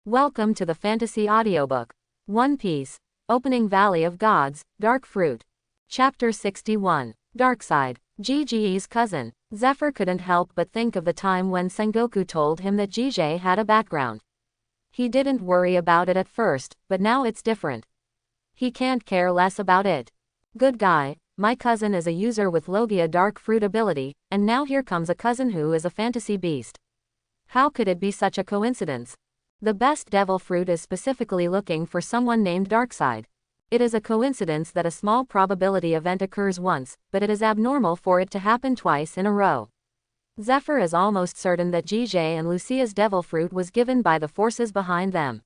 Welcome to the Fantasy Audiobook. One Piece. Opening Valley of Gods, Dark Fruit. Chapter 61. Darkside. Gigi's cousin. Zephyr couldn't help but think of the time when Sengoku told him that Gigi had a background. He didn't worry about it at first, but now it's different. He can't care less about it. Good guy, my cousin is a user with Logia Dark Fruit ability, and now here comes a cousin who is a fantasy beast. How could it be such a coincidence? The best devil fruit is specifically looking for someone named Darkside. It is a coincidence that a small probability event occurs once, but it is abnormal for it to happen twice in a row. Zephyr is almost certain that Gigi and Lucia's devil fruit was given by the forces behind them.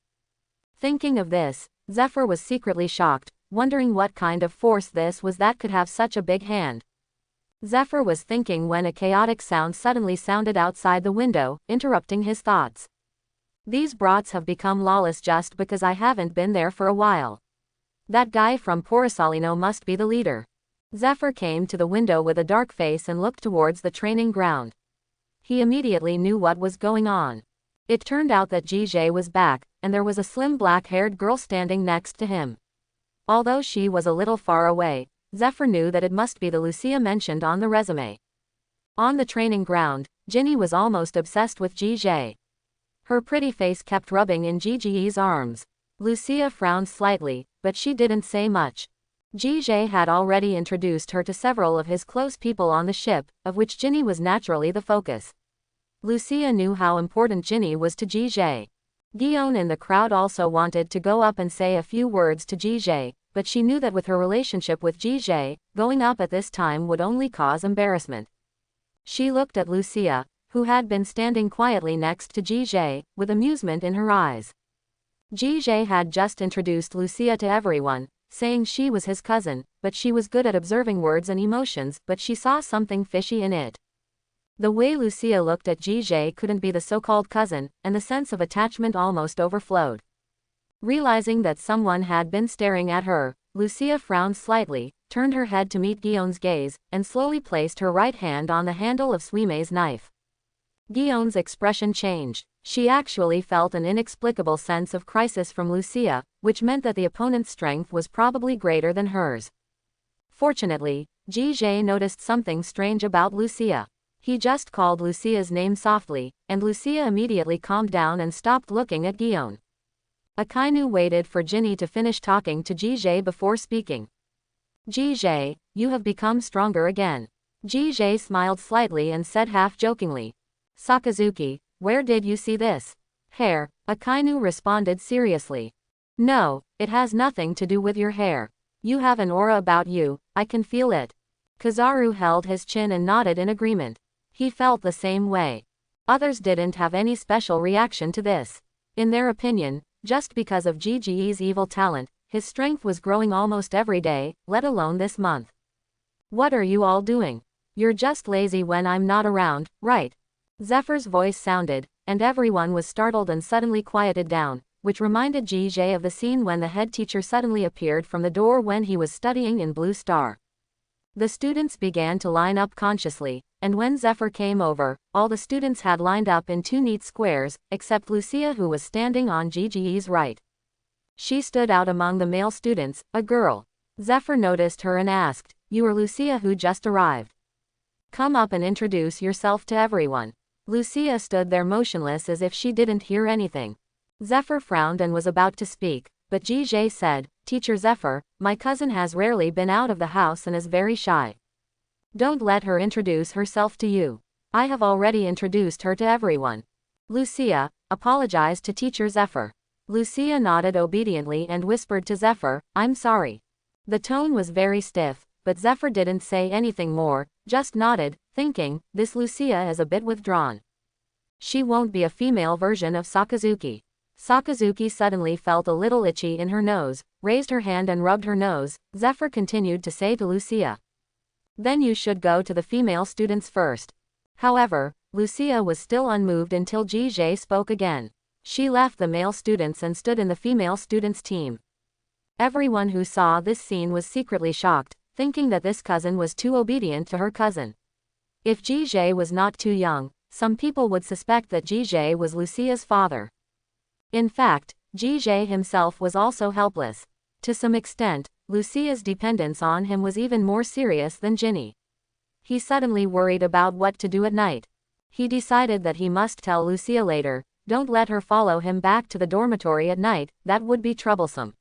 Thinking of this, Zephyr was secretly shocked, wondering what kind of force this was that could have such a big hand. Zephyr was thinking when a chaotic sound suddenly sounded outside the window, interrupting his thoughts. These brats have become lawless just because I haven't been there for a while. That guy from Porisalino must be the leader. Zephyr came to the window with a dark face and looked towards the training ground. He immediately knew what was going on. It turned out that Gigi was back, and there was a slim black-haired girl standing next to him. Although she was a little far away, Zephyr knew that it must be the Lucia mentioned on the resume. On the training ground, Ginny was almost obsessed with Gigi. Her pretty face kept rubbing in Gigi's arms. Lucia frowned slightly, but she didn't say much. Gigi had already introduced her to several of his close people on the ship, of which Ginny was naturally the focus. Lucia knew how important Ginny was to Gigi. Guion in the crowd also wanted to go up and say a few words to Gigi, but she knew that with her relationship with Gigi, going up at this time would only cause embarrassment. She looked at Lucia, who had been standing quietly next to Gigi, with amusement in her eyes. Gigi had just introduced Lucia to everyone, saying she was his cousin, but she was good at observing words and emotions, but she saw something fishy in it. The way Lucia looked at Gigi couldn't be the so-called cousin, and the sense of attachment almost overflowed. Realizing that someone had been staring at her, Lucia frowned slightly, turned her head to meet Guion's gaze, and slowly placed her right hand on the handle of Suime's knife. Guion's expression changed. She actually felt an inexplicable sense of crisis from Lucia, which meant that the opponent's strength was probably greater than hers. Fortunately, Gigi noticed something strange about Lucia. He just called Lucia's name softly, and Lucia immediately calmed down and stopped looking at Guion. Akainu waited for Ginny to finish talking to Gigi before speaking. Gigi, you have become stronger again. Gigi smiled slightly and said half-jokingly. Sakazuki, where did you see this? Hair, Akainu responded seriously. No, it has nothing to do with your hair. You have an aura about you, I can feel it. Kizaru held his chin and nodded in agreement. He felt the same way. Others didn't have any special reaction to this. In their opinion, just because of Gigi's evil talent, his strength was growing almost every day, let alone this month. What are you all doing? You're just lazy when I'm not around, right? Zephyr's voice sounded, and everyone was startled and suddenly quieted down, which reminded Gigi of the scene when the head teacher suddenly appeared from the door when he was studying in Blue Star. The students began to line up consciously, and when Zephyr came over, all the students had lined up in two neat squares, except Lucia, who was standing on Gigi's right. She stood out among the male students, a girl. Zephyr noticed her and asked, "You are Lucia who just arrived? Come up and introduce yourself to everyone." Lucia stood there motionless as if she didn't hear anything. Zephyr frowned and was about to speak, but Gigi said, "Teacher Zephyr, my cousin has rarely been out of the house and is very shy. Don't let her introduce herself to you. I have already introduced her to everyone." Lucia apologized to Teacher Zephyr. Lucia nodded obediently and whispered to Zephyr, "I'm sorry." The tone was very stiff, but Zephyr didn't say anything more, just nodded, thinking, this Lucia is a bit withdrawn. She won't be a female version of Sakazuki. Sakazuki suddenly felt a little itchy in her nose, raised her hand and rubbed her nose. Zephyr continued to say to Lucia, "Then you should go to the female students first." However, Lucia was still unmoved until Gigi spoke again. She left the male students and stood in the female students' team. Everyone who saw this scene was secretly shocked, thinking that this cousin was too obedient to her cousin. If Gigi was not too young, some people would suspect that Gigi was Lucia's father. In fact, GJ himself was also helpless. To some extent, Lucia's dependence on him was even more serious than Ginny. He suddenly worried about what to do at night. He decided that he must tell Lucia later, don't let her follow him back to the dormitory at night, that would be troublesome.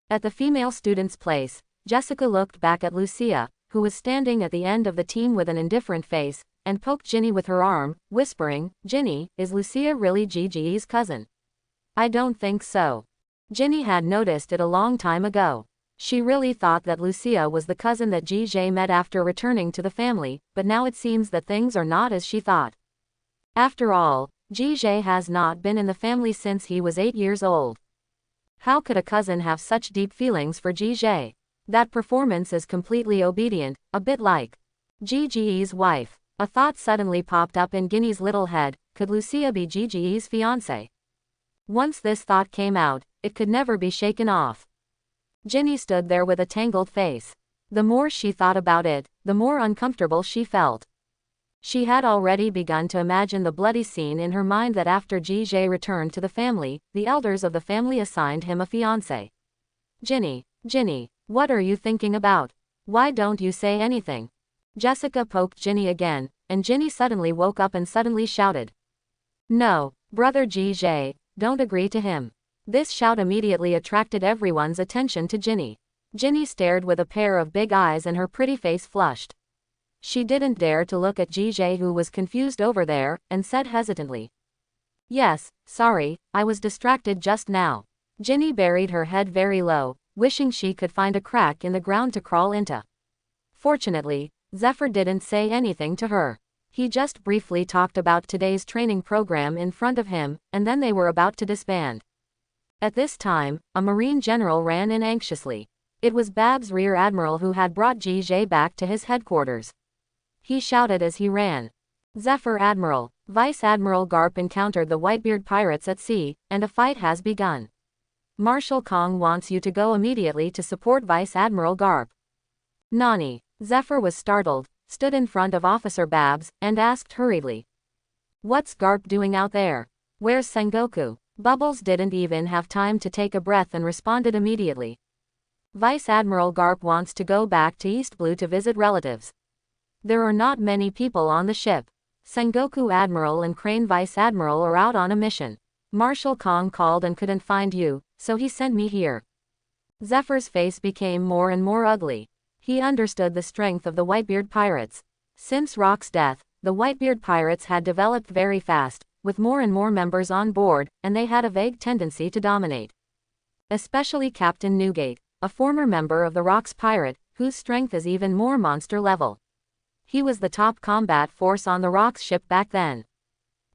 At the female student's place, Jessica looked back at Lucia, who was standing at the end of the team with an indifferent face, and poked Ginny with her arm, whispering, Ginny, is Lucia really GG's cousin? I don't think so. Ginny had noticed it a long time ago. She really thought that Lucia was the cousin that GJ met after returning to the family, but now it seems that things are not as she thought. After all, GJ has not been in the family since he was 8 years old. How could a cousin have such deep feelings for GJ? That performance is completely obedient, a bit like GG's wife. A thought suddenly popped up in Ginny's little head, could Lucia be GG's fiancé? Once this thought came out, it could never be shaken off. Ginny stood there with a tangled face. The more she thought about it, the more uncomfortable she felt. She had already begun to imagine the bloody scene in her mind that after GJ returned to the family, the elders of the family assigned him a fiancé. Ginny, what are you thinking about? Why don't you say anything? Jessica poked Ginny again, and Ginny suddenly woke up and suddenly shouted. No, brother GJ, don't agree to him. This shout immediately attracted everyone's attention to Ginny. Ginny stared with a pair of big eyes and her pretty face flushed. She didn't dare to look at GJ, who was confused over there, and said hesitantly. Yes, sorry, I was distracted just now. Ginny buried her head very low, wishing she could find a crack in the ground to crawl into. Fortunately, Zephyr didn't say anything to her. He just briefly talked about today's training program in front of him, and then they were about to disband. At this time, a Marine general ran in anxiously. It was Bab's rear admiral who had brought GJ back to his headquarters. He shouted as he ran. Zephyr Admiral, Vice Admiral Garp encountered the Whitebeard pirates at sea, and a fight has begun. Marshal Kong wants you to go immediately to support Vice Admiral Garp. Nani? Zephyr was startled, stood in front of Officer Babs, and asked hurriedly. What's Garp doing out there? Where's Sengoku? Bubbles didn't even have time to take a breath and responded immediately. Vice Admiral Garp wants to go back to East Blue to visit relatives. There are not many people on the ship. Sengoku Admiral and Crane Vice Admiral are out on a mission. Marshal Kong called and couldn't find you, so he sent me here. Zephyr's face became more and more ugly. He understood the strength of the Whitebeard pirates. Since Rock's death, the Whitebeard pirates had developed very fast, with more and more members on board, and they had a vague tendency to dominate. Especially Captain Newgate, a former member of the Rock's pirate, whose strength is even more monster level. He was the top combat force on the Rock's ship back then.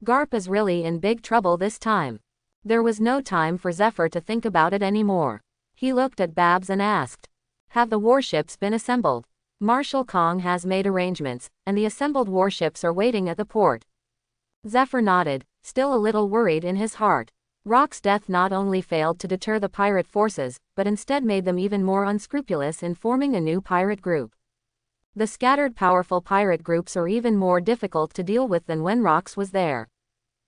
Garp is really in big trouble this time. There was no time for Zephyr to think about it anymore. He looked at Babs and asked, have the warships been assembled? Marshal Kong has made arrangements, and the assembled warships are waiting at the port. Zephyr nodded, still a little worried in his heart. Rock's death not only failed to deter the pirate forces, but instead made them even more unscrupulous in forming a new pirate group. The scattered powerful pirate groups are even more difficult to deal with than when Rock's was there.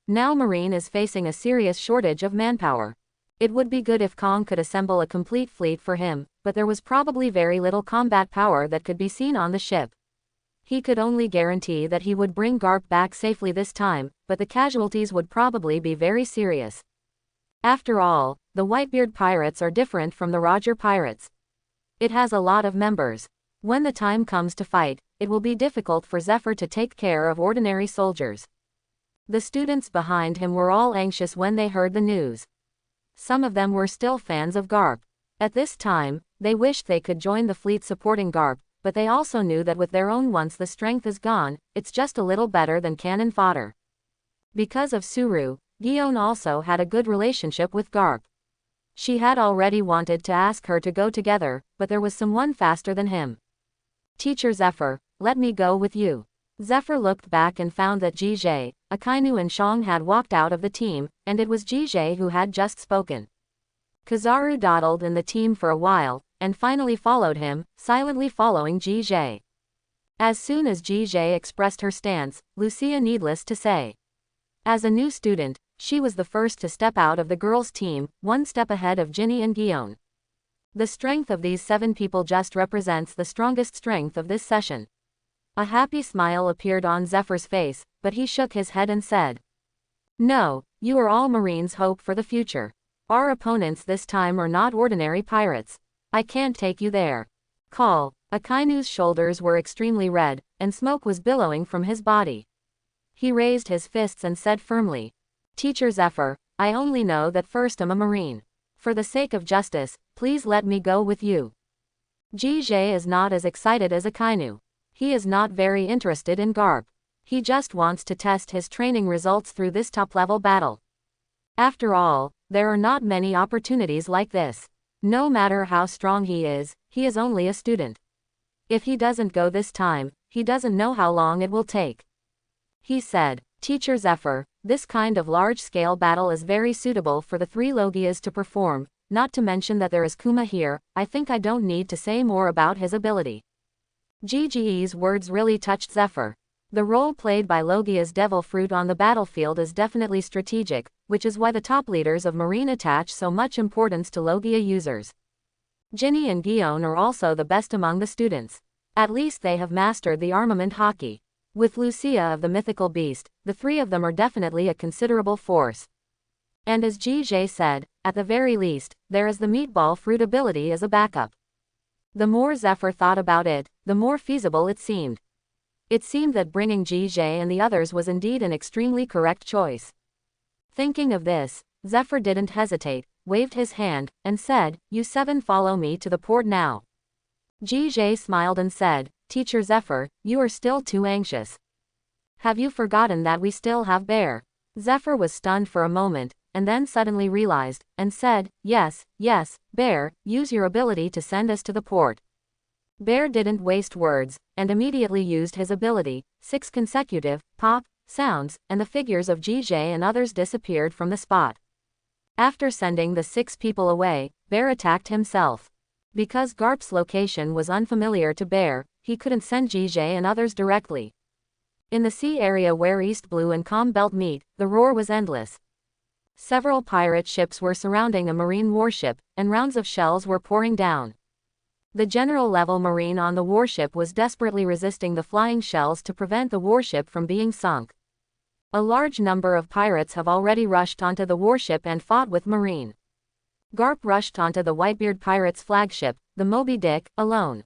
Now Marine is facing a serious shortage of manpower. It would be good if Kong could assemble a complete fleet for him, but there was probably very little combat power that could be seen on the ship. He could only guarantee that he would bring Garp back safely this time, but the casualties would probably be very serious. After all, the Whitebeard pirates are different from the Roger pirates. It has a lot of members. When the time comes to fight, it will be difficult for Zephyr to take care of ordinary soldiers. The students behind him were all anxious when they heard the news. Some of them were still fans of Garp. At this time, they wished they could join the fleet supporting Garp, but they also knew that with their own once the strength is gone, it's just a little better than cannon fodder. Because of Suru, Gion also had a good relationship with Garp. She had already wanted to ask her to go together, but there was someone faster than him. Teacher Zephyr, let me go with you. Zephyr looked back and found that GJ, Akainu and Shang had walked out of the team, and it was GJ who had just spoken. Kizaru dawdled in the team for a while, and finally followed him, silently following GJ. As soon as GJ expressed her stance, Lucia needless to say. As a new student, She was the first to step out of the girls' team, one step ahead of Ginny and Guion. The strength of these 7 people just represents the strongest strength of this session. A happy smile appeared on Zephyr's face, but he shook his head and said, "No, you are all Marines' hope for the future. Our opponents this time are not ordinary pirates. I can't take you there." Call. Akainu's shoulders were extremely red, and smoke was billowing from his body. He raised his fists and said firmly, "Teacher Zephyr, I only know that first I'm a Marine. For the sake of justice, please let me go with you." Jie is not as excited as Akainu. He is not very interested in Garp. He just wants to test his training results through this top-level battle. After all, there are not many opportunities like this. No matter how strong he is only a student. If he doesn't go this time, he doesn't know how long it will take. He said, "Teacher Zephyr, this kind of large-scale battle is very suitable for the 3 Logias to perform, not to mention that there is Kuma here. I think I don't need to say more about his ability." Gigi's words really touched Zephyr. The role played by Logia's Devil Fruit on the battlefield is definitely strategic, which is why the top leaders of Marine attach so much importance to Logia users. Ginny and Guion are also the best among the students. At least they have mastered the armament hockey. With Lucia of the mythical beast, the 3 of them are definitely a considerable force. And as Jie said, at the very least, there is the meatball fruit ability as a backup. The more Zephyr thought about it, the more feasible it seemed. It seemed that bringing Jie and the others was indeed an extremely correct choice. Thinking of this, Zephyr didn't hesitate, waved his hand, and said, "You 7 follow me to the port now." Jie smiled and said, "Teacher Zephyr, you are still too anxious. Have you forgotten that we still have Bear?" Zephyr was stunned for a moment, and then suddenly realized, and said, yes, Bear, use your ability to send us to the port." Bear didn't waste words, and immediately used his ability. 6 consecutive, pop, sounds, and the figures of Jie and others disappeared from the spot. After sending the 6 people away, Bear attacked himself. Because Garp's location was unfamiliar to Bear, he couldn't send Jie and others directly. In the sea area where East Blue and Calm Belt meet, the roar was endless. Several pirate ships were surrounding a marine warship, and rounds of shells were pouring down. The general-level marine on the warship was desperately resisting the flying shells to prevent the warship from being sunk. A large number of pirates have already rushed onto the warship and fought with marine. Garp rushed onto the Whitebeard pirates' flagship, the Moby Dick, alone.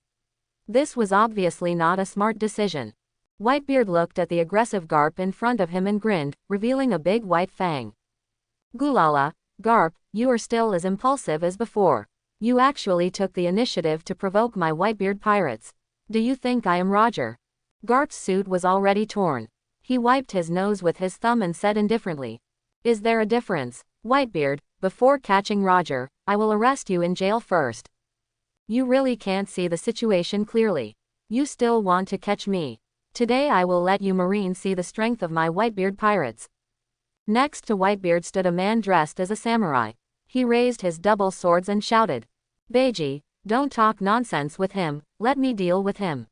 This was obviously not a smart decision. Whitebeard looked at the aggressive Garp in front of him and grinned, revealing a big white fang. "Gulala, Garp, you are still as impulsive as before. You actually took the initiative to provoke my Whitebeard pirates. Do you think I am Roger?" Garp's suit was already torn. He wiped his nose with his thumb and said indifferently, "Is there a difference? Whitebeard, before catching Roger, I will arrest you in jail first. You really can't see the situation clearly. You still want to catch me. Today I will let you Marines see the strength of my Whitebeard pirates." Next to Whitebeard stood a man dressed as a samurai. He raised his double swords and shouted, "Beiji, don't talk nonsense with him, let me deal with him."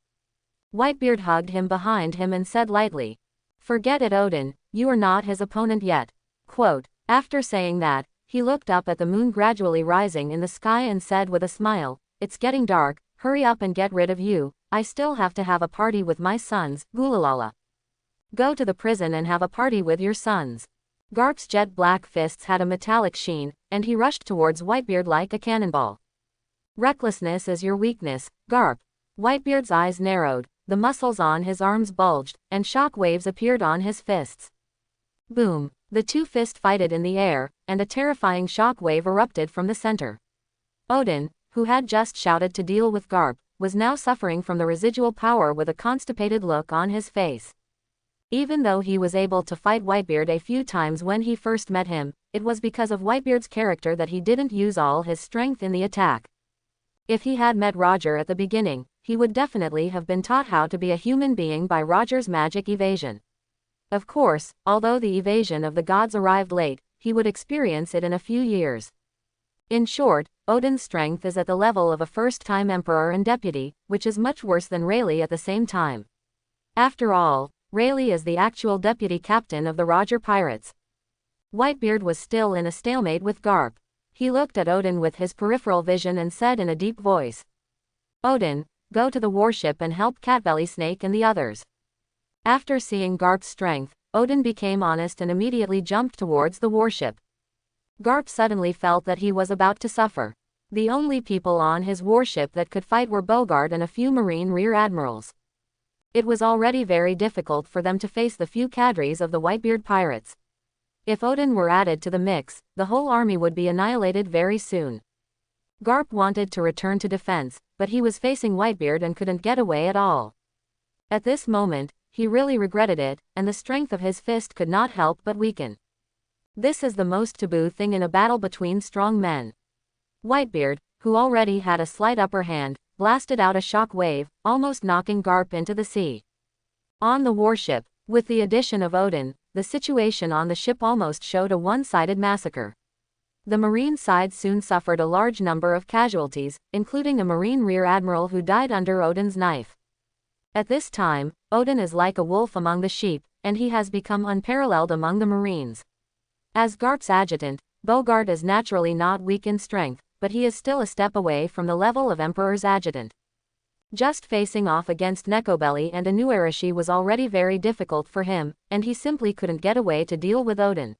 Whitebeard hugged him behind him and said lightly, "Forget it, Oden, you are not his opponent yet." Quote, after saying that, he looked up at the moon gradually rising in the sky and said with a smile, "It's getting dark, hurry up and get rid of you, I still have to have a party with my sons, Gulalala. Go to the prison and have a party with your sons." Garp's jet black fists had a metallic sheen, and he rushed towards Whitebeard like a cannonball. "Recklessness is your weakness, Garp." Whitebeard's eyes narrowed, the muscles on his arms bulged, and shock waves appeared on his fists. Boom! The 2 fist fighted in the air, and a terrifying shock wave erupted from the center. Oden, who had just shouted to deal with Garp, was now suffering from the residual power with a constipated look on his face. Even though he was able to fight Whitebeard a few times when he first met him, it was because of Whitebeard's character that he didn't use all his strength in the attack. If he had met Roger at the beginning, he would definitely have been taught how to be a human being by Roger's magic evasion. Of course, although the evasion of the gods arrived late, he would experience it in a few years. In short, Oden's strength is at the level of a first-time emperor and deputy, which is much worse than Rayleigh at the same time. After all, Rayleigh is the actual deputy captain of the Roger Pirates. Whitebeard was still in a stalemate with Garp. He looked at Oden with his peripheral vision and said in a deep voice, "Oden, go to the warship and help Catbelly Snake and the others." After seeing Garp's strength, Oden became honest and immediately jumped towards the warship. Garp suddenly felt that he was about to suffer. The only people on his warship that could fight were Bogart and a few Marine rear admirals. It was already very difficult for them to face the few cadres of the Whitebeard pirates. If Oden were added to the mix, the whole army would be annihilated very soon. Garp wanted to return to defense, but he was facing Whitebeard and couldn't get away at all. At this moment, he really regretted it, and the strength of his fist could not help but weaken. This is the most taboo thing in a battle between strong men. Whitebeard, who already had a slight upper hand, blasted out a shock wave, almost knocking Garp into the sea. On the warship, with the addition of Oden, the situation on the ship almost showed a one-sided massacre. The Marine side soon suffered a large number of casualties, including a Marine rear admiral who died under Oden's knife. At this time, Oden is like a wolf among the sheep, and he has become unparalleled among the Marines. As Garp's adjutant, Bogart is naturally not weak in strength, but he is still a step away from the level of Emperor's adjutant. Just facing off against Nekobelly and Inuarashi was already very difficult for him, and he simply couldn't get away to deal with Oden.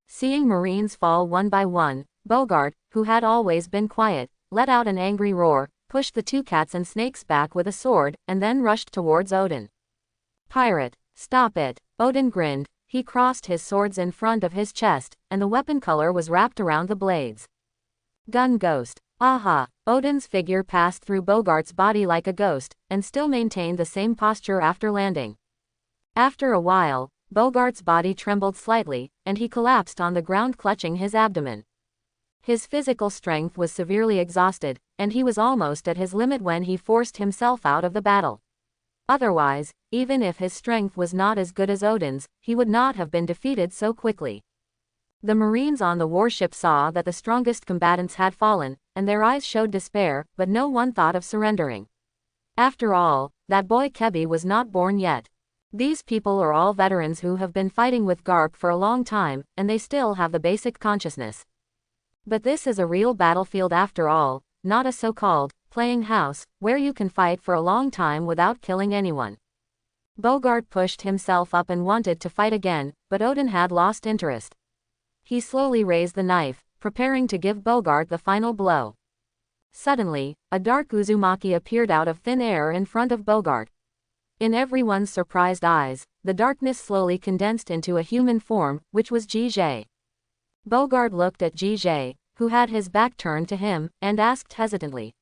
Seeing Marines fall one by one, Bogart, who had always been quiet, let out an angry roar, pushed the two cats and snakes back with a sword, and then rushed towards Oden. "Pirate, stop it!" Oden grinned. He crossed his swords in front of his chest, and the weapon color was wrapped around the blades. "Gun ghost." Aha! Oden's figure passed through Bogart's body like a ghost, and still maintained the same posture after landing. After a while, Bogart's body trembled slightly, and he collapsed on the ground clutching his abdomen. His physical strength was severely exhausted, and he was almost at his limit when he forced himself out of the battle. Otherwise, even if his strength was not as good as Oden's, he would not have been defeated so quickly. The Marines on the warship saw that the strongest combatants had fallen, and their eyes showed despair, but no one thought of surrendering. After all, that boy Kebi was not born yet. These people are all veterans who have been fighting with Garp for a long time, and they still have the basic consciousness. But this is a real battlefield after all, not a so-called playing house, where you can fight for a long time without killing anyone. Bogart pushed himself up and wanted to fight again, but Oden had lost interest. He slowly raised the knife, preparing to give Bogart the final blow. Suddenly, a dark Uzumaki appeared out of thin air in front of Bogart. In everyone's surprised eyes, the darkness slowly condensed into a human form, which was Jijie. Bogart looked at Jijie, who had his back turned to him, and asked hesitantly,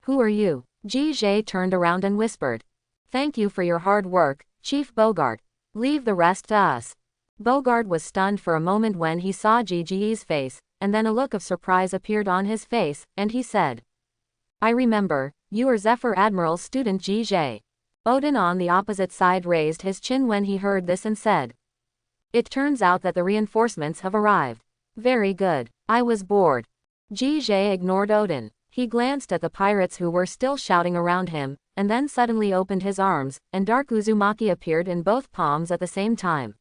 "Who are you?" Jijie turned around and whispered, "Thank you for your hard work, Chief Bogart. Leave the rest to us." Bogart was stunned for a moment when he saw Jijie's face, and then a look of surprise appeared on his face, and he said, "I remember, you are Zephyr Admiral's student Jijie." Oden on the opposite side raised his chin when he heard this and said, "It turns out that the reinforcements have arrived. Very good. I was bored." Jijie ignored Oden. He glanced at the pirates who were still shouting around him, and then suddenly opened his arms, and Dark Uzumaki appeared in both palms at the same time.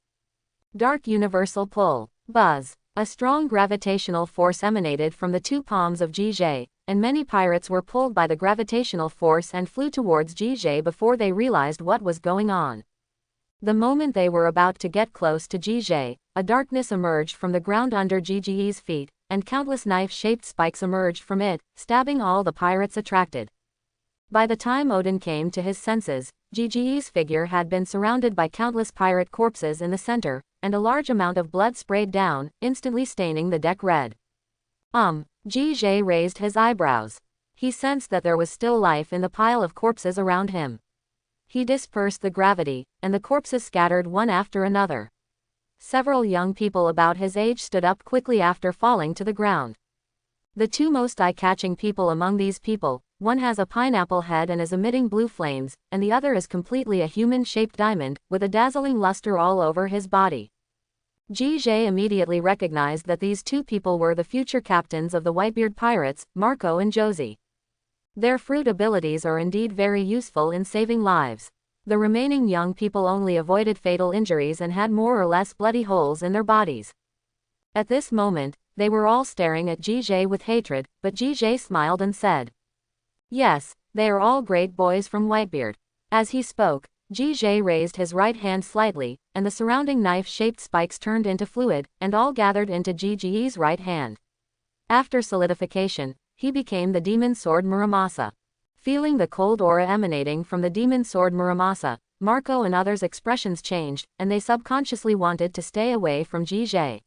Dark Universal Pull. Buzz. A strong gravitational force emanated from the two palms of Jijie, and many pirates were pulled by the gravitational force and flew towards Jijie before they realized what was going on. The moment they were about to get close to Jijie, a darkness emerged from the ground under Jijie's feet, and countless knife-shaped spikes emerged from it, stabbing all the pirates attracted. By the time Oden came to his senses, Jijie's figure had been surrounded by countless pirate corpses in the center, and a large amount of blood sprayed down, instantly staining the deck red. Jijie raised his eyebrows. He sensed that there was still life in the pile of corpses around him. He dispersed the gravity, and the corpses scattered one after another. Several young people about his age stood up quickly after falling to the ground. The two most eye-catching people among these people, one has a pineapple head and is emitting blue flames, and the other is completely a human-shaped diamond, with a dazzling luster all over his body. Jijie immediately recognized that these two people were the future captains of the Whitebeard pirates, Marco and Josie. Their fruit abilities are indeed very useful in saving lives. The remaining young people only avoided fatal injuries and had more or less bloody holes in their bodies. At this moment, they were all staring at Jige with hatred, but Jige smiled and said, "Yes, they are all great boys from Whitebeard." As he spoke, Jige raised his right hand slightly, and the surrounding knife-shaped spikes turned into fluid, and all gathered into Jige's right hand. After solidification, he became the demon sword Muramasa. Feeling the cold aura emanating from the demon sword Muramasa, Marco and others' expressions changed, and they subconsciously wanted to stay away from Jige.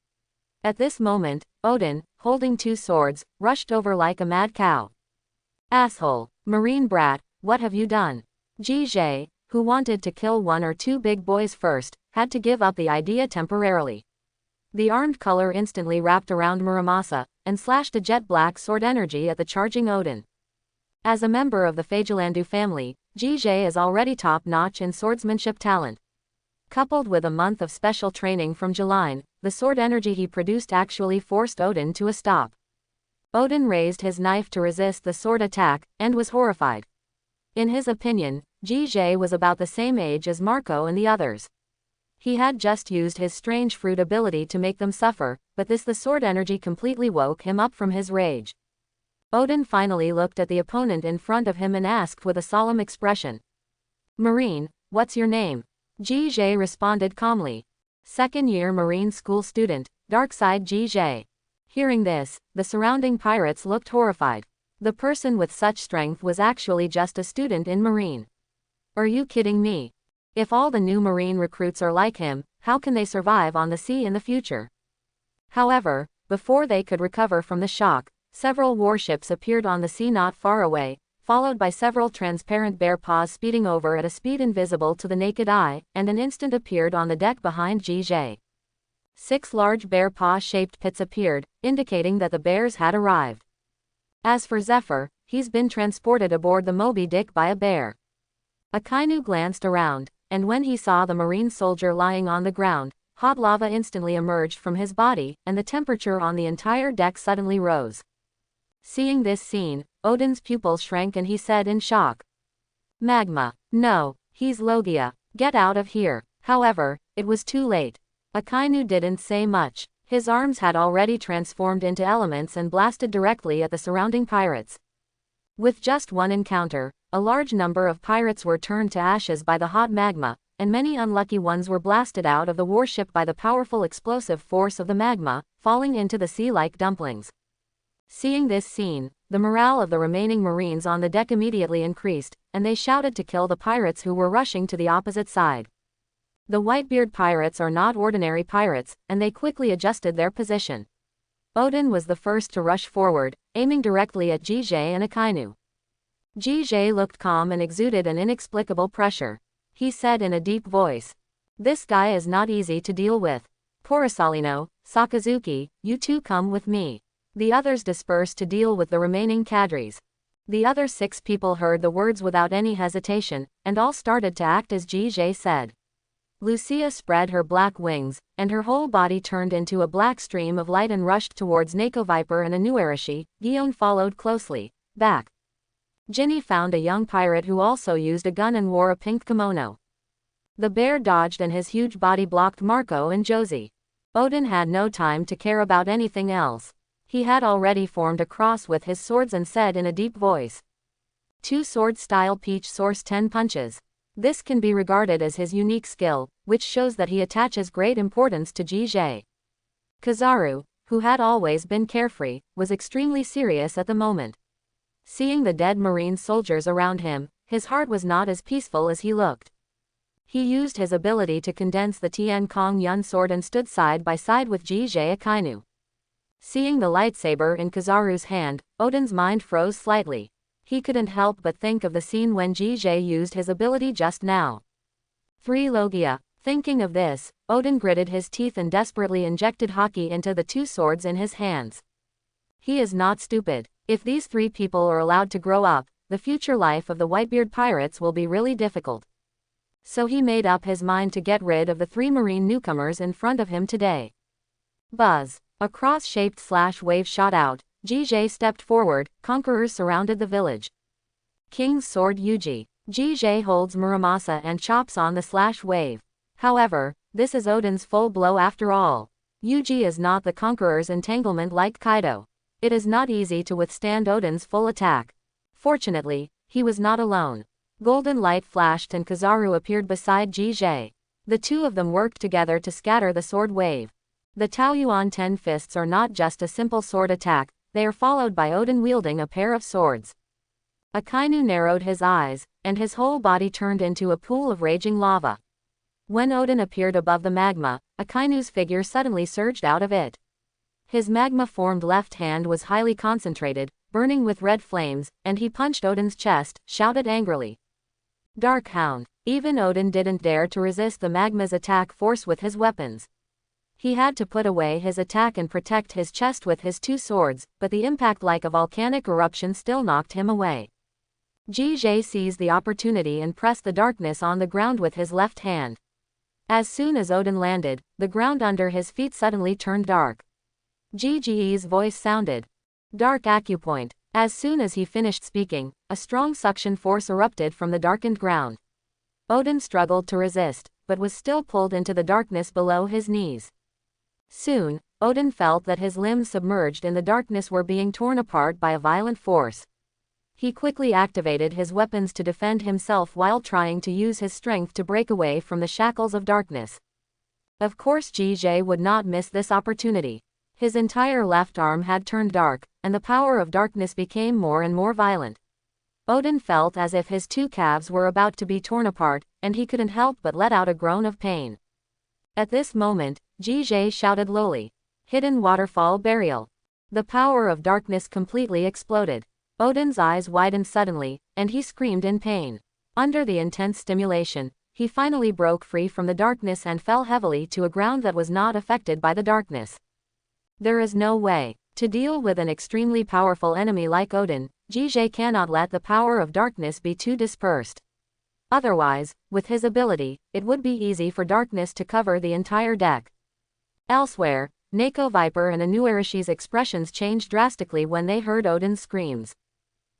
At this moment, Oden, holding two swords, rushed over like a mad cow. "Asshole, marine brat, what have you done?" Jige, who wanted to kill one or two big boys first, had to give up the idea temporarily. The armed color instantly wrapped around Muramasa, and slashed a jet-black sword energy at the charging Oden. As a member of the Fagelandu family, Jige is already top-notch in swordsmanship talent. Coupled with a month of special training from Jeline, the sword energy he produced actually forced Oden to a stop. Oden raised his knife to resist the sword attack, and was horrified. In his opinion, Jige was about the same age as Marco and the others. He had just used his strange fruit ability to make them suffer, but the sword energy completely woke him up from his rage. Oden finally looked at the opponent in front of him and asked with a solemn expression, "Marine, what's your name?" Jige responded calmly, "Second-year Marine School student, Darkside Jige." Hearing this, the surrounding pirates looked horrified. The person with such strength was actually just a student in Marine. Are you kidding me? If all the new Marine recruits are like him, how can they survive on the sea in the future? However, before they could recover from the shock, several warships appeared on the sea not far away, followed by several transparent bear paws speeding over at a speed invisible to the naked eye, and an instant appeared on the deck behind Jige. 6 large bear paw-shaped pits appeared, indicating that the bears had arrived. As for Zephyr, he's been transported aboard the Moby Dick by a bear. Akainu glanced around, and when he saw the marine soldier lying on the ground, hot lava instantly emerged from his body, and the temperature on the entire deck suddenly rose. Seeing this scene, Oden's pupils shrank and he said in shock, "Magma. No, he's Logia. Get out of here." However, it was too late. Akainu didn't say much. His arms had already transformed into elements and blasted directly at the surrounding pirates. With just one encounter, a large number of pirates were turned to ashes by the hot magma, and many unlucky ones were blasted out of the warship by the powerful explosive force of the magma, falling into the sea like dumplings. Seeing this scene, the morale of the remaining Marines on the deck immediately increased, and they shouted to kill the pirates who were rushing to the opposite side. The Whitebeard pirates are not ordinary pirates, and they quickly adjusted their position. Oden was the first to rush forward, aiming directly at Jige and Akainu. Jige looked calm and exuded an inexplicable pressure. He said in a deep voice, "This guy is not easy to deal with. Porosalino, Sakazuki, you two come with me." The others dispersed to deal with the remaining cadres. The other 6 people heard the words without any hesitation, and all started to act as Jige said. Lucia spread her black wings, and her whole body turned into a black stream of light and rushed towards Neko Viper and Anuarashi. Gion followed closely, back. Ginny found a young pirate who also used a gun and wore a pink kimono. The bear dodged and his huge body blocked Marco and Josie. Oden had no time to care about anything else. He had already formed a cross with his swords and said in a deep voice, "2 sword-style peach source 10 punches." This can be regarded as his unique skill, which shows that he attaches great importance to Jige. Kizaru, who had always been carefree, was extremely serious at the moment. Seeing the dead Marine soldiers around him, his heart was not as peaceful as he looked. He used his ability to condense the Tien Kong Yun sword and stood side by side with Jige Akainu. Seeing the lightsaber in Kizaru's hand, Oden's mind froze slightly. He couldn't help but think of the scene when Jige used his ability just now. 3 Logia. Thinking of this, Oden gritted his teeth and desperately injected Haki into the 2 swords in his hands. He is not stupid. If these 3 people are allowed to grow up, the future life of the Whitebeard pirates will be really difficult. So he made up his mind to get rid of the 3 Marine newcomers in front of him today. Buzz. A cross-shaped slash wave shot out. Jige stepped forward, conquerors surrounded the village. King's Sword Yuji. Jige holds Muramasa and chops on the slash wave. However, this is Oden's full blow after all. Yuji is not the conqueror's entanglement like Kaido. It is not easy to withstand Oden's full attack. Fortunately, he was not alone. Golden light flashed and Kizaru appeared beside Jige. The two of them worked together to scatter the sword wave. The Taoyuan 10 fists are not just a simple sword attack, they are followed by Oden wielding a pair of swords. Akainu narrowed his eyes, and his whole body turned into a pool of raging lava. When Oden appeared above the magma, Akainu's figure suddenly surged out of it. His magma-formed left hand was highly concentrated, burning with red flames, and he punched Oden's chest, shouted angrily. Dark Hound. Even Oden didn't dare to resist the magma's attack force with his weapons. He had to put away his attack and protect his chest with his two swords, but the impact like a volcanic eruption still knocked him away. Jige seized the opportunity and pressed the darkness on the ground with his left hand. As soon as Oden landed, the ground under his feet suddenly turned dark. Jige's voice sounded. Dark acupoint. As soon as he finished speaking, a strong suction force erupted from the darkened ground. Oden struggled to resist, but was still pulled into the darkness below his knees. Soon, Oden felt that his limbs submerged in the darkness were being torn apart by a violent force. He quickly activated his weapons to defend himself while trying to use his strength to break away from the shackles of darkness. Of course Jige would not miss this opportunity. His entire left arm had turned dark, and the power of darkness became more and more violent. Oden felt as if his two calves were about to be torn apart, and he couldn't help but let out a groan of pain. At this moment, Jige shouted lowly, "Hidden waterfall burial." The power of darkness completely exploded. Oden's eyes widened suddenly, and he screamed in pain. Under the intense stimulation, he finally broke free from the darkness and fell heavily to a ground that was not affected by the darkness. There is no way. To deal with an extremely powerful enemy like Oden, Jige cannot let the power of darkness be too dispersed. Otherwise, with his ability, it would be easy for darkness to cover the entire deck. Elsewhere, Neko Viper and Inuarashi's expressions changed drastically when they heard Oden's screams.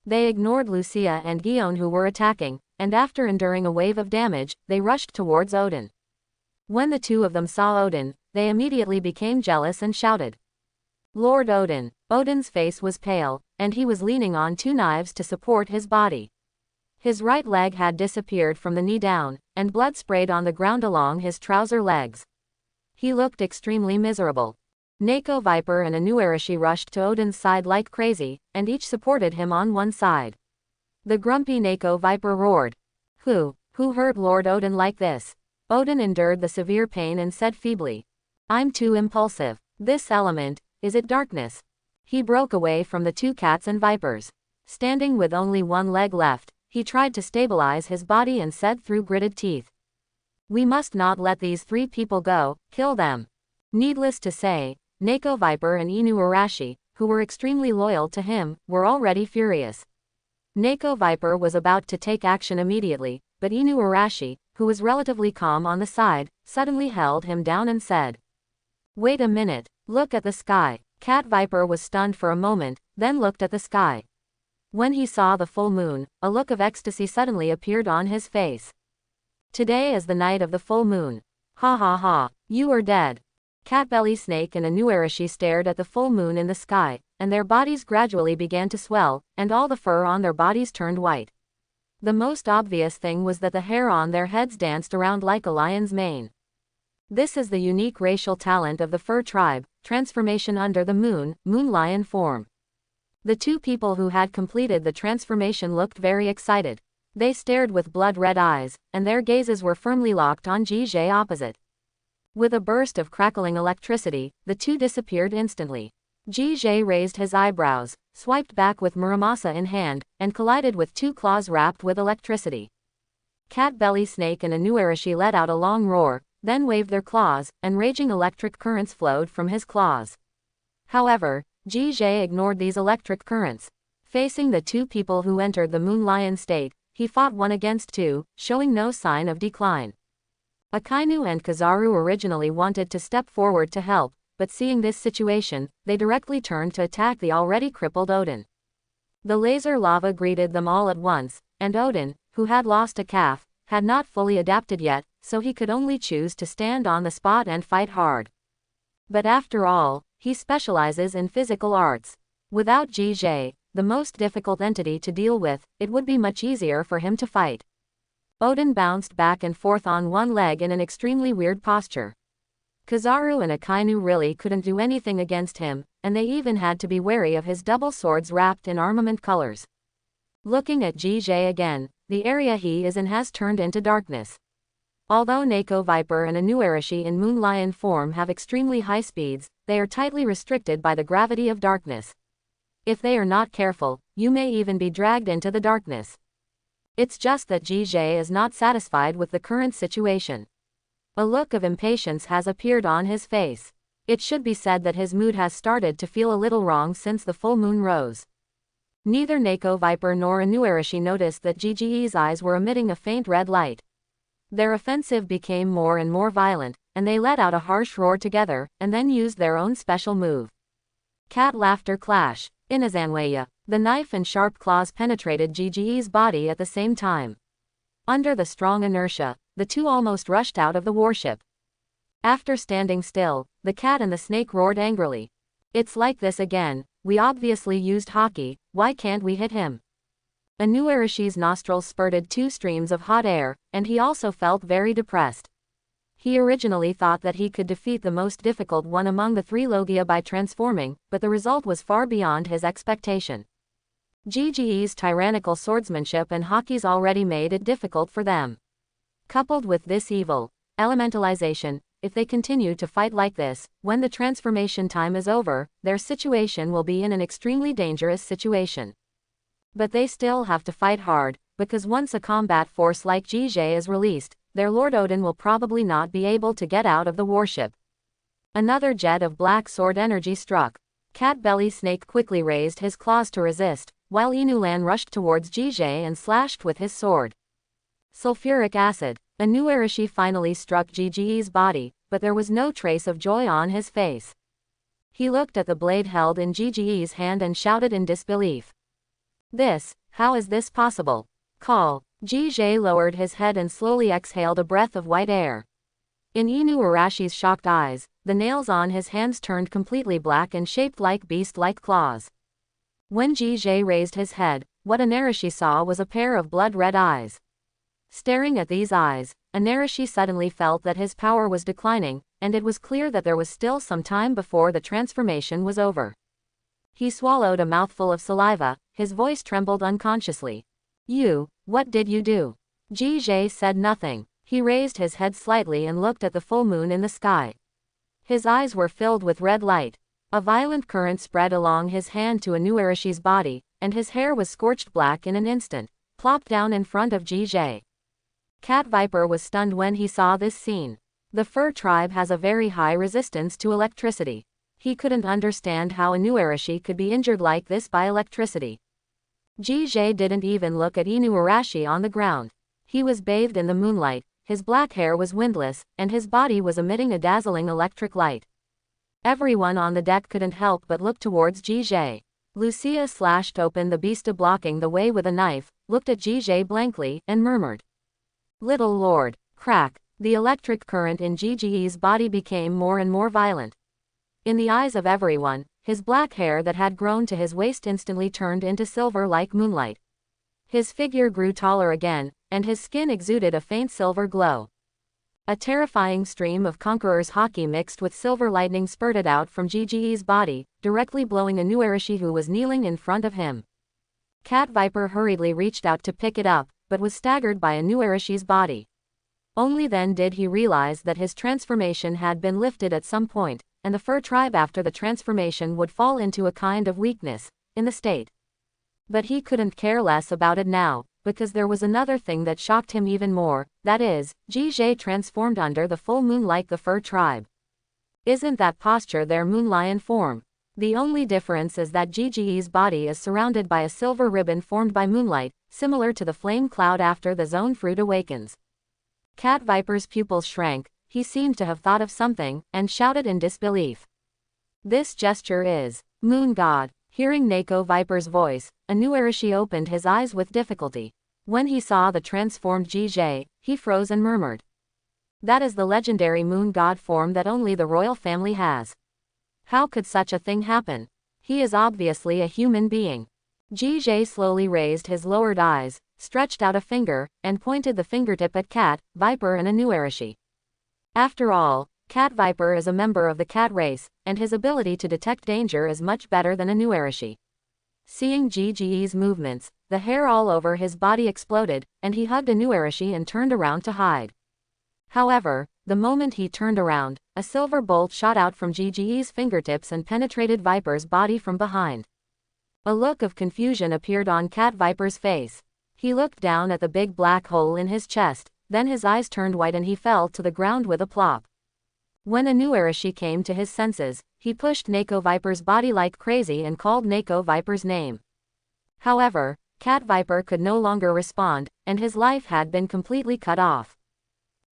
They ignored Lucia and Gion who were attacking, and after enduring a wave of damage, they rushed towards Oden. When the two of them saw Oden, they immediately became jealous and shouted, "Lord Oden!" Oden's face was pale, and he was leaning on two knives to support his body. His right leg had disappeared from the knee down, and blood sprayed on the ground along his trouser legs. He looked extremely miserable. Neko Viper and Inuarashi rushed to Oden's side like crazy, and each supported him on one side. The grumpy Neko Viper roared. Who hurt Lord Oden like this?" Oden endured the severe pain and said feebly, "I'm too impulsive. This element, is it darkness?" He broke away from the two cats and vipers. Standing with only one leg left, he tried to stabilize his body and said through gritted teeth, "We must not let these three people go, kill them." Needless to say, Neko Viper and Inuarashi, who were extremely loyal to him, were already furious. Neko Viper was about to take action immediately, but Inuarashi, who was relatively calm on the side, suddenly held him down and said, "Wait a minute, look at the sky." Cat Viper was stunned for a moment, then looked at the sky. When he saw the full moon, a look of ecstasy suddenly appeared on his face. "Today is the night of the full moon. Ha ha ha, you are dead." Catbelly Snake and Inuarashi stared at the full moon in the sky, and their bodies gradually began to swell, and all the fur on their bodies turned white. The most obvious thing was that the hair on their heads danced around like a lion's mane. This is the unique racial talent of the fur tribe, transformation under the moon lion form. The two people who had completed the transformation looked very excited. They stared with blood-red eyes, and their gazes were firmly locked on Jige opposite. With a burst of crackling electricity, the two disappeared instantly. Jige raised his eyebrows, swiped back with Muramasa in hand, and collided with two claws wrapped with electricity. Catbelly Snake and Inuarashi let out a long roar, then waved their claws, and raging electric currents flowed from his claws. However, Jige ignored these electric currents. Facing the two people who entered the Moon Lion state, he fought 1 against 2, showing no sign of decline. Akainu and Kizaru originally wanted to step forward to help, but seeing this situation, they directly turned to attack the already crippled Oden. The laser lava greeted them all at once, and Oden, who had lost a calf, had not fully adapted yet, so he could only choose to stand on the spot and fight hard. But after all, he specializes in physical arts. Without Jijie, the most difficult entity to deal with, it would be much easier for him to fight. Oden bounced back and forth on one leg in an extremely weird posture. Kizaru and Akainu really couldn't do anything against him, and they even had to be wary of his double swords wrapped in armament colors. Looking at Jijie again, the area he is in has turned into darkness. Although Neko Viper and Inuarashi in Moon Lion form have extremely high speeds, they are tightly restricted by the gravity of darkness. If they are not careful, you may even be dragged into the darkness. It's just that Jijie is not satisfied with the current situation. A look of impatience has appeared on his face. It should be said that his mood has started to feel a little wrong since the full moon rose. Neither Neko Viper nor Inuarashi noticed that Jijie's eyes were emitting a faint red light. Their offensive became more and more violent, and they let out a harsh roar together, and then used their own special move. Cat laughter clash. Inazanwaya. The knife and sharp claws penetrated Jijie's body at the same time. Under the strong inertia, the two almost rushed out of the warship. After standing still, the cat and the snake roared angrily. It's like this again, we obviously used hockey, why can't we hit him? Inuarashi's nostrils spurted 2 streams of hot air, and he also felt very depressed. He originally thought that he could defeat the most difficult one among the 3 Logia by transforming, but the result was far beyond his expectation. Jijie's tyrannical swordsmanship and hockey's already made it difficult for them. Coupled with this evil elementalization, if they continue to fight like this, when the transformation time is over, their situation will be in an extremely dangerous situation. But they still have to fight hard, because once a combat force like Jijie is released, their Lord Oden will probably not be able to get out of the warship. Another jet of black sword energy struck. Cat Belly Snake quickly raised his claws to resist, while Inulan rushed towards Jijie and slashed with his sword. Sulfuric acid. Inuarashi finally struck Jijie's body, but there was no trace of joy on his face. He looked at the blade held in Jijie's hand and shouted in disbelief. How is this possible? Call. Jijie lowered his head and slowly exhaled a breath of white air. In Inuarashi's shocked eyes, the nails on his hands turned completely black and shaped like beast-like claws. When Jijie raised his head, what Inuarashi saw was a pair of blood-red eyes. Staring at these eyes, Inuarashi suddenly felt that his power was declining, and it was clear that there was still some time before the transformation was over. He swallowed a mouthful of saliva, his voice trembled unconsciously. What did you do? Jijie said nothing. He raised his head slightly and looked at the full moon in the sky. His eyes were filled with red light. A violent current spread along his hand to Inuarashi's body, and his hair was scorched black in an instant, plopped down in front of Jijie. Cat Viper was stunned when he saw this scene. The fur tribe has a very high resistance to electricity. He couldn't understand how Inuarashi could be injured like this by electricity. Jijie didn't even look at Inuarashi on the ground. He was bathed in the moonlight, his black hair was windless, and his body was emitting a dazzling electric light. Everyone on the deck couldn't help but look towards Jijie. Lucia slashed open the beast blocking the way with a knife, looked at Jijie blankly, and murmured. Little Lord. Crack. The electric current in Jijie's body became more and more violent. In the eyes of everyone, his black hair that had grown to his waist instantly turned into silver like moonlight. His figure grew taller again, and his skin exuded a faint silver glow. A terrifying stream of Conqueror's hockey mixed with silver lightning spurted out from Jijie's body, directly blowing Inuarashi who was kneeling in front of him. Cat Viper hurriedly reached out to pick it up, but was staggered by Inuarashi's body. Only then did he realize that his transformation had been lifted at some point, and the fur tribe after the transformation would fall into a kind of weakness, in the state. But he couldn't care less about it now, because there was another thing that shocked him even more, that is, Jijie transformed under the full moon like the fur tribe. Isn't that posture their moon lion form? The only difference is that Jijie's body is surrounded by a silver ribbon formed by moonlight, similar to the flame cloud after the zone fruit awakens. Cat Viper's pupils shrank, he seemed to have thought of something, and shouted in disbelief. This gesture is Moon God. Hearing Neko Viper's voice, Inuarashi opened his eyes with difficulty. When he saw the transformed Jijie, he froze and murmured. That is the legendary moon god form that only the royal family has. How could such a thing happen? He is obviously a human being. GJ slowly raised his lowered eyes, stretched out a finger, and pointed the fingertip at Cat, Viper and Inuarashi. After all, Cat Viper is a member of the cat race, and his ability to detect danger is much better than Inuarashi. Seeing GGE's movements, the hair all over his body exploded, and he hugged Inuarashi and turned around to hide. However, the moment he turned around, a silver bolt shot out from GGE's fingertips and penetrated Viper's body from behind. A look of confusion appeared on Cat Viper's face. He looked down at the big black hole in his chest, then his eyes turned white and he fell to the ground with a plop. When Inuarashi came to his senses, he pushed Neko Viper's body like crazy and called Neko Viper's name. However, Cat Viper could no longer respond, and his life had been completely cut off.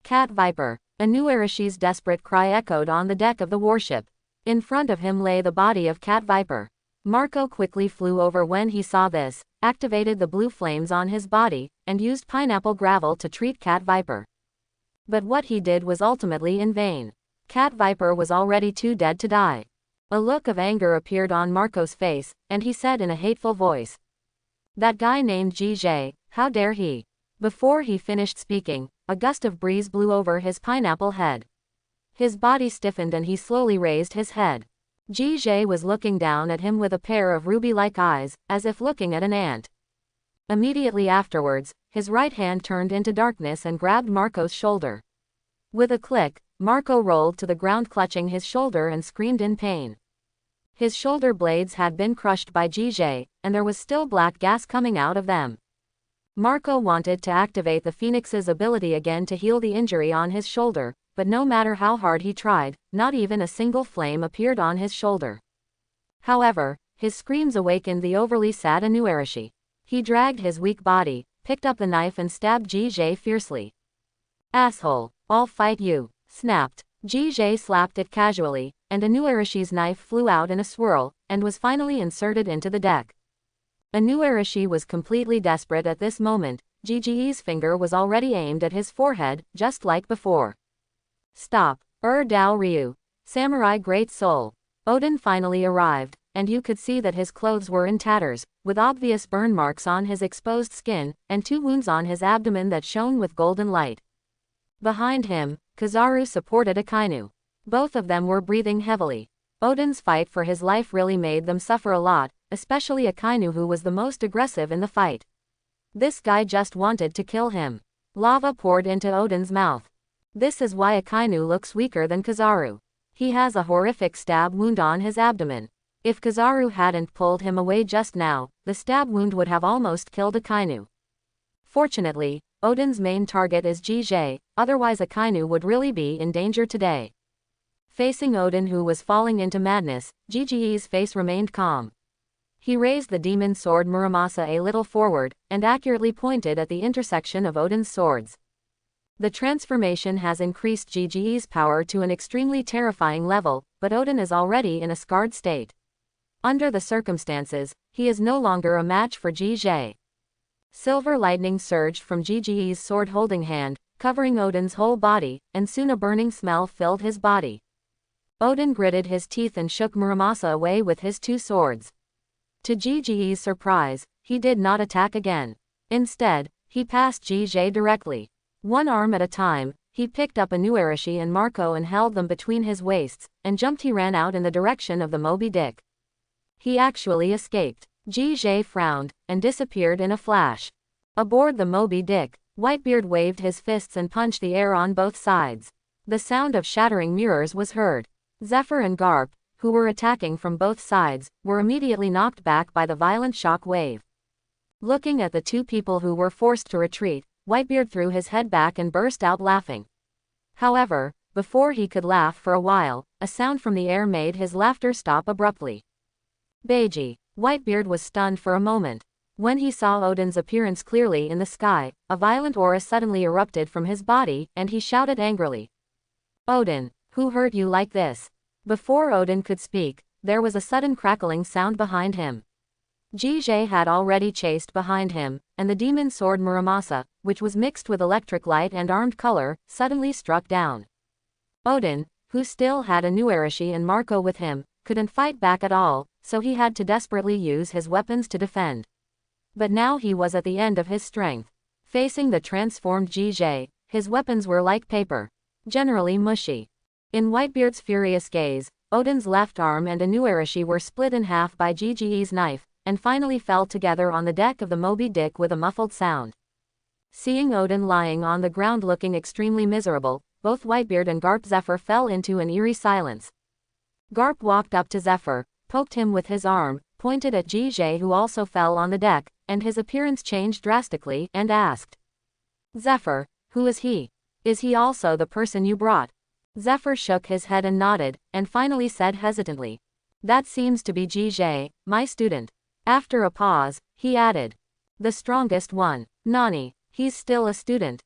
Cat Viper. Inuarashi's desperate cry echoed on the deck of the warship. In front of him lay the body of Cat Viper. Marco quickly flew over when he saw this, activated the blue flames on his body, and used pineapple gravel to treat Cat Viper. But what he did was ultimately in vain. Cat Viper was already too dead to die. A look of anger appeared on Marco's face, and he said in a hateful voice, "That guy named GJ, how dare he?" Before he finished speaking, a gust of breeze blew over his pineapple head. His body stiffened and he slowly raised his head. GJ was looking down at him with a pair of ruby-like eyes, as if looking at an ant. Immediately afterwards, his right hand turned into darkness and grabbed Marco's shoulder. With a click, Marco rolled to the ground clutching his shoulder and screamed in pain. His shoulder blades had been crushed by GJ, and there was still black gas coming out of them. Marco wanted to activate the Phoenix's ability again to heal the injury on his shoulder, but no matter how hard he tried, not even a single flame appeared on his shoulder. However, his screams awakened the overly sad Inuarashi. He dragged his weak body, picked up the knife and stabbed GJ fiercely. "Asshole, I'll fight you," snapped. GJ slapped it casually, and Inuarashi's knife flew out in a swirl, and was finally inserted into the deck. Inuarashi was completely desperate at this moment. GGE's finger was already aimed at his forehead, just like before. "Stop, Dao Ryu. Samurai Great Soul." Oden finally arrived, and you could see that his clothes were in tatters, with obvious burn marks on his exposed skin, and 2 wounds on his abdomen that shone with golden light. Behind him, Kizaru supported Akainu. Both of them were breathing heavily. Oden's fight for his life really made them suffer a lot, especially Akainu, who was the most aggressive in the fight. This guy just wanted to kill him. Lava poured into Oden's mouth. This is why Akainu looks weaker than Kizaru. He has a horrific stab wound on his abdomen. If Kizaru hadn't pulled him away just now, the stab wound would have almost killed Akainu. Fortunately, Oden's main target is GJ, otherwise Akainu would really be in danger today. Facing Oden, who was falling into madness, GGE's face remained calm. He raised the demon sword Muramasa a little forward, and accurately pointed at the intersection of Oden's swords. The transformation has increased GGE's power to an extremely terrifying level, but Oden is already in a scarred state. Under the circumstances, he is no longer a match for GJ. Silver lightning surged from GGE's sword-holding hand, covering Oden's whole body, and soon a burning smell filled his body. Oden gritted his teeth and shook Muramasa away with his 2 swords. To GGE's surprise, he did not attack again. Instead, he passed GJ directly. One arm at a time, he picked up Inuarashi and Marco and held them between his waists, and jumped. He ran out in the direction of the Moby Dick. He actually escaped. GJ frowned, and disappeared in a flash. Aboard the Moby Dick, Whitebeard waved his fists and punched the air on both sides. The sound of shattering mirrors was heard. Zephyr and Garp, who were attacking from both sides, were immediately knocked back by the violent shock wave. Looking at the 2 people who were forced to retreat, Whitebeard threw his head back and burst out laughing. However, before he could laugh for a while, a sound from the air made his laughter stop abruptly. Beiji. Whitebeard was stunned for a moment. When he saw Oden's appearance clearly in the sky, a violent aura suddenly erupted from his body, and he shouted angrily, "Oden, who hurt you like this?" Before Oden could speak, there was a sudden crackling sound behind him. GJ had already chased behind him, and the demon sword Muramasa, which was mixed with electric light and armed color, suddenly struck down. Oden, who still had Inuarashi and Marco with him, couldn't fight back at all, so he had to desperately use his weapons to defend. But now he was at the end of his strength. Facing the transformed GJ, his weapons were like paper. Generally mushy. In Whitebeard's furious gaze, Oden's left arm and Inuarashi were split in half by GGE's knife, and finally fell together on the deck of the Moby Dick with a muffled sound. Seeing Oden lying on the ground looking extremely miserable, both Whitebeard and Garp Zephyr fell into an eerie silence. Garp walked up to Zephyr, poked him with his arm, pointed at GJ who also fell on the deck, and his appearance changed drastically, and asked, "Zephyr, who is he? Is he also the person you brought?" Zephyr shook his head and nodded, and finally said hesitantly, "That seems to be GJ, my student." After a pause, he added, "The strongest one. Nani, he's still a student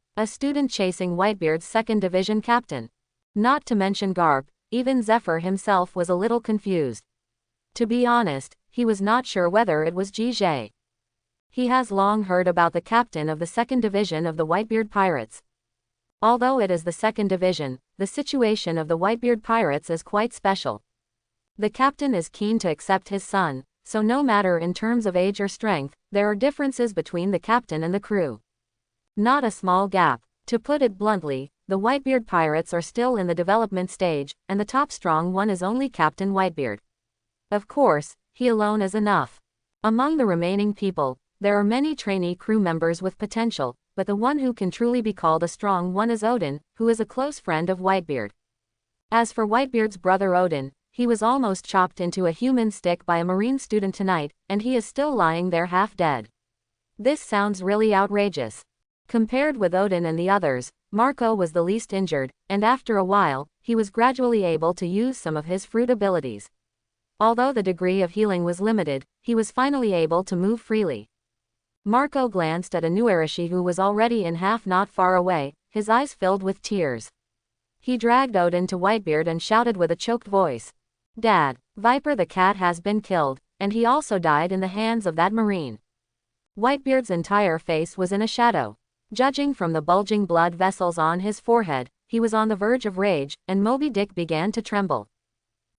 chasing Whitebeard's 2nd Division captain." Not to mention Garp, even Zephyr himself was a little confused. To be honest, he was not sure whether it was GJ. He has long heard about the captain of the 2nd Division of the Whitebeard Pirates. Although it is the 2nd Division, the situation of the Whitebeard Pirates is quite special. The captain is keen to accept his son, so no matter in terms of age or strength, there are differences between the captain and the crew. Not a small gap. To put it bluntly, the Whitebeard Pirates are still in the development stage, and the top strong one is only Captain Whitebeard. Of course, he alone is enough. Among the remaining people, there are many trainee crew members with potential, but the one who can truly be called a strong one is Oden, who is a close friend of Whitebeard. As for Whitebeard's brother Oden, he was almost chopped into a human stick by a marine student tonight, and he is still lying there half dead. This sounds really outrageous. Compared with Oden and the others, Marco was the least injured, and after a while, he was gradually able to use some of his fruit abilities. Although the degree of healing was limited, he was finally able to move freely. Marco glanced at Inuarashi who was already in half not far away, his eyes filled with tears. He dragged Oden to Whitebeard and shouted with a choked voice, "Dad, Viper the cat has been killed, and he also died in the hands of that marine." Whitebeard's entire face was in a shadow. Judging from the bulging blood vessels on his forehead, he was on the verge of rage, and Moby Dick began to tremble.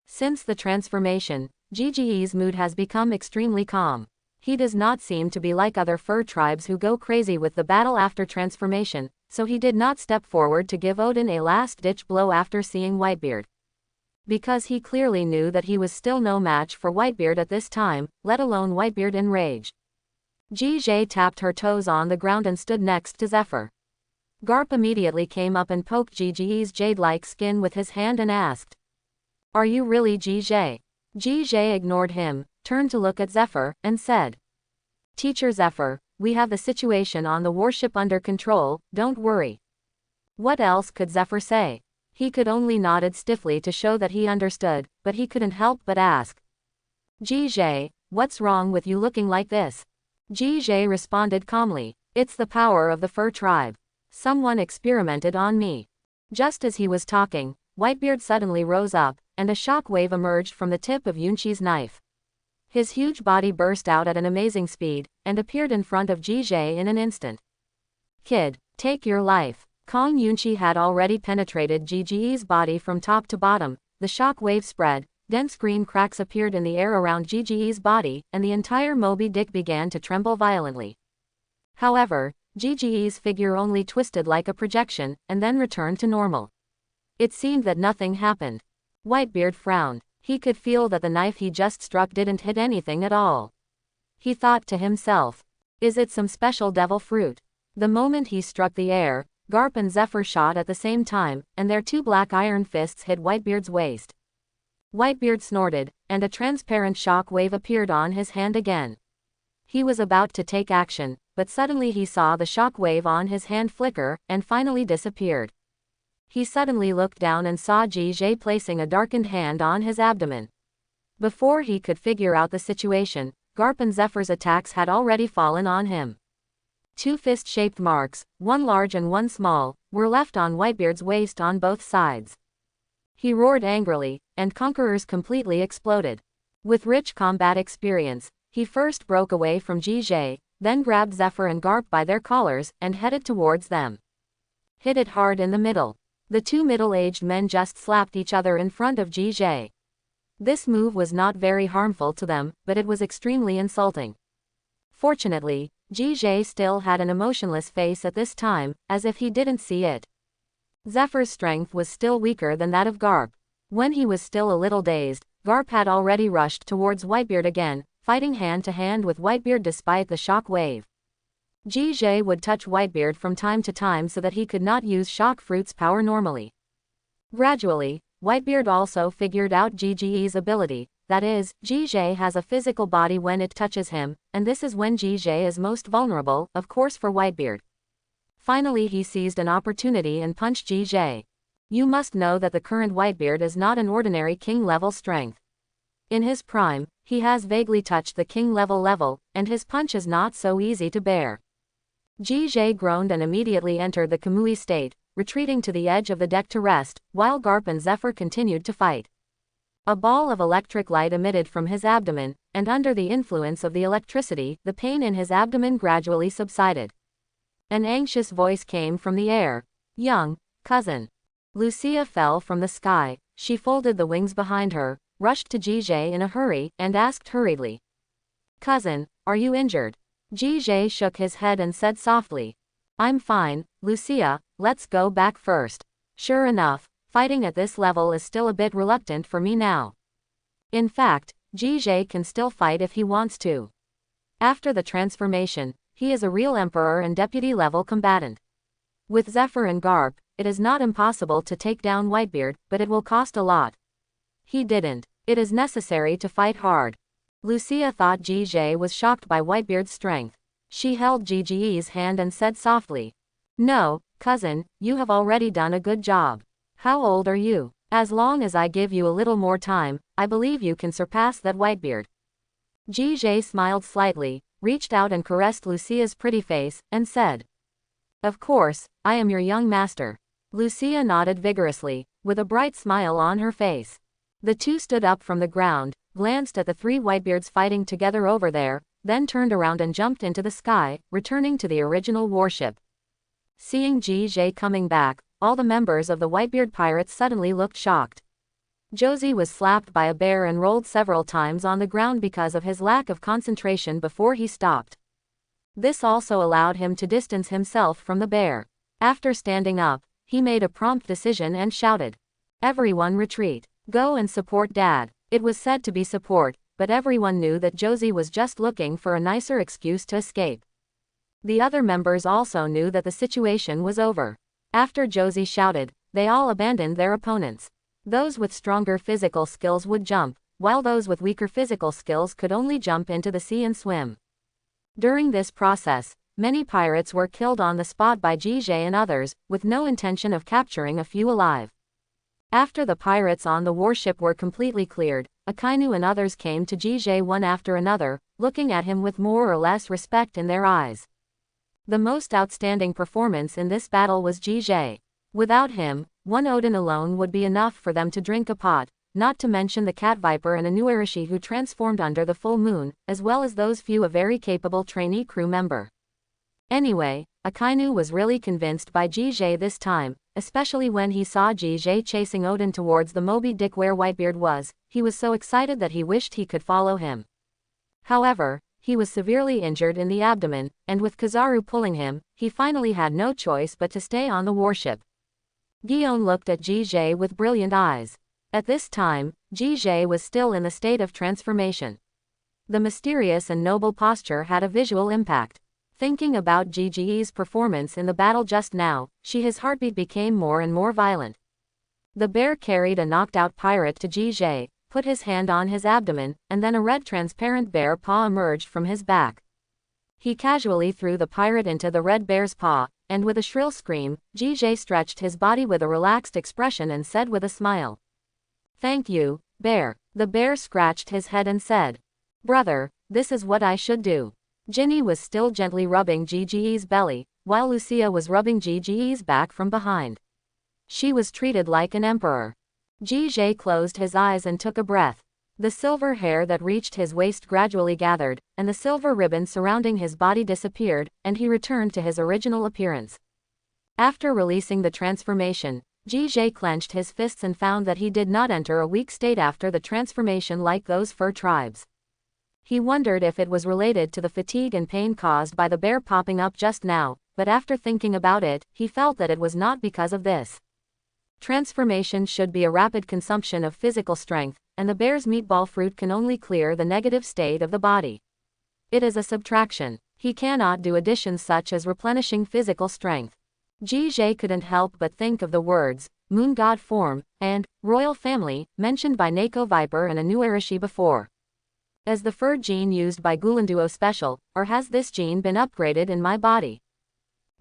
Since the transformation, GGE's mood has become extremely calm. He does not seem to be like other fur tribes who go crazy with the battle after transformation, so he did not step forward to give Oden a last-ditch blow after seeing Whitebeard. Because he clearly knew that he was still no match for Whitebeard at this time, let alone Whitebeard in rage. GJ tapped her toes on the ground and stood next to Zephyr. Garp immediately came up and poked GGE's jade-like skin with his hand and asked, "Are you really GJ?" GJ ignored him, turned to look at Zephyr, and said, "Teacher Zephyr, we have the situation on the warship under control, don't worry." What else could Zephyr say? He could only nodded stiffly to show that he understood, but he couldn't help but ask, "GJ, what's wrong with you looking like this?" GJ responded calmly, "It's the power of the fur tribe. Someone experimented on me." Just as he was talking, Whitebeard suddenly rose up, and a shock wave emerged from the tip of Yunqi's knife. His huge body burst out at an amazing speed, and appeared in front of GJ in an instant. "Kid, take your life." Kong Yunqi had already penetrated GGE's body from top to bottom, the shock wave spread, dense green cracks appeared in the air around GGE's body, and the entire Moby Dick began to tremble violently. However, GGE's figure only twisted like a projection, and then returned to normal. It seemed that nothing happened. Whitebeard frowned. He could feel that the knife he just struck didn't hit anything at all. He thought to himself, "Is it some special devil fruit?" The moment he struck the air, Garp and Zephyr shot at the same time, and their two black iron fists hit Whitebeard's waist. Whitebeard snorted, and a transparent shock wave appeared on his hand again. He was about to take action, but suddenly he saw the shock wave on his hand flicker, and finally disappeared. He suddenly looked down and saw GJ placing a darkened hand on his abdomen. Before he could figure out the situation, Garp and Zephyr's attacks had already fallen on him. Two fist-shaped marks, one large and one small, were left on Whitebeard's waist on both sides. He roared angrily, and Conquerors completely exploded. With rich combat experience, He first broke away from GJ, then grabbed Zephyr and Garp by their collars and headed towards them. Hit it hard in the middle. The two middle-aged men just slapped each other in front of GJ. This move was not very harmful to them, but it was extremely insulting. Fortunately, GJ still had an emotionless face at this time, as if he didn't see it. Zephyr's strength was still weaker than that of Garp. When he was still a little dazed, Garp had already rushed towards Whitebeard again, fighting hand-to-hand with Whitebeard despite the shock wave. GJ would touch Whitebeard from time to time so that he could not use Shock Fruit's power normally. Gradually, Whitebeard also figured out GGE's ability, that is, GJ has a physical body when it touches him, and this is when GJ is most vulnerable, of course for Whitebeard. Finally he seized an opportunity and punched GJ. You must know that the current Whitebeard is not an ordinary king-level strength. In his prime, he has vaguely touched the king-level, and his punch is not so easy to bear. GJ groaned and immediately entered the Kamui state, retreating to the edge of the deck to rest, while Garp and Zephyr continued to fight. A ball of electric light emitted from his abdomen, and under the influence of the electricity, the pain in his abdomen gradually subsided. An anxious voice came from the air. Young cousin. Lucia fell from the sky. She folded the wings behind her, rushed to GJ in a hurry, and asked hurriedly, Cousin, are you injured? GJ shook his head and said softly, I'm fine, Lucia, let's go back first. Sure enough, fighting at this level is still a bit reluctant for me now. In fact, GJ can still fight if he wants to. After the transformation, he is a real emperor and deputy level combatant. With Zephyr and Garp, it is not impossible to take down Whitebeard, but it will cost a lot. He didn't. It is necessary to fight hard. Lucia thought GJ was shocked by Whitebeard's strength. She held GGE's hand and said softly, No, cousin, you have already done a good job. How old are you? As long as I give you a little more time, I believe you can surpass that Whitebeard. GJ smiled slightly, reached out and caressed Lucia's pretty face, and said, Of course, I am your young master. Lucia nodded vigorously, with a bright smile on her face. The two stood up from the ground, glanced at the three Whitebeards fighting together over there, then turned around and jumped into the sky, returning to the original warship. Seeing GJ coming back, all the members of the Whitebeard pirates suddenly looked shocked. Josie was slapped by a bear and rolled several times on the ground because of his lack of concentration before he stopped. This also allowed him to distance himself from the bear. After standing up, he made a prompt decision and shouted, Everyone retreat. Go and support Dad. It was said to be support, but everyone knew that Josie was just looking for a nicer excuse to escape. The other members also knew that the situation was over. After Josie shouted, they all abandoned their opponents. Those with stronger physical skills would jump, while those with weaker physical skills could only jump into the sea and swim. During this process, many pirates were killed on the spot by GJ and others, with no intention of capturing a few alive. After the pirates on the warship were completely cleared, Akainu and others came to GJ one after another, looking at him with more or less respect in their eyes. The most outstanding performance in this battle was GJ. Without him, one Oden alone would be enough for them to drink a pot, not to mention the cat viper and a Nuerishi who transformed under the full moon, as well as those few a very capable trainee crew member. Anyway, Akainu was really convinced by GJ this time, especially when he saw GJ chasing Oden towards the Moby Dick where Whitebeard was. He was so excited that he wished he could follow him. However, he was severely injured in the abdomen, and with Kizaru pulling him, he finally had no choice but to stay on the warship. Gion looked at GJ with brilliant eyes. At this time, GJ was still in the state of transformation. The mysterious and noble posture had a visual impact. Thinking about GGE's performance in the battle just now, his heartbeat became more and more violent. The bear carried a knocked-out pirate to GJ, put his hand on his abdomen, and then a red transparent bear paw emerged from his back. He casually threw the pirate into the red bear's paw, and with a shrill scream, GJ stretched his body with a relaxed expression and said with a smile, Thank you, bear. The bear scratched his head and said, Brother, this is what I should do. Ginny was still gently rubbing GGE's belly, while Lucia was rubbing GGE's back from behind. She was treated like an emperor. GJ closed his eyes and took a breath. The silver hair that reached his waist gradually gathered, and the silver ribbon surrounding his body disappeared, and he returned to his original appearance. After releasing the transformation, Ji clenched his fists and found that he did not enter a weak state after the transformation like those fur tribes. He wondered if it was related to the fatigue and pain caused by the bear popping up just now, but after thinking about it, he felt that it was not because of this. Transformation should be a rapid consumption of physical strength, and the bear's meatball fruit can only clear the negative state of the body. It is a subtraction. He cannot do additions such as replenishing physical strength. Ji couldn't help but think of the words, moon god form, and royal family, mentioned by Neko Viper and Anu Arashi before. Is the fur gene used by Gulanduo special, or has this gene been upgraded in my body?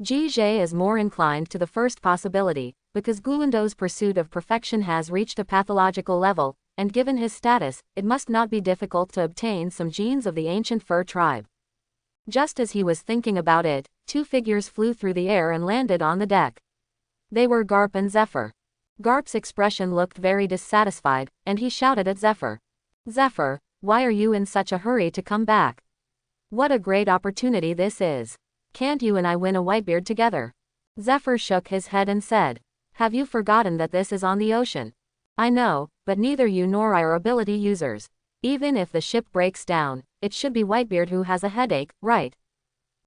Ji is more inclined to the first possibility, because Gulando's pursuit of perfection has reached a pathological level, and given his status, it must not be difficult to obtain some genes of the ancient fur tribe. Just as he was thinking about it, two figures flew through the air and landed on the deck. They were Garp and Zephyr. Garp's expression looked very dissatisfied, and he shouted at Zephyr. Zephyr, why are you in such a hurry to come back? What a great opportunity this is. Can't you and I win a Whitebeard together? Zephyr shook his head and said, have you forgotten that this is on the ocean? I know, but neither you nor I are ability users. Even if the ship breaks down, it should be Whitebeard who has a headache, right?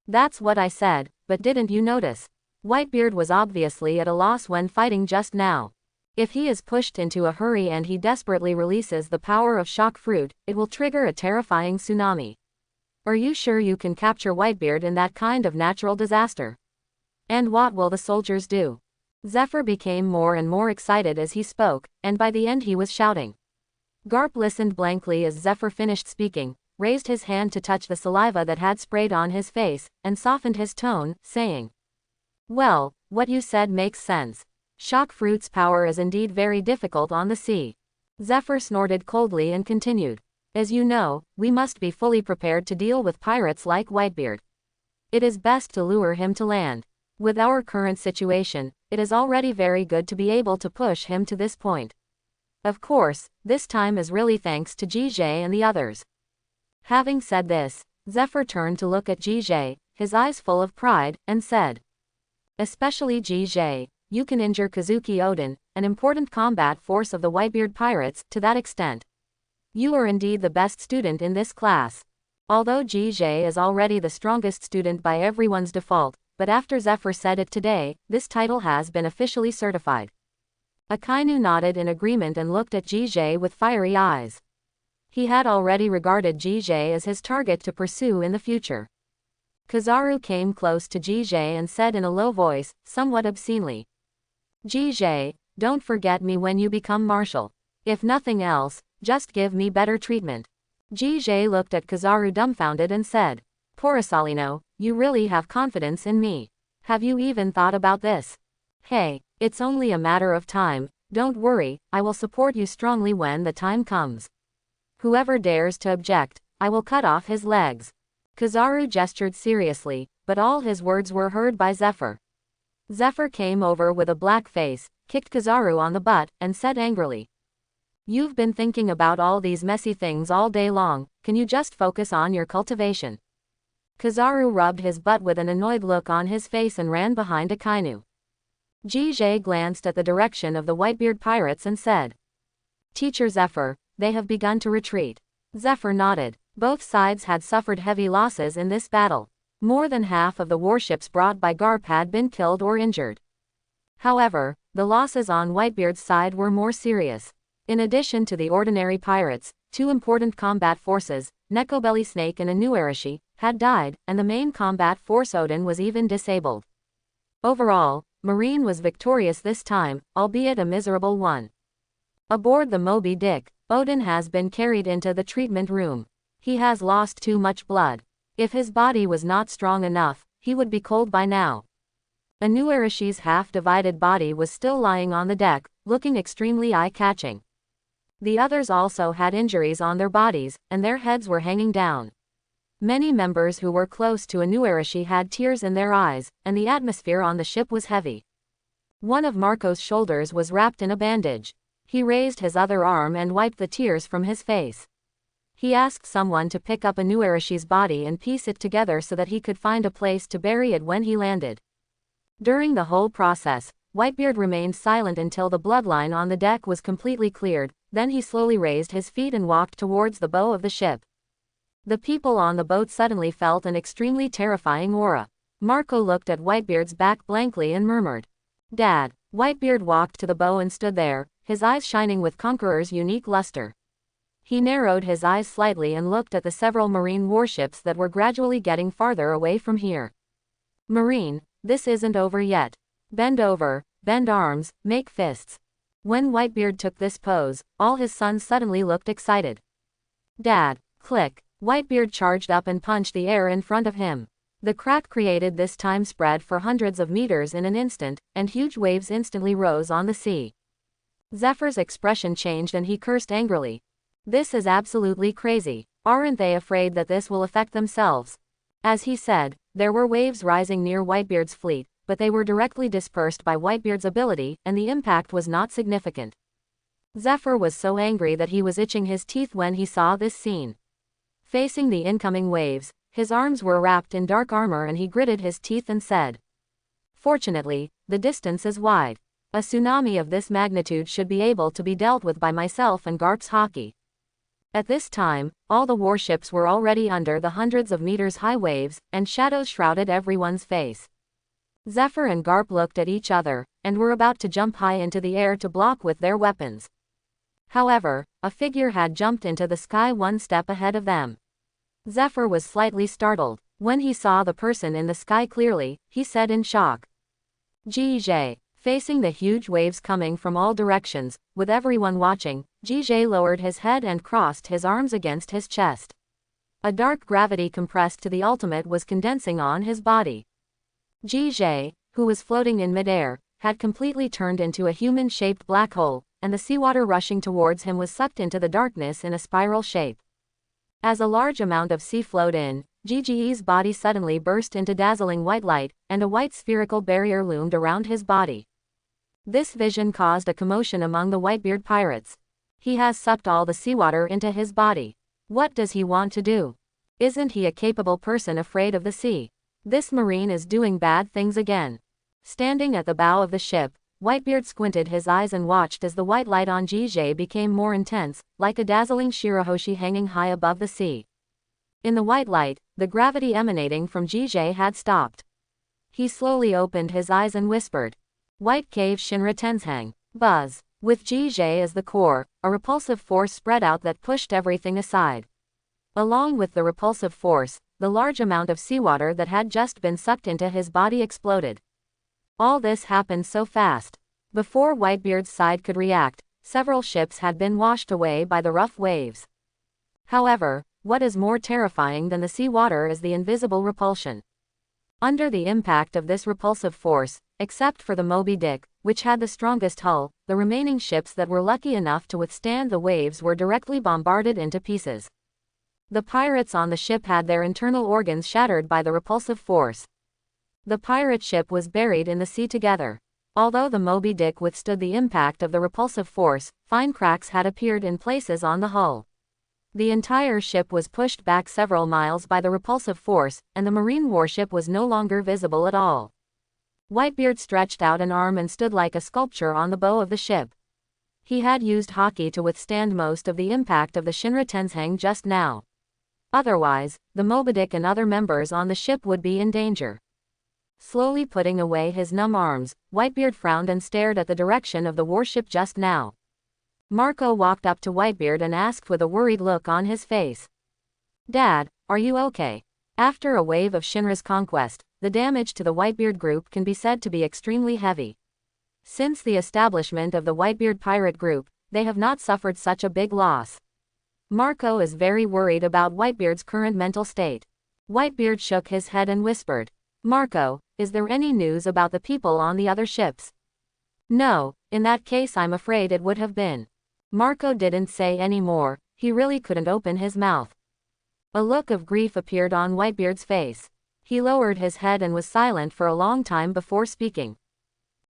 That's what I said, but didn't you notice? Whitebeard was obviously at a loss when fighting just now. If he is pushed into a hurry and he desperately releases the power of shock fruit, it will trigger a terrifying tsunami. Are you sure you can capture Whitebeard in that kind of natural disaster? And what will the soldiers do? Zephyr became more and more excited as he spoke, and by the end he was shouting. Garp listened blankly as Zephyr finished speaking, raised his hand to touch the saliva that had sprayed on his face, and softened his tone, saying, well, what you said makes sense. Shock fruit's power is indeed very difficult on the sea. Zephyr snorted coldly and continued. As you know, we must be fully prepared to deal with pirates like Whitebeard. It is best to lure him to land. With our current situation, it is already very good to be able to push him to this point. Of course, this time is really thanks to Ji and the others. Having said this, Zephyr turned to look at Ji, his eyes full of pride, and said, especially Ji, you can injure Kazuki Oden, an important combat force of the Whitebeard pirates, to that extent. You are indeed the best student in this class. Although Ji is already the strongest student by everyone's default, but after Zephyr said it today, this title has been officially certified. Akainu nodded in agreement and looked at Ji with fiery eyes. He had already regarded Ji as his target to pursue in the future. Kizaru came close to Ji and said in a low voice, somewhat obscenely. Ji, don't forget me when you become marshal. If nothing else, just give me better treatment. Ji looked at Kizaru dumbfounded and said, Porosalino, you really have confidence in me. Have you even thought about this? Hey, it's only a matter of time, don't worry, I will support you strongly when the time comes. Whoever dares to object, I will cut off his legs. Kizaru gestured seriously, but all his words were heard by Zephyr. Zephyr came over with a black face, kicked Kizaru on the butt, and said angrily. You've been thinking about all these messy things all day long, can you just focus on your cultivation? Kizaru rubbed his butt with an annoyed look on his face and ran behind Akainu. Ji glanced at the direction of the Whitebeard pirates and said, Teacher Zephyr, they have begun to retreat. Zephyr nodded. Both sides had suffered heavy losses in this battle. More than half of the warships brought by Garp had been killed or injured. However, the losses on Whitebeard's side were more serious. In addition to the ordinary pirates, two important combat forces, Nekobelly Snake and Anu Arashi, had died, and the main combat force Oden was even disabled. Overall, Marine was victorious this time, albeit a miserable one. Aboard the Moby Dick, Oden has been carried into the treatment room. He has lost too much blood. If his body was not strong enough, he would be cold by now. Anu Arashi's half-divided body was still lying on the deck, looking extremely eye-catching. The others also had injuries on their bodies, and their heads were hanging down. Many members who were close to Anu Arashi had tears in their eyes, and the atmosphere on the ship was heavy. One of Marco's shoulders was wrapped in a bandage. He raised his other arm and wiped the tears from his face. He asked someone to pick up Inuarashi's body and piece it together so that he could find a place to bury it when he landed. During the whole process, Whitebeard remained silent until the bloodline on the deck was completely cleared, then he slowly raised his feet and walked towards the bow of the ship. The people on the boat suddenly felt an extremely terrifying aura. Marco looked at Whitebeard's back blankly and murmured, "Dad." Whitebeard walked to the bow and stood there, his eyes shining with Conqueror's unique luster. He narrowed his eyes slightly and looked at the several marine warships that were gradually getting farther away from here. "Marine, this isn't over yet. Bend over, bend arms, make fists." When Whitebeard took this pose, all his sons suddenly looked excited. "Dad." Click. Whitebeard charged up and punched the air in front of him. The crack created this time spread for hundreds of meters in an instant, and huge waves instantly rose on the sea. Zephyr's expression changed and he cursed angrily. "This is absolutely crazy. Aren't they afraid that this will affect themselves?" As he said, there were waves rising near Whitebeard's fleet, but they were directly dispersed by Whitebeard's ability, and the impact was not significant. Zephyr was so angry that he was itching his teeth when he saw this scene. Facing the incoming waves, his arms were wrapped in dark armor and he gritted his teeth and said, "Fortunately, the distance is wide. A tsunami of this magnitude should be able to be dealt with by myself and Garp's hockey." At this time, all the warships were already under the hundreds of meters high waves, and shadows shrouded everyone's face. Zephyr and Garp looked at each other, and were about to jump high into the air to block with their weapons. However, a figure had jumped into the sky one step ahead of them. Zephyr was slightly startled. When he saw the person in the sky clearly, he said in shock, "Jije." Facing the huge waves coming from all directions, with everyone watching, Jije lowered his head and crossed his arms against his chest. A dark gravity compressed to the ultimate was condensing on his body. Jije, who was floating in midair, had completely turned into a human-shaped black hole, and the seawater rushing towards him was sucked into the darkness in a spiral shape. As a large amount of sea flowed in, Jije's body suddenly burst into dazzling white light, and a white spherical barrier loomed around his body. This vision caused a commotion among the Whitebeard pirates. He has sucked all the seawater into his body. What does he want to do? Isn't he a capable person afraid of the sea? This marine is doing bad things again. Standing at the bow of the ship, Whitebeard squinted his eyes and watched as the white light on Jije became more intense, like a dazzling shirahoshi hanging high above the sea. In the white light, the gravity emanating from Jije had stopped. He slowly opened his eyes and whispered, "White Cave Shinra Tenzhang." Buzz. With Jije as the core, a repulsive force spread out that pushed everything aside. Along with the repulsive force, the large amount of seawater that had just been sucked into his body exploded. All this happened so fast. Before Whitebeard's side could react, several ships had been washed away by the rough waves. However, what is more terrifying than the seawater is the invisible repulsion. Under the impact of this repulsive force, except for the Moby Dick, which had the strongest hull, the remaining ships that were lucky enough to withstand the waves were directly bombarded into pieces. The pirates on the ship had their internal organs shattered by the repulsive force. The pirate ship was buried in the sea together. Although the Moby Dick withstood the impact of the repulsive force, fine cracks had appeared in places on the hull. The entire ship was pushed back several miles by the repulsive force, and the marine warship was no longer visible at all. Whitebeard stretched out an arm and stood like a sculpture on the bow of the ship. He had used hockey to withstand most of the impact of the Shinra Tenzhang just now. Otherwise, the Moby Dick and other members on the ship would be in danger. Slowly putting away his numb arms, Whitebeard frowned and stared at the direction of the warship just now. Marco walked up to Whitebeard and asked with a worried look on his face, "Dad, are you okay?" After a wave of Shinra's conquest, the damage to the Whitebeard group can be said to be extremely heavy. Since the establishment of the Whitebeard pirate group, they have not suffered such a big loss. Marco is very worried about Whitebeard's current mental state. Whitebeard shook his head and whispered, "Marco, is there any news about the people on the other ships?" "No, in that case I'm afraid it would have been." Marco didn't say any more, he really couldn't open his mouth. A look of grief appeared on Whitebeard's face. He lowered his head and was silent for a long time before speaking.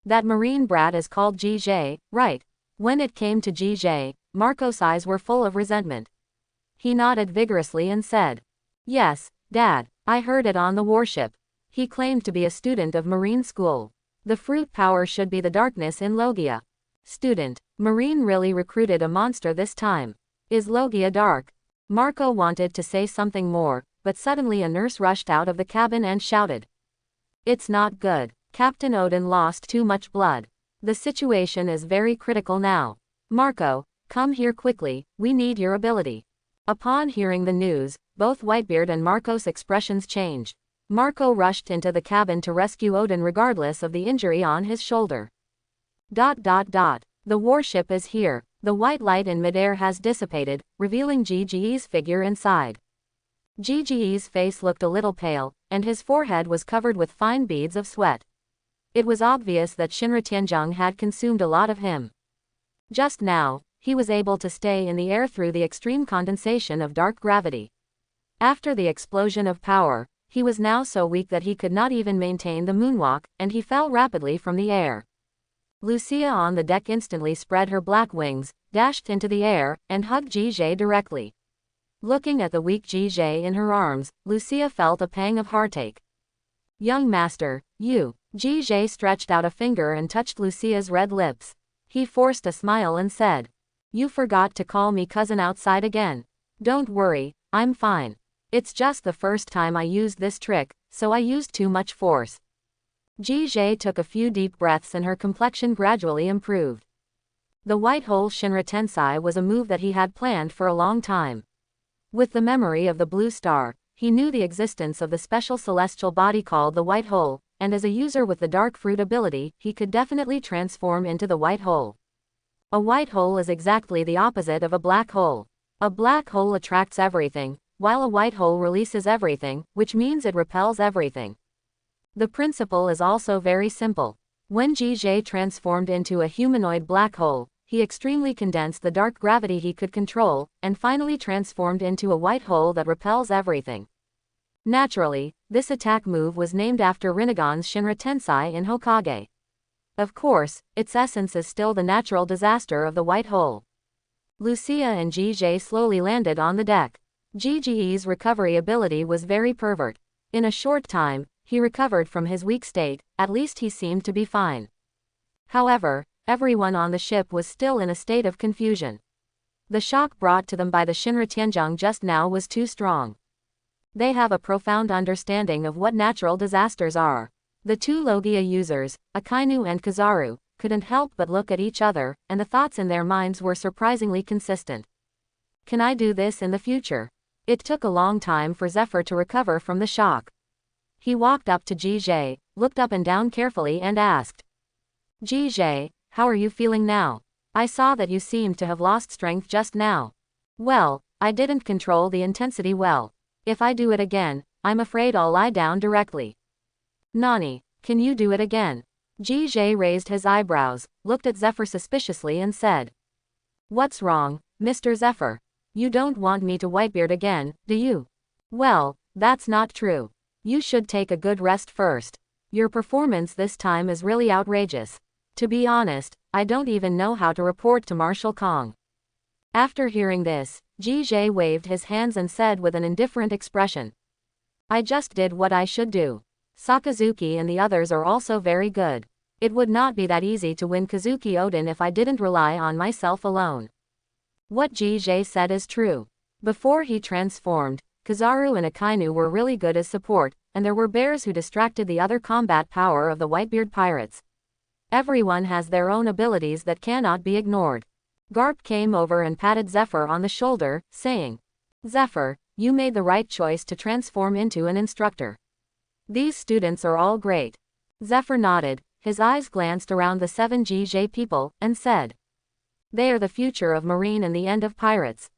"That marine brat is called Jije, right?" When it came to GJ, Marco's eyes were full of resentment. He nodded vigorously and said, "Yes, Dad, I heard it on the warship. He claimed to be a student of Marine School. The fruit power should be the darkness in Logia." Student. Marine really recruited a monster this time. Is Logia dark? Marco wanted to say something more, but suddenly a nurse rushed out of the cabin and shouted, "It's not good. Captain Oden lost too much blood. The situation is very critical now. Marco, come here quickly, we need your ability." Upon hearing the news, both Whitebeard and Marco's expressions changed. Marco rushed into the cabin to rescue Oden regardless of the injury on his shoulder. The warship is here. The white light in midair has dissipated, revealing GGE's figure inside. GGE's face looked a little pale, and his forehead was covered with fine beads of sweat. It was obvious that Shinra Tianzhong had consumed a lot of him. Just now, he was able to stay in the air through the extreme condensation of dark gravity. After the explosion of power, he was now so weak that he could not even maintain the moonwalk, and he fell rapidly from the air. Lucia on the deck instantly spread her black wings, dashed into the air, and hugged Jige directly. Looking at the weak Jige in her arms, Lucia felt a pang of heartache. "Young master, you." Jige stretched out a finger and touched Lucia's red lips. He forced a smile and said, "You forgot to call me cousin outside again. Don't worry, I'm fine. It's just the first time I used this trick, so I used too much force." Jige took a few deep breaths and her complexion gradually improved. The white hole Shinra Tensai was a move that he had planned for a long time. With the memory of the blue star, he knew the existence of the special celestial body called the white hole, and as a user with the dark fruit ability, he could definitely transform into the white hole. A white hole is exactly the opposite of a black hole. A black hole attracts everything, while a white hole releases everything, which means it repels everything. The principle is also very simple. When Jige transformed into a humanoid black hole, he extremely condensed the dark gravity he could control, and finally transformed into a white hole that repels everything. Naturally, this attack move was named after Rinnegan's Shinra Tensai in Hokage. Of course, its essence is still the natural disaster of the white hole. Lucia and Jige slowly landed on the deck. GGE's recovery ability was very pervert. In a short time, he recovered from his weak state, at least he seemed to be fine. However, everyone on the ship was still in a state of confusion. The shock brought to them by the Shinra Tianzhong just now was too strong. They have a profound understanding of what natural disasters are. The two Logia users, Akainu and Kizaru, couldn't help but look at each other, and the thoughts in their minds were surprisingly consistent. Can I do this in the future? It took a long time for Zephyr to recover from the shock. He walked up to Jige, looked up and down carefully and asked, "Jige, how are you feeling now? I saw that you seemed to have lost strength just now." "Well, I didn't control the intensity well. If I do it again, I'm afraid I'll lie down directly." "Nani, can you do it again?" Jige raised his eyebrows, looked at Zephyr suspiciously and said, "What's wrong, Mr. Zephyr? You don't want me to Whitebeard again, do you?" "Well, that's not true. You should take a good rest first. Your performance this time is really outrageous. To be honest, I don't even know how to report to Marshal Kong." After hearing this, Jige waved his hands and said with an indifferent expression, "I just did what I should do. Sakazuki and the others are also very good. It would not be that easy to win Kazuki Oden if I didn't rely on myself alone." What Jige said is true. Before he transformed, Kizaru and Akainu were really good as support, and there were bears who distracted the other combat power of the Whitebeard pirates. Everyone has their own abilities that cannot be ignored. Garp came over and patted Zephyr on the shoulder, saying, "Zephyr, you made the right choice to transform into an instructor. These students are all great." Zephyr nodded, his eyes glanced around the 7 GJ people, and said, "They are the future of Marine and the end of pirates."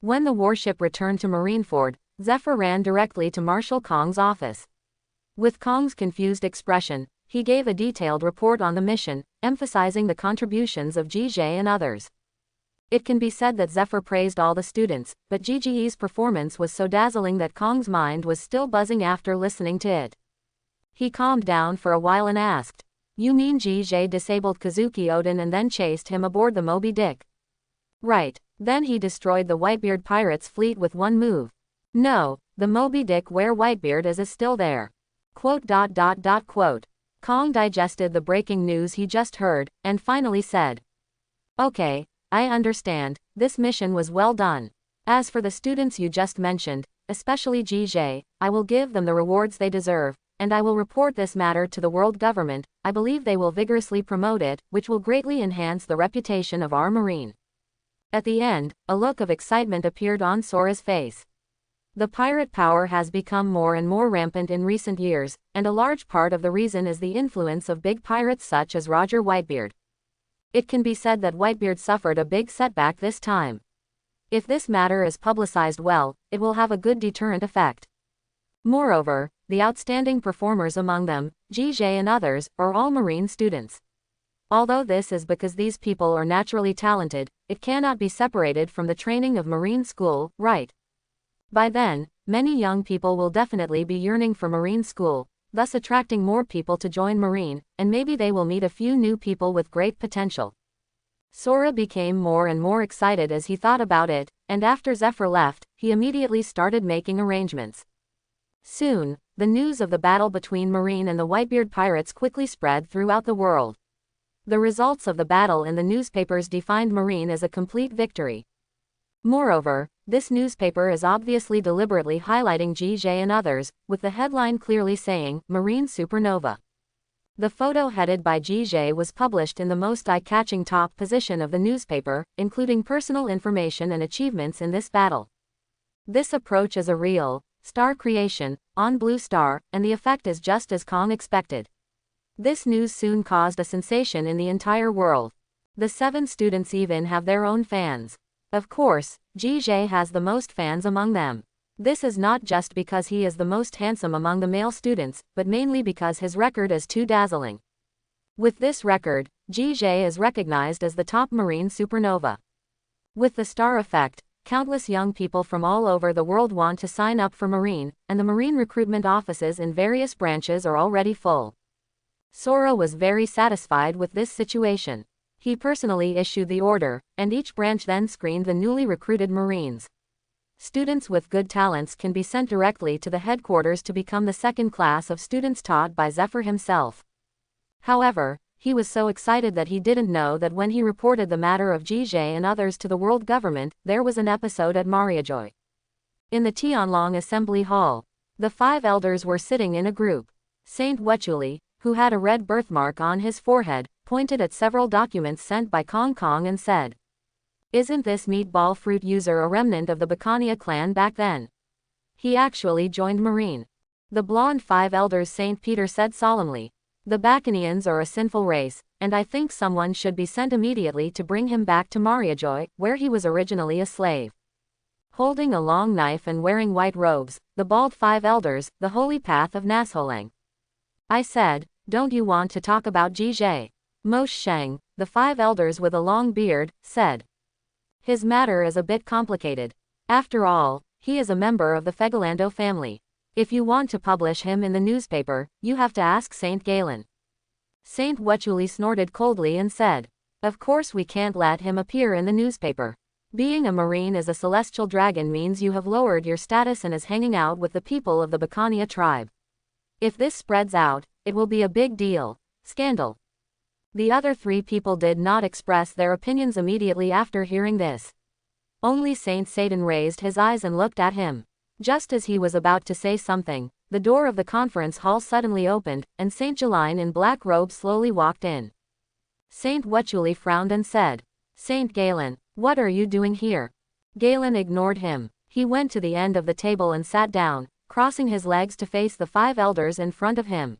When the warship returned to Marineford, Zephyr ran directly to Marshal Kong's office. With Kong's confused expression, he gave a detailed report on the mission, emphasizing the contributions of Jige and others. It can be said that Zephyr praised all the students, but GGE's performance was so dazzling that Kong's mind was still buzzing after listening to it. He calmed down for a while and asked, You mean Jie disabled Kazuki Oden and then chased him aboard the Moby Dick? Right. Then he destroyed the Whitebeard pirates' fleet with one move. No, the Moby Dick where Whitebeard is still there. Quote. Kong digested the breaking news he just heard, and finally said, "Okay, I understand, this mission was well done. As for the students you just mentioned, especially Jie, I will give them the rewards they deserve, and I will report this matter to the world government. I believe they will vigorously promote it, which will greatly enhance the reputation of our marine." At the end, a look of excitement appeared on Sora's face. The pirate power has become more and more rampant in recent years, and a large part of the reason is the influence of big pirates such as Roger Whitebeard. It can be said that Whitebeard suffered a big setback this time. If this matter is publicized well, it will have a good deterrent effect. Moreover, the outstanding performers among them, Jie and others, are all marine students. Although this is because these people are naturally talented, it cannot be separated from the training of marine school, right? By then, many young people will definitely be yearning for marine school, thus attracting more people to join marine, and maybe they will meet a few new people with great potential. Sora became more and more excited as he thought about it, and after Zephyr left, he immediately started making arrangements. Soon, the news of the battle between Marine and the Whitebeard pirates quickly spread throughout the world. The results of the battle in the newspapers defined Marine as a complete victory. Moreover, this newspaper is obviously deliberately highlighting Jie and others, with the headline clearly saying, "Marine Supernova." The photo headed by Jie was published in the most eye-catching top position of the newspaper, including personal information and achievements in this battle. This approach is a real star creation on Blue Star, and the effect is just as Kong expected. This news soon caused a sensation in the entire world. The 7 students even have their own fans. Of course, Jie has the most fans among them. This is not just because he is the most handsome among the male students, but mainly because his record is too dazzling. With this record, Jie is recognized as the top marine supernova. With the star effect, countless young people from all over the world want to sign up for marine, and the marine recruitment offices in various branches are already full. Sora was very satisfied with this situation. He personally issued the order, and each branch then screened the newly recruited Marines. Students with good talents can be sent directly to the headquarters to become the second class of students taught by Zephyr himself. However, he was so excited that he didn't know that when he reported the matter of Jie and others to the world government, there was an episode at Mariajoy. In the Tianlong Assembly Hall, the 5 elders were sitting in a group. Saint Wechuli, who had a red birthmark on his forehead, pointed at several documents sent by Kong and said, "Isn't this meatball fruit user a remnant of the Bacania clan back then? He actually joined Marine." The blonde 5 elders Saint Peter said solemnly, "The Bacanians are a sinful race, and I think someone should be sent immediately to bring him back to Mariajoy, where he was originally a slave." Holding a long knife and wearing white robes, the bald 5 elders, the holy path of Nasholang. I said, "Don't you want to talk about Jie?" Moshe Sheng, the 5 elders with a long beard, said. "His matter is a bit complicated. After all, he is a member of the Fegalando family. If you want to publish him in the newspaper, you have to ask Saint Galen." Saint Wechuli snorted coldly and said, "Of course we can't let him appear in the newspaper. Being a marine as a celestial dragon means you have lowered your status and is hanging out with the people of the Bacania tribe. If this spreads out, it will be a big deal. Scandal." The other 3 people did not express their opinions immediately after hearing this. Only Saint Satan raised his eyes and looked at him. Just as he was about to say something, the door of the conference hall suddenly opened, and Saint Jeline in black robe slowly walked in. Saint Wechuli frowned and said, "Saint Galen, what are you doing here?" Galen ignored him. He went to the end of the table and sat down, crossing his legs to face the 5 elders in front of him.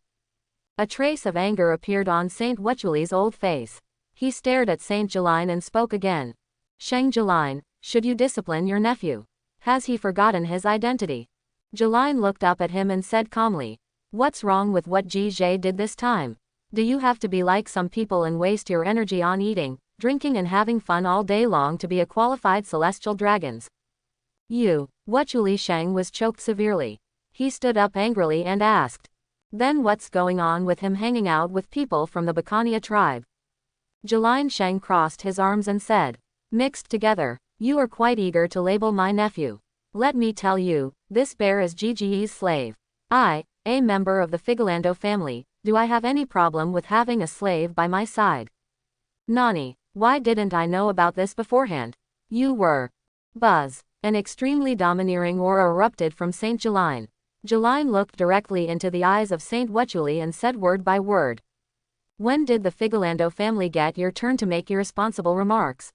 A trace of anger appeared on Saint Wechuli's old face. He stared at Saint Jeline and spoke again. "Sheng Jeline, should you discipline your nephew? Has he forgotten his identity?" Jeline looked up at him and said calmly, "What's wrong with what Jie did this time? Do you have to be like some people and waste your energy on eating, drinking and having fun all day long to be a qualified celestial dragons?" "You." Wechuli Sheng was choked severely. He stood up angrily and asked, Then what's going on with him hanging out with people from the Bacania tribe? Jilin Sheng crossed his arms and said. Mixed together. You are quite eager to label my nephew. Let me tell you, this bear is GGE's slave. I, a member of the Figolando family, do I have any problem with having a slave by my side? Nani, why didn't I know about this beforehand? You were. Buzz. An extremely domineering aura erupted from Saint Jilin. Jilin looked directly into the eyes of Saint Wetuli and said word by word. When did the Figolando family get your turn to make irresponsible remarks?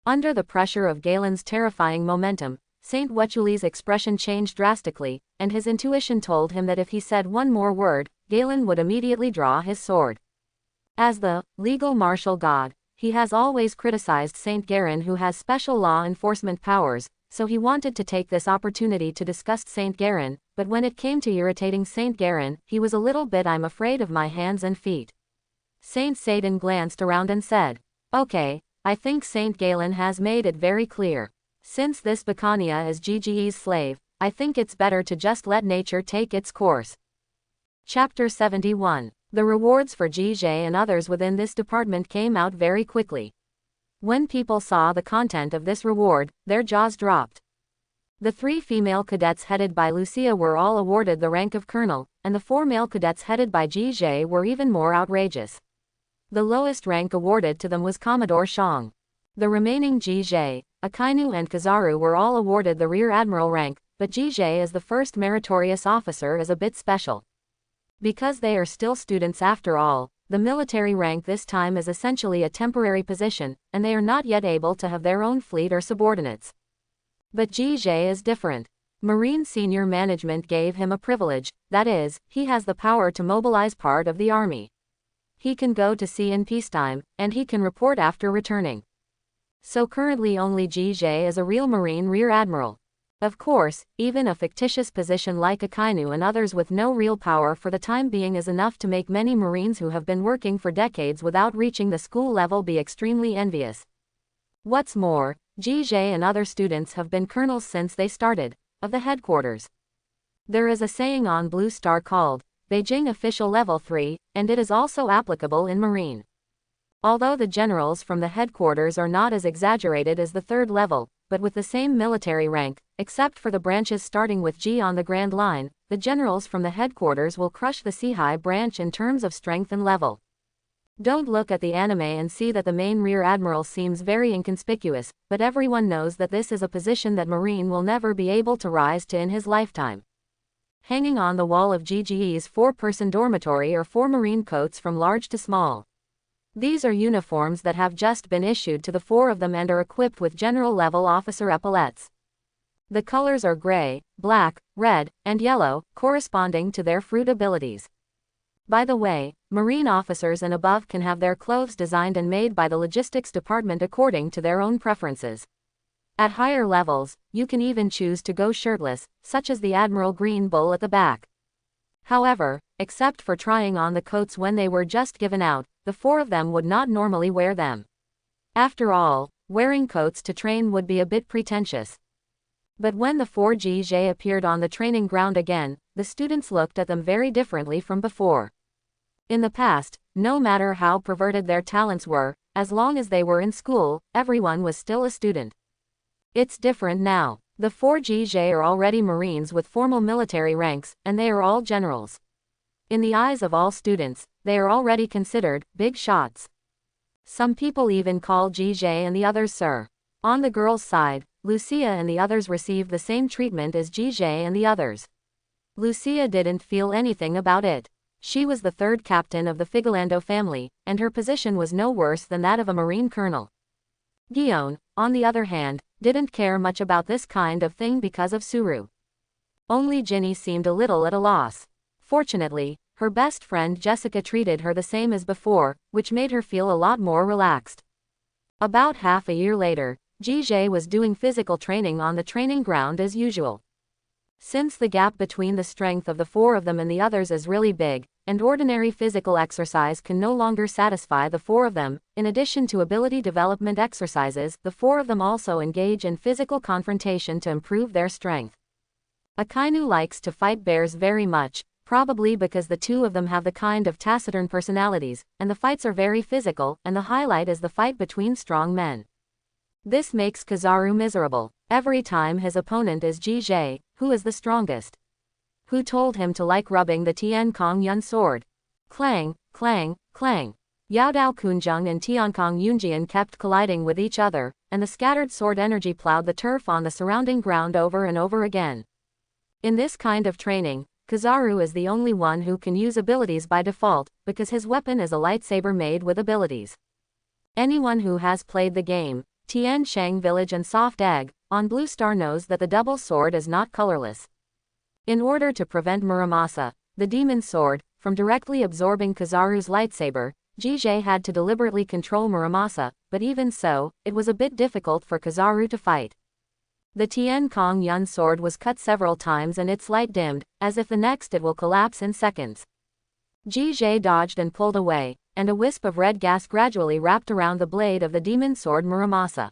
Under the pressure of Galen's terrifying momentum, Saint Wetuli's expression changed drastically, and his intuition told him that if he said one more word, Galen would immediately draw his sword. As the legal martial god, he has always criticized Saint Garen, who has special law enforcement powers, so he wanted to take this opportunity to discuss Saint Garen, but when it came to irritating Saint Garen, he was a little bit I'm afraid of my hands and feet. Saint Satan glanced around and said, okay, I think Saint Galen has made it very clear. Since this Bacania is GGE's slave, I think it's better to just let nature take its course. Chapter 71. The rewards for GJ and others within this department came out very quickly. When people saw the content of this reward, their jaws dropped. The 3 female cadets headed by Lucia were all awarded the rank of colonel, and the 4 male cadets headed by GJ were even more outrageous. The lowest rank awarded to them was Commodore Shang. The remaining GJ, Akainu and Kazaru were all awarded the Rear Admiral rank, but GJ as the first meritorious officer is a bit special. Because they are still students after all, the military rank this time is essentially a temporary position, and they are not yet able to have their own fleet or subordinates. But GJ is different. Marine senior management gave him a privilege, that is, he has the power to mobilize part of the army. He can go to sea in peacetime, and he can report after returning. So currently only GJ is a real Marine Rear Admiral. Of course, even a fictitious position like Akainu and others with no real power for the time being is enough to make many Marines who have been working for decades without reaching the school level be extremely envious. What's more, GJ and other students have been colonels since they started, of the headquarters. There is a saying on Blue Star called, Beijing Official Level 3, and it is also applicable in Marine. Although the generals from the headquarters are not as exaggerated as the 3rd level, but with the same military rank, except for the branches starting with G on the Grand Line, the generals from the headquarters will crush the Sea-High branch in terms of strength and level. Don't look at the anime and see that the main Rear Admiral seems very inconspicuous, but everyone knows that this is a position that Marine will never be able to rise to in his lifetime. Hanging on the wall of GGE's 4-person dormitory are 4 Marine coats from large to small. These are uniforms that have just been issued to the 4 of them and are equipped with general-level officer epaulettes. The colors are gray, black, red, and yellow, corresponding to their fruit abilities. By the way, Marine officers and above can have their clothes designed and made by the logistics department according to their own preferences. At higher levels, you can even choose to go shirtless, such as the Admiral Green Bull at the back. However, except for trying on the coats when they were just given out, the 4 of them would not normally wear them. After all, wearing coats to train would be a bit pretentious. But when the 4 GJ appeared on the training ground again, the students looked at them very differently from before. In the past, no matter how perverted their talents were, as long as they were in school, everyone was still a student. It's different now. The 4 GJ are already Marines with formal military ranks, and they are all generals. In the eyes of all students, they are already considered big shots. Some people even call GJ and the others sir. On the girls' side, Lucia and the others received the same treatment as GJ and the others. Lucia didn't feel anything about it. She was the 3rd captain of the Figolando family, and her position was no worse than that of a Marine colonel. Guion, on the other hand, didn't care much about this kind of thing because of Suru. Only Ginny seemed a little at a loss. Fortunately, her best friend Jessica treated her the same as before, which made her feel a lot more relaxed. About half a year later, GJ was doing physical training on the training ground as usual. Since the gap between the strength of the 4 of them and the others is really big, and ordinary physical exercise can no longer satisfy the 4 of them, in addition to ability development exercises, the 4 of them also engage in physical confrontation to improve their strength. Akainu likes to fight bears very much, probably because the two of them have the kind of taciturn personalities, and the fights are very physical, and the highlight is the fight between strong men. This makes Kizaru miserable. Every time his opponent is Jie, who is the strongest. Who told him to like rubbing the Tian Kong Yun sword? Clang, clang, clang. Yao Dao Kunjung and Tiankong Yunjian kept colliding with each other, and the scattered sword energy plowed the turf on the surrounding ground over and over again. In this kind of training, Kizaru is the only one who can use abilities by default, because his weapon is a lightsaber made with abilities. Anyone who has played the game, Tian Shang Village and Soft Egg, on Blue Star knows that the double sword is not colorless. In order to prevent Muramasa, the demon sword, from directly absorbing Kizaru's lightsaber, Jie had to deliberately control Muramasa, but even so, it was a bit difficult for Kizaru to fight. The Tian Kong Yun sword was cut several times and its light dimmed, as if the next it will collapse in seconds. Jie dodged and pulled away, and a wisp of red gas gradually wrapped around the blade of the demon sword Muramasa.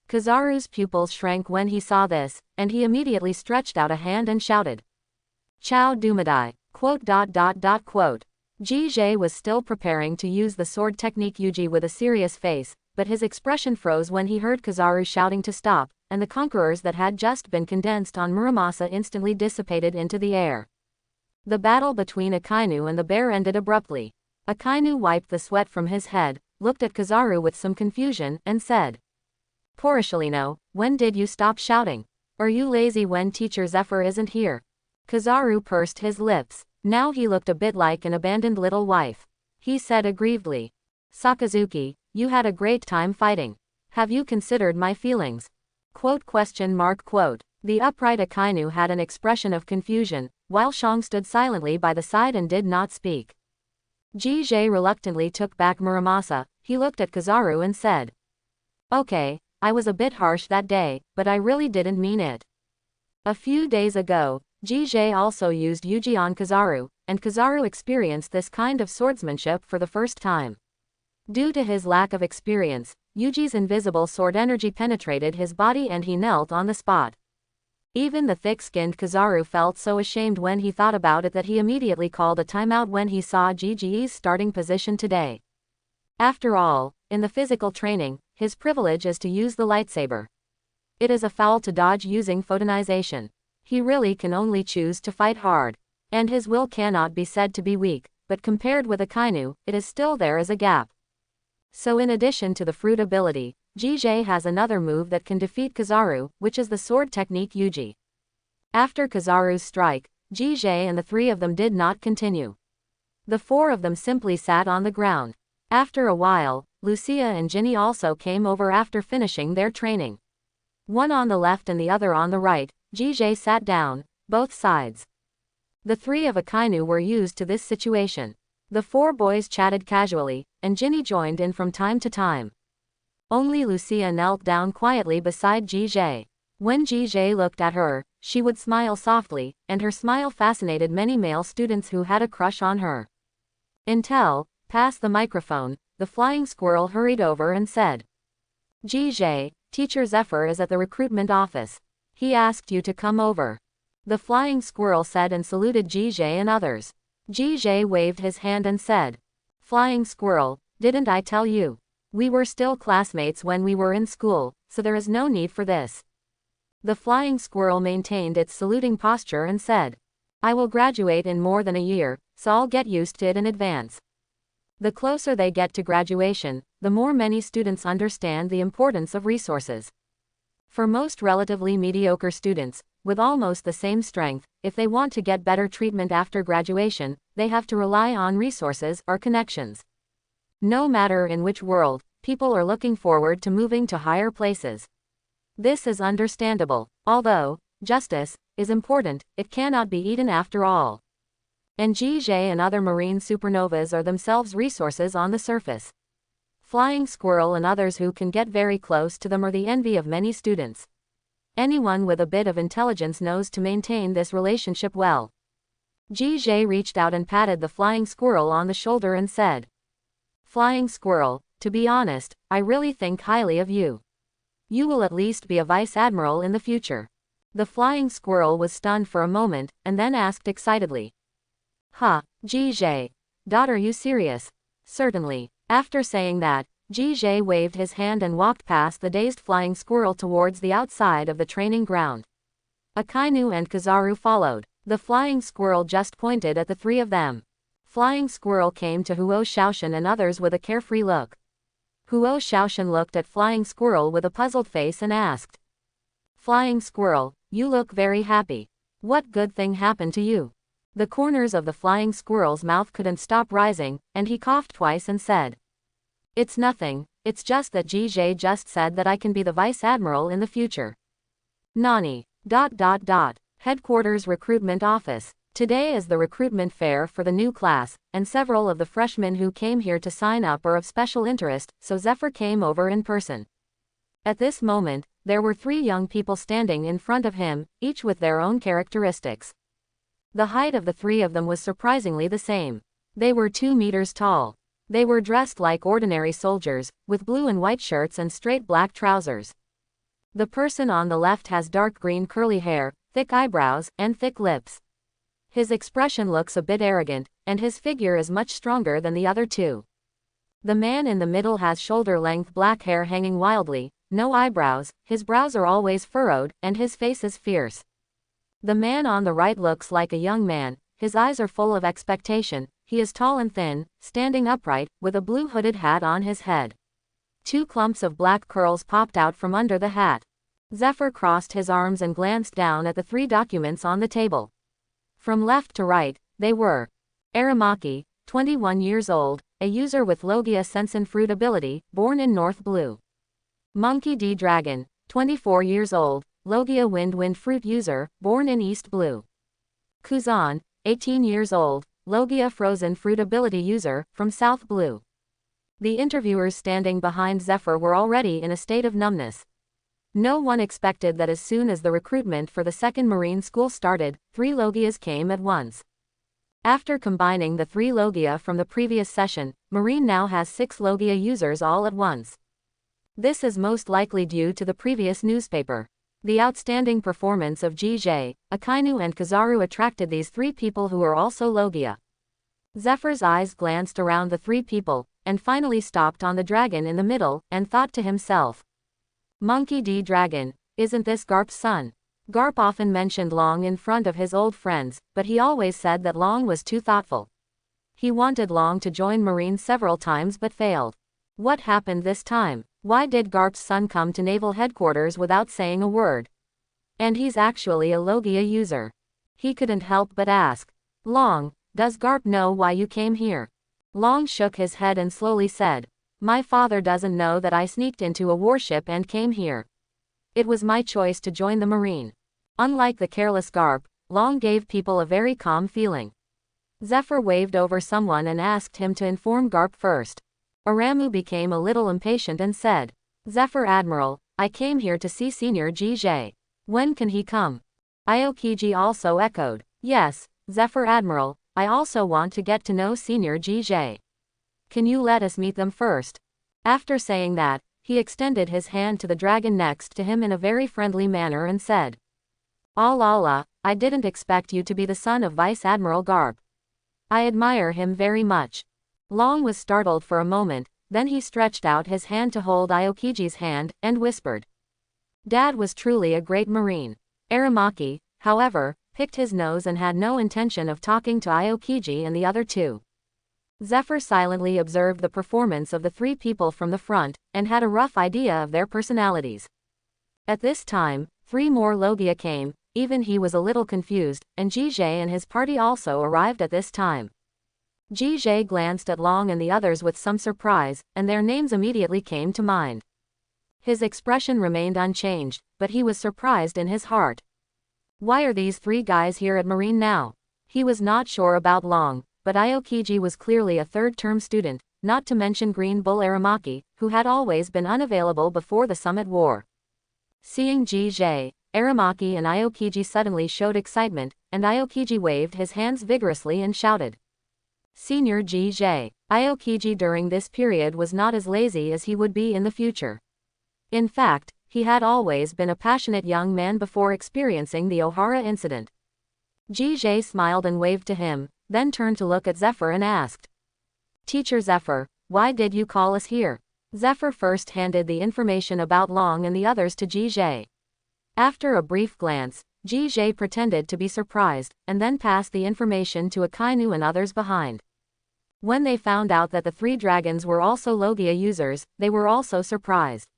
Kizaru's pupils shrank when he saw this, and he immediately stretched out a hand and shouted, "Chow Dumadai!" Jie was still preparing to use the sword technique Yuji with a serious face, but his expression froze when he heard Kizaru shouting to stop, and the conquerors that had just been condensed on Muramasa instantly dissipated into the air. The battle between Akainu and the bear ended abruptly. Akainu wiped the sweat from his head, looked at Kizaru with some confusion, and said, "Poroshalino, when did you stop shouting? Are you lazy when teacher Zephyr isn't here?" Kizaru pursed his lips. Now he looked a bit like an abandoned little wife. He said aggrievedly, "Sakazuki, you had a great time fighting. Have you considered my feelings?" The upright Akainu had an expression of confusion, while Shang stood silently by the side and did not speak. Jie reluctantly took back Muramasa. He looked at Kizaru and said, "Okay, I was a bit harsh that day, but I really didn't mean it." A few days ago, Jie also used Yuji on Kizaru, and Kizaru experienced this kind of swordsmanship for the first time. Due to his lack of experience, Yuji's invisible sword energy penetrated his body and he knelt on the spot. Even the thick-skinned Kizaru felt so ashamed when he thought about it that he immediately called a timeout when he saw Jiji's starting position today. After all, in the physical training, his privilege is to use the lightsaber. It is a foul to dodge using photonization. He really can only choose to fight hard. And his will cannot be said to be weak, but compared with Akainu, it is still there as a gap. So in addition to the fruit ability, Jie has another move that can defeat Kizaru, which is the sword technique Yuji. After Kizaru's strike, Jie and the three of them did not continue. The four of them simply sat on the ground. After a while, Lucia and Ginny also came over after finishing their training. One on the left and the other on the right, Jie sat down, both sides. The three of Akainu were used to this situation. The four boys chatted casually, and Ginny joined in from time to time. Only Lucia knelt down quietly beside Jie. When Jie looked at her, she would smile softly, and her smile fascinated many male students who had a crush on her. Until, past the microphone, the flying squirrel hurried over and said, "Jie, Teacher Zephyr is at the recruitment office. He asked you to come over." The flying squirrel said and saluted Jie and others. Jie waved his hand and said, "Flying squirrel, didn't I tell you? We were still classmates when we were in school, so there is no need for this." The flying squirrel maintained its saluting posture and said, "I will graduate in more than a year, so I'll get used to it in advance." The closer they get to graduation, the more many students understand the importance of resources. For most relatively mediocre students, with almost the same strength, if they want to get better treatment after graduation, they have to rely on resources or connections. No matter in which world, people are looking forward to moving to higher places. This is understandable. Although justice is important, it cannot be eaten after all. And Jie and other marine supernovas are themselves resources on the surface. Flying squirrel and others who can get very close to them are the envy of many students. Anyone with a bit of intelligence knows to maintain this relationship well. Jie reached out and patted the flying squirrel on the shoulder and said, "Flying squirrel, to be honest, I really think highly of you. You will at least be a vice admiral in the future." The flying squirrel was stunned for a moment, and then asked excitedly, Ha, Jije. Are you serious? Certainly. After saying that, Jije waved his hand and walked past the dazed flying squirrel towards the outside of the training ground. Akainu and Kizaru followed. The flying squirrel just pointed at the three of them. Flying squirrel came to Huo Shaoshan and others with a carefree look. Huo Shaoshan looked at flying squirrel with a puzzled face and asked. Flying squirrel, you look very happy. What good thing happened to you? The corners of the flying squirrel's mouth couldn't stop rising, and he coughed twice and said. It's nothing, it's just that Jije just said that I can be the vice admiral in the future. Nani. Headquarters Recruitment Office. Today is the recruitment fair for the new class, and several of the freshmen who came here to sign up are of special interest, so Zephyr came over in person. At this moment, there were 3 young people standing in front of him, each with their own characteristics. The height of the 3 of them was surprisingly the same. They were 2 meters tall. They were dressed like ordinary soldiers, with blue and white shirts and straight black trousers. The person on the left has dark green curly hair, thick eyebrows, and thick lips. His expression looks a bit arrogant, and his figure is much stronger than the other 2. The man in the middle has shoulder-length black hair hanging wildly, no eyebrows, his brows are always furrowed, and his face is fierce. The man on the right looks like a young man, his eyes are full of expectation, he is tall and thin, standing upright, with a blue hooded hat on his head. 2 clumps of black curls popped out from under the hat. Zephyr crossed his arms and glanced down at the 3 documents on the table. From left to right, they were Aramaki, 21 years old, a user with Logia Sensen Fruit ability, born in North Blue. Monkey D. Dragon, 24 years old, Logia Wind Fruit user, born in East Blue. Kuzan, 18 years old, Logia Frozen Fruit ability user, from South Blue. The interviewers standing behind Zephyr were already in a state of numbness. No one expected that as soon as the recruitment for the 2nd Marine School started, 3 Logias came at once. After combining the 3 Logia from the previous session, Marine now has 6 Logia users all at once. This is most likely due to the previous newspaper. The outstanding performance of Jije, Akainu and Kizaru attracted these 3 people who are also Logia. Zephyr's eyes glanced around the 3 people, and finally stopped on the dragon in the middle, and thought to himself. Monkey D. Dragon, isn't this Garp's son? Garp often mentioned Long in front of his old friends, but he always said that Long was too thoughtful. He wanted Long to join Marine several times but failed. What happened this time? Why did Garp's son come to Naval Headquarters without saying a word? And he's actually a Logia user. He couldn't help but ask. Long, does Garp know why you came here? Long shook his head and slowly said. My father doesn't know that I sneaked into a warship and came here. It was my choice to join the Marine. Unlike the careless Garp, Long gave people a very calm feeling. Zephyr waved over someone and asked him to inform Garp first. Aramu became a little impatient and said, Zephyr Admiral, I came here to see Senior Jije. When can he come? Aokiji also echoed, Yes, Zephyr Admiral, I also want to get to know Senior Jije. Can you let us meet them first? After saying that, he extended his hand to the dragon next to him in a very friendly manner and said, Allah, I didn't expect you to be the son of Vice Admiral Garp. I admire him very much. Long was startled for a moment, then he stretched out his hand to hold Aokiji's hand, and whispered. Dad was truly a great Marine. Aramaki, however, picked his nose and had no intention of talking to Aokiji and the other 2. Zephyr silently observed the performance of the 3 people from the front, and had a rough idea of their personalities. At this time, 3 more Logia came, even he was a little confused, and Jije and his party also arrived at this time. Jije glanced at Long and the others with some surprise, and their names immediately came to mind. His expression remained unchanged, but he was surprised in his heart. Why are these 3 guys here at Marine now? He was not sure about Long, but Aokiji was clearly a 3rd-term student, not to mention Green Bull Aramaki, who had always been unavailable before the Summit War. Seeing Jije, Aramaki and Aokiji suddenly showed excitement, and Aokiji waved his hands vigorously and shouted. Senior Jije. Aokiji during this period was not as lazy as he would be in the future. In fact, he had always been a passionate young man before experiencing the Ohara incident. Jije smiled and waved to him, then turned to look at Zephyr and asked, "Teacher Zephyr, why did you call us here?" Zephyr first handed the information about Long and the others to Jie. After a brief glance, Jie pretended to be surprised, and then passed the information to Akainu and others behind. When they found out that the 3 dragons were also Logia users, they were also surprised.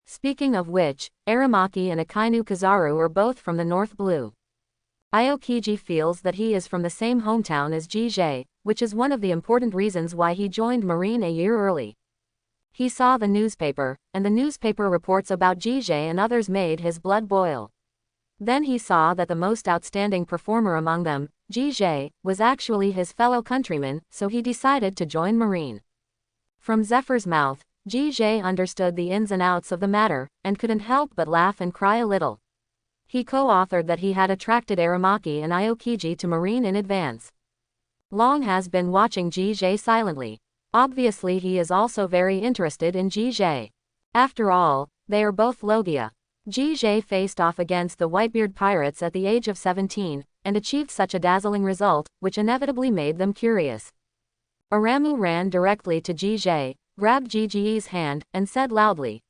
Speaking of which, Aramaki and Akainu Kizaru are both from the North Blue. Aokiji feels that he is from the same hometown as Jie, which is one of the important reasons why he joined Marine a year early. He saw the newspaper, and the newspaper reports about Jie and others made his blood boil. Then he saw that the most outstanding performer among them, Jie, was actually his fellow countryman, so he decided to join Marine. From Zephyr's mouth, Jie understood the ins and outs of the matter, and couldn't help but laugh and cry a little. He co-authored that he had attracted Aramaki and Aokiji to Marine in advance. Long has been watching Jie silently. Obviously he is also very interested in Jie. After all, they are both Logia. Jie faced off against the Whitebeard pirates at the age of 17, and achieved such a dazzling result, which inevitably made them curious. Aramu ran directly to Jie, grabbed Jie's hand, and said loudly,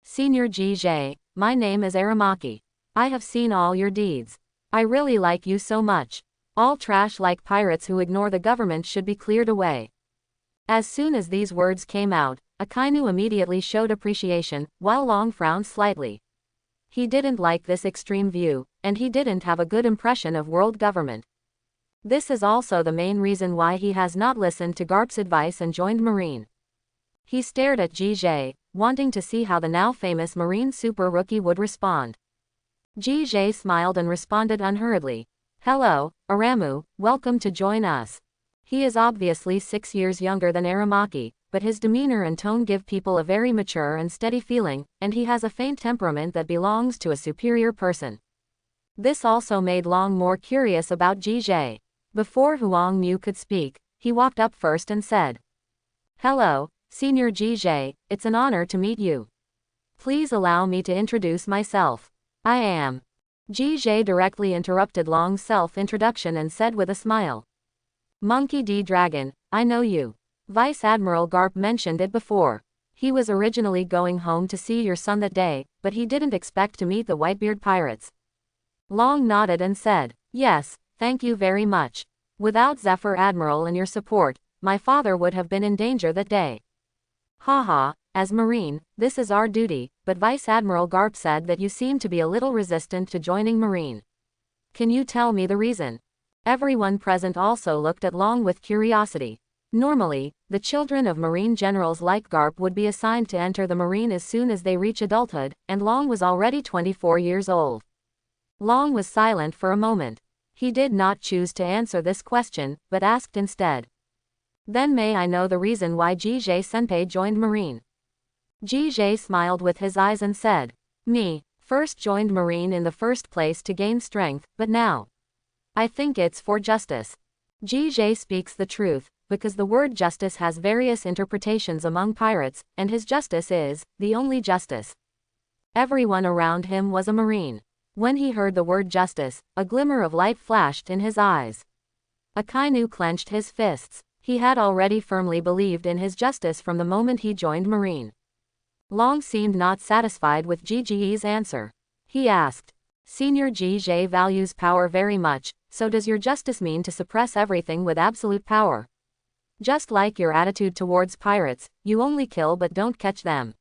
"Senior Jie, my name is Aramaki. I have seen all your deeds. I really like you so much. All trash-like pirates who ignore the government should be cleared away." As soon as these words came out, Akainu immediately showed appreciation, while Long frowned slightly. He didn't like this extreme view, and he didn't have a good impression of world government. This is also the main reason why he has not listened to Garp's advice and joined Marine. He stared at Jie, wanting to see how the now famous Marine super rookie would respond. Jie smiled and responded unhurriedly, "Hello, Aramu, welcome to join us." He is obviously 6 years younger than Aramaki, but his demeanor and tone give people a very mature and steady feeling, and he has a faint temperament that belongs to a superior person. This also made Long more curious about Jie. Before Huang Mu could speak, he walked up first and said, "Hello, Senior Jie, it's an honor to meet you. Please allow me to introduce myself. I am." Jie directly interrupted Long's self-introduction and said with a smile, "Monkey D. Dragon, I know you. Vice Admiral Garp mentioned it before. He was originally going home to see your son that day, but he didn't expect to meet the Whitebeard pirates." Long nodded and said, "Yes, thank you very much. Without Zephyr Admiral and your support, my father would have been in danger that day. Haha, as Marine, this is our duty, but Vice Admiral Garp said that you seem to be a little resistant to joining Marine. Can you tell me the reason?" Everyone present also looked at Long with curiosity. Normally, the children of Marine generals like Garp would be assigned to enter the Marine as soon as they reach adulthood, and Long was already 24 years old. Long was silent for a moment. He did not choose to answer this question, but asked instead, "Then may I know the reason why Jie-senpai joined Marine?" Jie smiled with his eyes and said, "Me, first joined Marine in the first place to gain strength, but now I think it's for justice." Jie speaks the truth, because the word justice has various interpretations among pirates, and his justice is the only justice. Everyone around him was a Marine. When he heard the word justice, a glimmer of light flashed in his eyes. Akainu clenched his fists. He had already firmly believed in his justice from the moment he joined Marine. Long seemed not satisfied with Jie's answer. He asked, "Senior Jie values power very much, so does your justice mean to suppress everything with absolute power? Just like your attitude towards pirates, you only kill but don't catch them.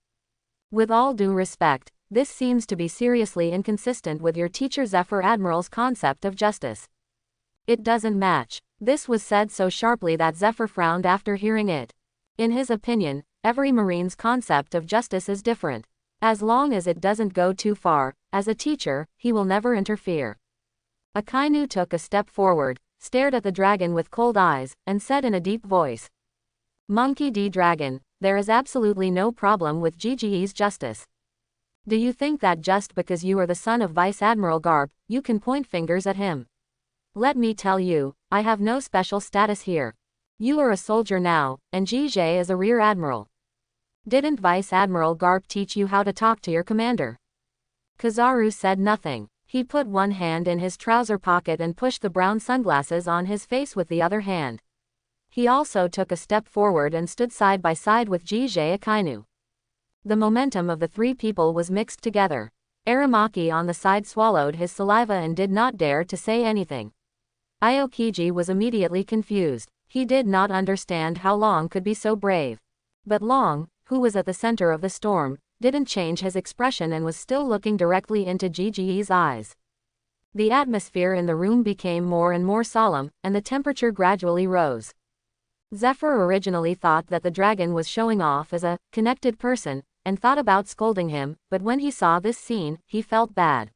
With all due respect, this seems to be seriously inconsistent with your teacher Zephyr Admiral's concept of justice. It doesn't match." This was said so sharply that Zephyr frowned after hearing it. In his opinion, every Marine's concept of justice is different. As long as it doesn't go too far, as a teacher, he will never interfere. Akainu took a step forward, stared at the dragon with cold eyes, and said in a deep voice, "Monkey D. Dragon, there is absolutely no problem with Jie's justice. Do you think that just because you are the son of Vice Admiral Garp, you can point fingers at him? Let me tell you, I have no special status here. You are a soldier now, and Jie is a rear admiral. Didn't Vice Admiral Garp teach you how to talk to your commander?" Kizaru said nothing. He put one hand in his trouser pocket and pushed the brown sunglasses on his face with the other hand. He also took a step forward and stood side by side with Jige Akainu. The momentum of the three people was mixed together. Aramaki on the side swallowed his saliva and did not dare to say anything. Aokiji was immediately confused. He did not understand how Long could be so brave. But Long, who was at the center of the storm, didn't change his expression and was still looking directly into Jiji's eyes. The atmosphere in the room became more and more solemn, and the temperature gradually rose. Zephyr originally thought that the dragon was showing off as a connected person, and thought about scolding him, but when he saw this scene, he felt bad.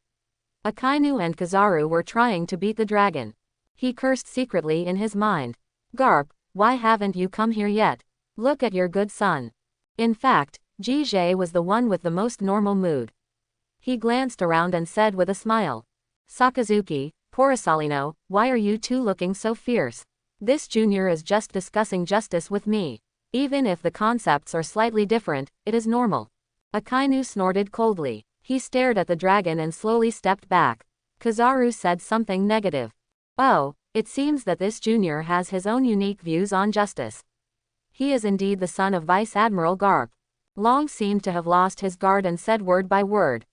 Akainu and Kizaru were trying to beat the dragon. He cursed secretly in his mind. Garp, why haven't you come here yet? Look at your good son. In fact, Jige was the one with the most normal mood. He glanced around and said with a smile. Sakazuki, Porosalino, why are you two looking so fierce? This junior is just discussing justice with me. Even if the concepts are slightly different, it is normal. Akainu snorted coldly. He stared at the dragon and slowly stepped back. Kizaru said something negative. Oh, it seems that this junior has his own unique views on justice. He is indeed the son of Vice Admiral Garp. Long seemed to have lost his guard and said word by word.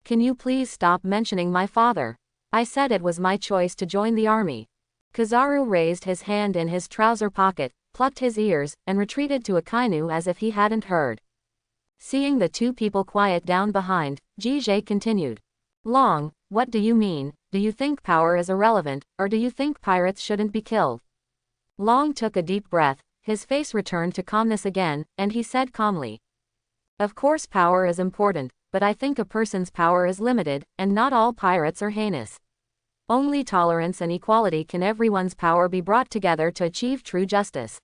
Can you please stop mentioning my father? I said it was my choice to join the army. Kizaru raised his hand in his trouser pocket, plucked his ears, and retreated to Akainu as if he hadn't heard. Seeing the two people quiet down behind, Jige continued. Long, what do you mean? Do you think power is irrelevant, or do you think pirates shouldn't be killed? Long took a deep breath, his face returned to calmness again, and he said calmly. Of course power is important, but I think a person's power is limited, and not all pirates are heinous. Only tolerance and equality can everyone's power be brought together to achieve true justice.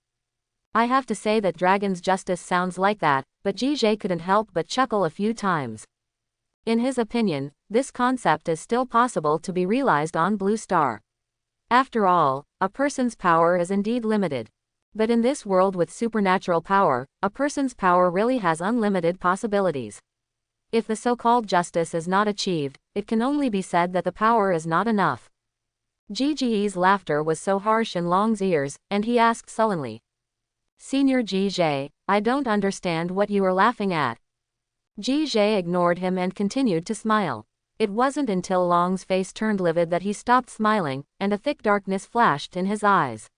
I have to say that Dragon's justice sounds like that, but Jige couldn't help but chuckle a few times. In his opinion, this concept is still possible to be realized on Blue Star. After all, a person's power is indeed limited. But in this world with supernatural power, a person's power really has unlimited possibilities. If the so-called justice is not achieved, it can only be said that the power is not enough. Jiji's laughter was so harsh in Long's ears, and he asked sullenly. Senior Jige, I don't understand what you are laughing at. Jige ignored him and continued to smile. It wasn't until Long's face turned livid that he stopped smiling, and a thick darkness flashed in his eyes.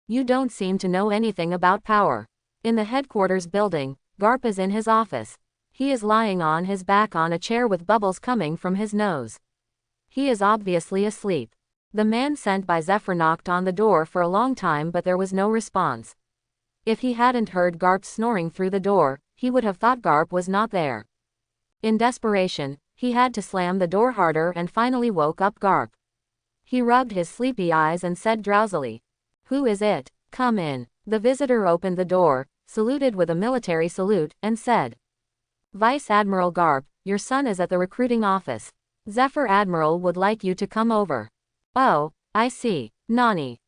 You don't seem to know anything about power. In the headquarters building, Garp is in his office. He is lying on his back on a chair with bubbles coming from his nose. He is obviously asleep. The man sent by Zephyr knocked on the door for a long time but there was no response. If he hadn't heard Garp snoring through the door, he would have thought Garp was not there. In desperation, he had to slam the door harder and finally woke up Garp. He rubbed his sleepy eyes and said drowsily, Who is it? Come in. The visitor opened the door, saluted with a military salute, and said, Vice Admiral Garp, your son is at the recruiting office. Zephyr Admiral would like you to come over. Oh, I see. Nani. ...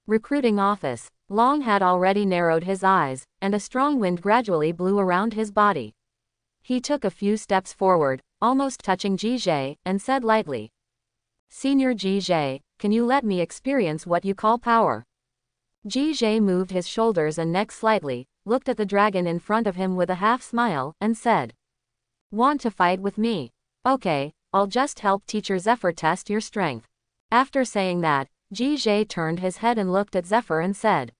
Recruiting office. Long had already narrowed his eyes, and a strong wind gradually blew around his body. He took a few steps forward, almost touching Jige, and said lightly, Senior Jige, can you let me experience what you call power? Jige moved his shoulders and neck slightly, looked at the dragon in front of him with a half smile, and said, Want to fight with me? Okay, I'll just help Teacher Zephyr test your strength. After saying that, Jige turned his head and looked at Zephyr and said,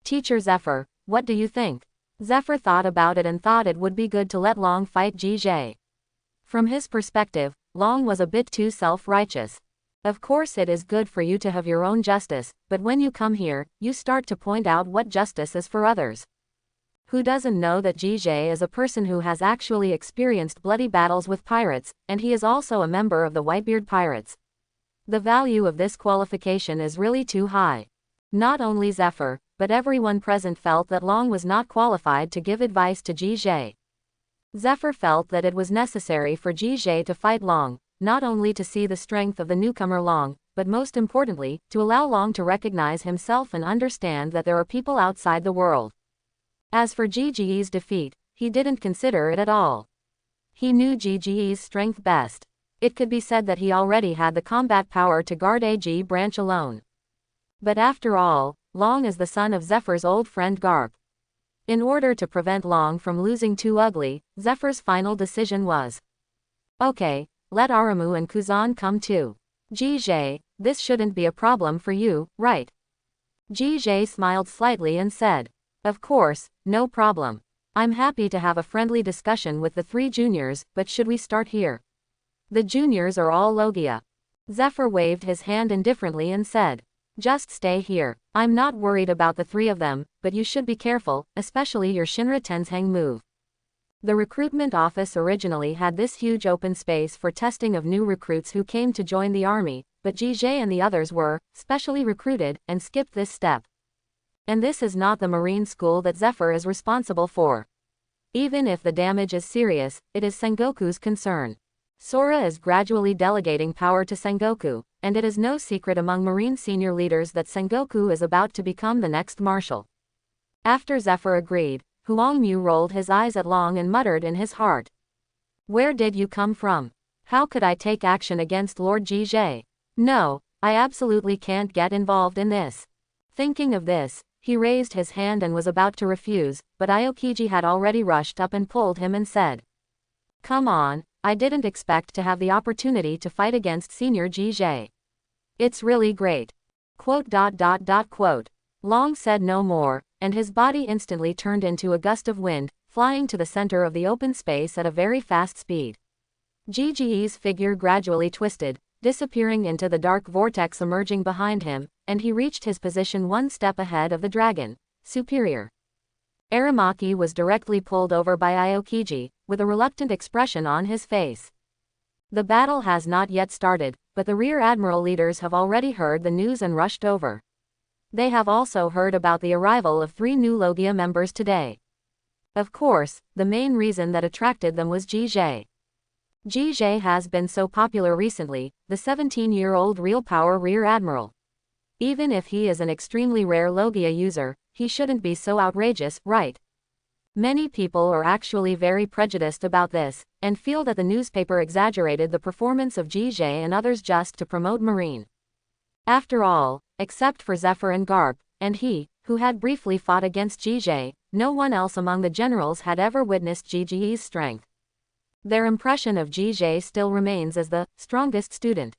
Teacher Zephyr, what do you think? Zephyr thought about it and thought it would be good to let Long fight Jige. From his perspective, Long was a bit too self-righteous. Of course it is good for you to have your own justice, but when you come here, you start to point out what justice is for others. Who doesn't know that Jige is a person who has actually experienced bloody battles with pirates, and he is also a member of the Whitebeard pirates. The value of this qualification is really too high. Not only Zephyr, but everyone present felt that Long was not qualified to give advice to Jige. Zephyr felt that it was necessary for Jige to fight Long, not only to see the strength of the newcomer Long, but most importantly, to allow Long to recognize himself and understand that there are people outside the world. As for Jiji's defeat, he didn't consider it at all. He knew Jiji's strength best. It could be said that he already had the combat power to guard AG branch alone. But after all, Long is the son of Zephyr's old friend Garp. In order to prevent Long from losing too ugly, Zephyr's final decision was, okay, let Aramu and Kuzan come too. Jie, this shouldn't be a problem for you, right? Jie smiled slightly and said, of course, no problem. I'm happy to have a friendly discussion with the 3 juniors, but should we start here? The juniors are all Logia. Zephyr waved his hand indifferently and said, just stay here. I'm not worried about the 3 of them, but you should be careful, especially your Shinra Tenzheng move. The recruitment office originally had this huge open space for testing of new recruits who came to join the army, but Jie and the others were, specially recruited, and skipped this step. And this is not the marine school that Zephyr is responsible for. Even if the damage is serious, it is Sengoku's concern. Sora is gradually delegating power to Sengoku, and it is no secret among marine senior leaders that Sengoku is about to become the next marshal. After Zephyr agreed, Huang Mu rolled his eyes at Long and muttered in his heart. Where did you come from? How could I take action against Lord Jie? No, I absolutely can't get involved in this. Thinking of this, he raised his hand and was about to refuse, but Aokiji had already rushed up and pulled him and said, come on, I didn't expect to have the opportunity to fight against Senior Jie. It's really great. Quote. Long said no more, and his body instantly turned into a gust of wind, flying to the center of the open space at a very fast speed. Ji's figure gradually twisted, disappearing into the dark vortex emerging behind him, and he reached his position 1 step ahead of the dragon, Superior. Aramaki was directly pulled over by Aokiji, with a reluctant expression on his face. The battle has not yet started, but the Rear Admiral leaders have already heard the news and rushed over. They have also heard about the arrival of 3 new Logia members today. Of course, the main reason that attracted them was Jie. Jie has been so popular recently, the 17-year-old real power Rear Admiral. Even if he is an extremely rare Logia user, he shouldn't be so outrageous, right? Many people are actually very prejudiced about this, and feel that the newspaper exaggerated the performance of Jie and others just to promote Marine. After all, except for Zephyr and Garp, and he, who had briefly fought against Jie, no one else among the generals had ever witnessed Ji's strength. Their impression of Jie still remains as the strongest student.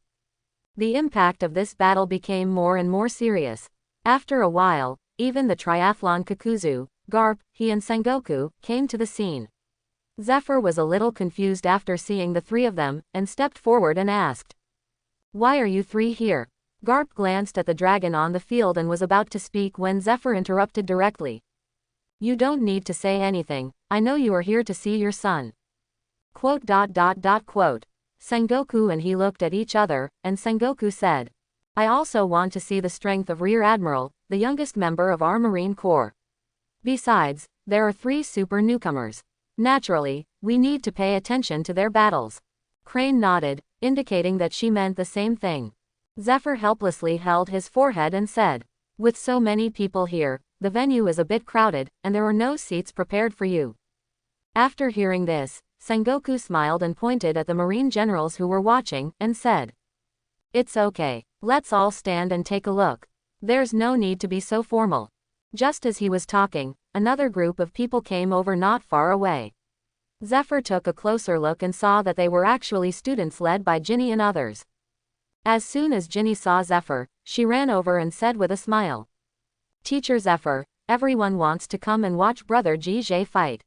The impact of this battle became more and more serious. After a while, even the triathlon Kakuzu, Garp, he and Sengoku, came to the scene. Zephyr was a little confused after seeing the 3 of them, and stepped forward and asked, why are you 3 here? Garp glanced at the dragon on the field and was about to speak when Zephyr interrupted directly. You don't need to say anything, I know you are here to see your son. Quote. Sengoku and he looked at each other, and Sengoku said, I also want to see the strength of Rear Admiral, the youngest member of our Marine Corps. Besides, there are 3 super newcomers. Naturally, we need to pay attention to their battles. Crane nodded, indicating that she meant the same thing. Zephyr helplessly held his forehead and said, with so many people here, the venue is a bit crowded, and there are no seats prepared for you. After hearing this, Sengoku smiled and pointed at the Marine generals who were watching, and said, it's okay, let's all stand and take a look. There's no need to be so formal. Just as he was talking, another group of people came over not far away. Zephyr took a closer look and saw that they were actually students led by Ginny and others. As soon as Ginny saw Zephyr, she ran over and said with a smile, Teacher Zephyr, everyone wants to come and watch Brother Jie fight.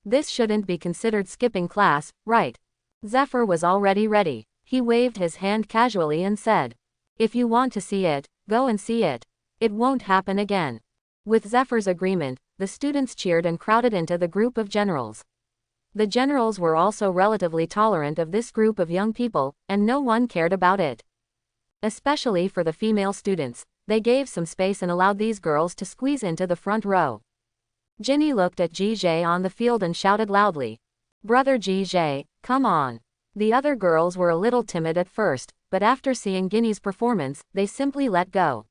This shouldn't be considered skipping class, right? Zephyr was already ready. He waved his hand casually and said, if you want to see it, go and see it. It won't happen again. With Zephyr's agreement, the students cheered and crowded into the group of generals. The generals were also relatively tolerant of this group of young people, and no one cared about it. Especially for the female students, they gave some space and allowed these girls to squeeze into the front row. Ginny looked at Jie on the field and shouted loudly, Brother Jie, come on. The other girls were a little timid at first, but after seeing Ginny's performance, they simply let go.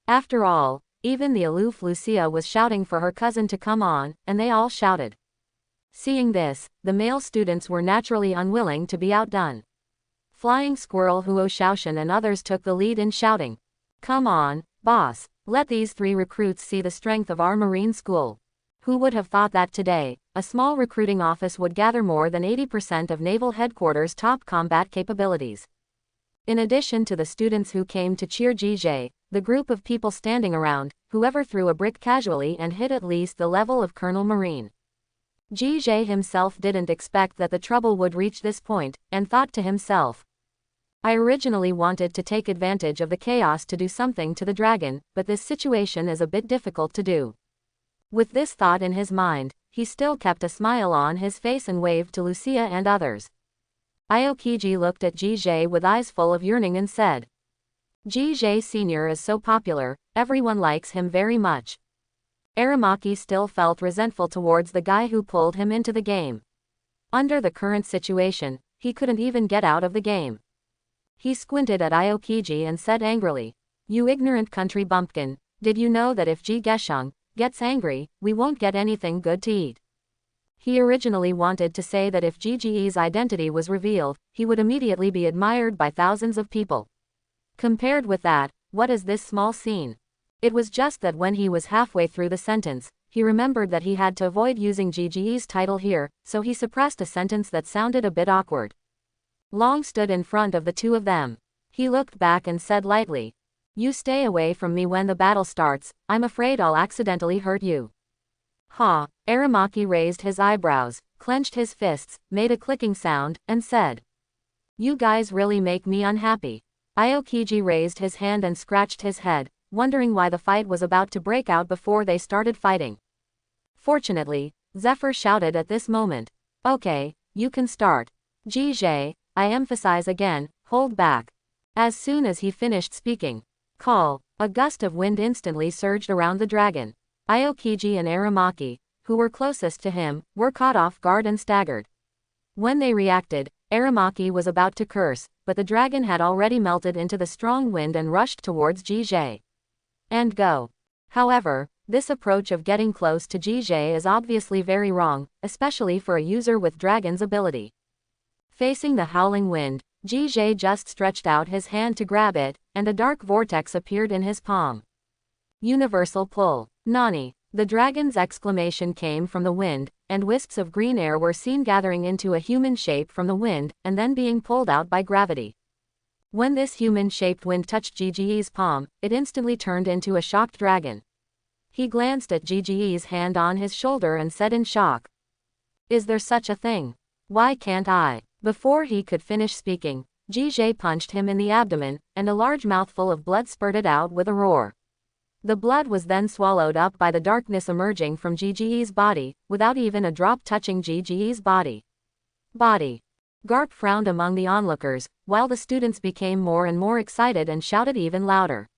After all, even the aloof Lucia was shouting for her cousin to come on, and they all shouted. Seeing this, the male students were naturally unwilling to be outdone. Flying Squirrel Huo Shaoshan and others took the lead in shouting. Come on, boss, let these 3 recruits see the strength of our marine school. Who would have thought that today, a small recruiting office would gather more than 80% of Naval Headquarters' top combat capabilities. In addition to the students who came to cheer GJ, the group of people standing around, whoever threw a brick casually and hit at least the level of Colonel Marine. GJ himself didn't expect that the trouble would reach this point, and thought to himself, I originally wanted to take advantage of the chaos to do something to the dragon, but this situation is a bit difficult to do. With this thought in his mind, he still kept a smile on his face and waved to Lucia and others. Aokiji looked at GJ with eyes full of yearning and said, GJ Sr. is so popular, everyone likes him very much. Aramaki still felt resentful towards the guy who pulled him into the game. Under the current situation, he couldn't even get out of the game. He squinted at Aokiji and said angrily, You ignorant country bumpkin, did you know that if Ji Geshung gets angry, we won't get anything good to eat? He originally wanted to say that if GGE's identity was revealed, he would immediately be admired by thousands of people. Compared with that, what is this small scene? It was just that when he was halfway through the sentence, he remembered that he had to avoid using GGE's title here, so he suppressed a sentence that sounded a bit awkward. Long stood in front of the 2 of them. He looked back and said lightly, You stay away from me when the battle starts, I'm afraid I'll accidentally hurt you. Ha! Aramaki raised his eyebrows, clenched his fists, made a clicking sound, and said, You guys really make me unhappy. Aokiji raised his hand and scratched his head, wondering why the fight was about to break out before they started fighting. Fortunately, Zephyr shouted at this moment, Okay, you can start. GJ, I emphasize again, hold back. As soon as he finished speaking, call, a gust of wind instantly surged around the dragon. Aokiji and Aramaki, who were closest to him, were caught off guard and staggered. When they reacted, Aramaki was about to curse, but the dragon had already melted into the strong wind and rushed towards GJ. And go. However, this approach of getting close to GJ is obviously very wrong, especially for a user with dragon's ability. Facing the howling wind, GJ just stretched out his hand to grab it, and a dark vortex appeared in his palm. Universal pull. Nani! The dragon's exclamation came from the wind, and wisps of green air were seen gathering into a human shape from the wind, and then being pulled out by gravity. When this human-shaped wind touched GGE's palm, it instantly turned into a shocked dragon. He glanced at GGE's hand on his shoulder and said in shock, Is there such a thing? Why can't I? Before he could finish speaking, GJ punched him in the abdomen, and a large mouthful of blood spurted out with a roar. The blood was then swallowed up by the darkness emerging from GGE's body, without even a drop touching GGE's body. Garp frowned among the onlookers, while the students became more and more excited and shouted even louder.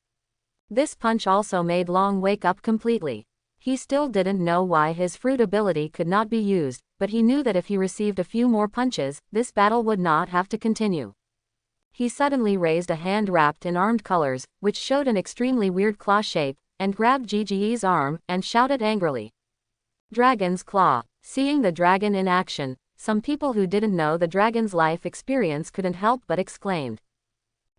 This punch also made Long wake up completely. He still didn't know why his fruit ability could not be used, but he knew that if he received a few more punches, this battle would not have to continue. He suddenly raised a hand wrapped in armed colors, which showed an extremely weird claw shape, and grabbed GGE's arm, and shouted angrily, Dragon's Claw. Seeing the dragon in action, some people who didn't know the dragon's life experience couldn't help but exclaimed.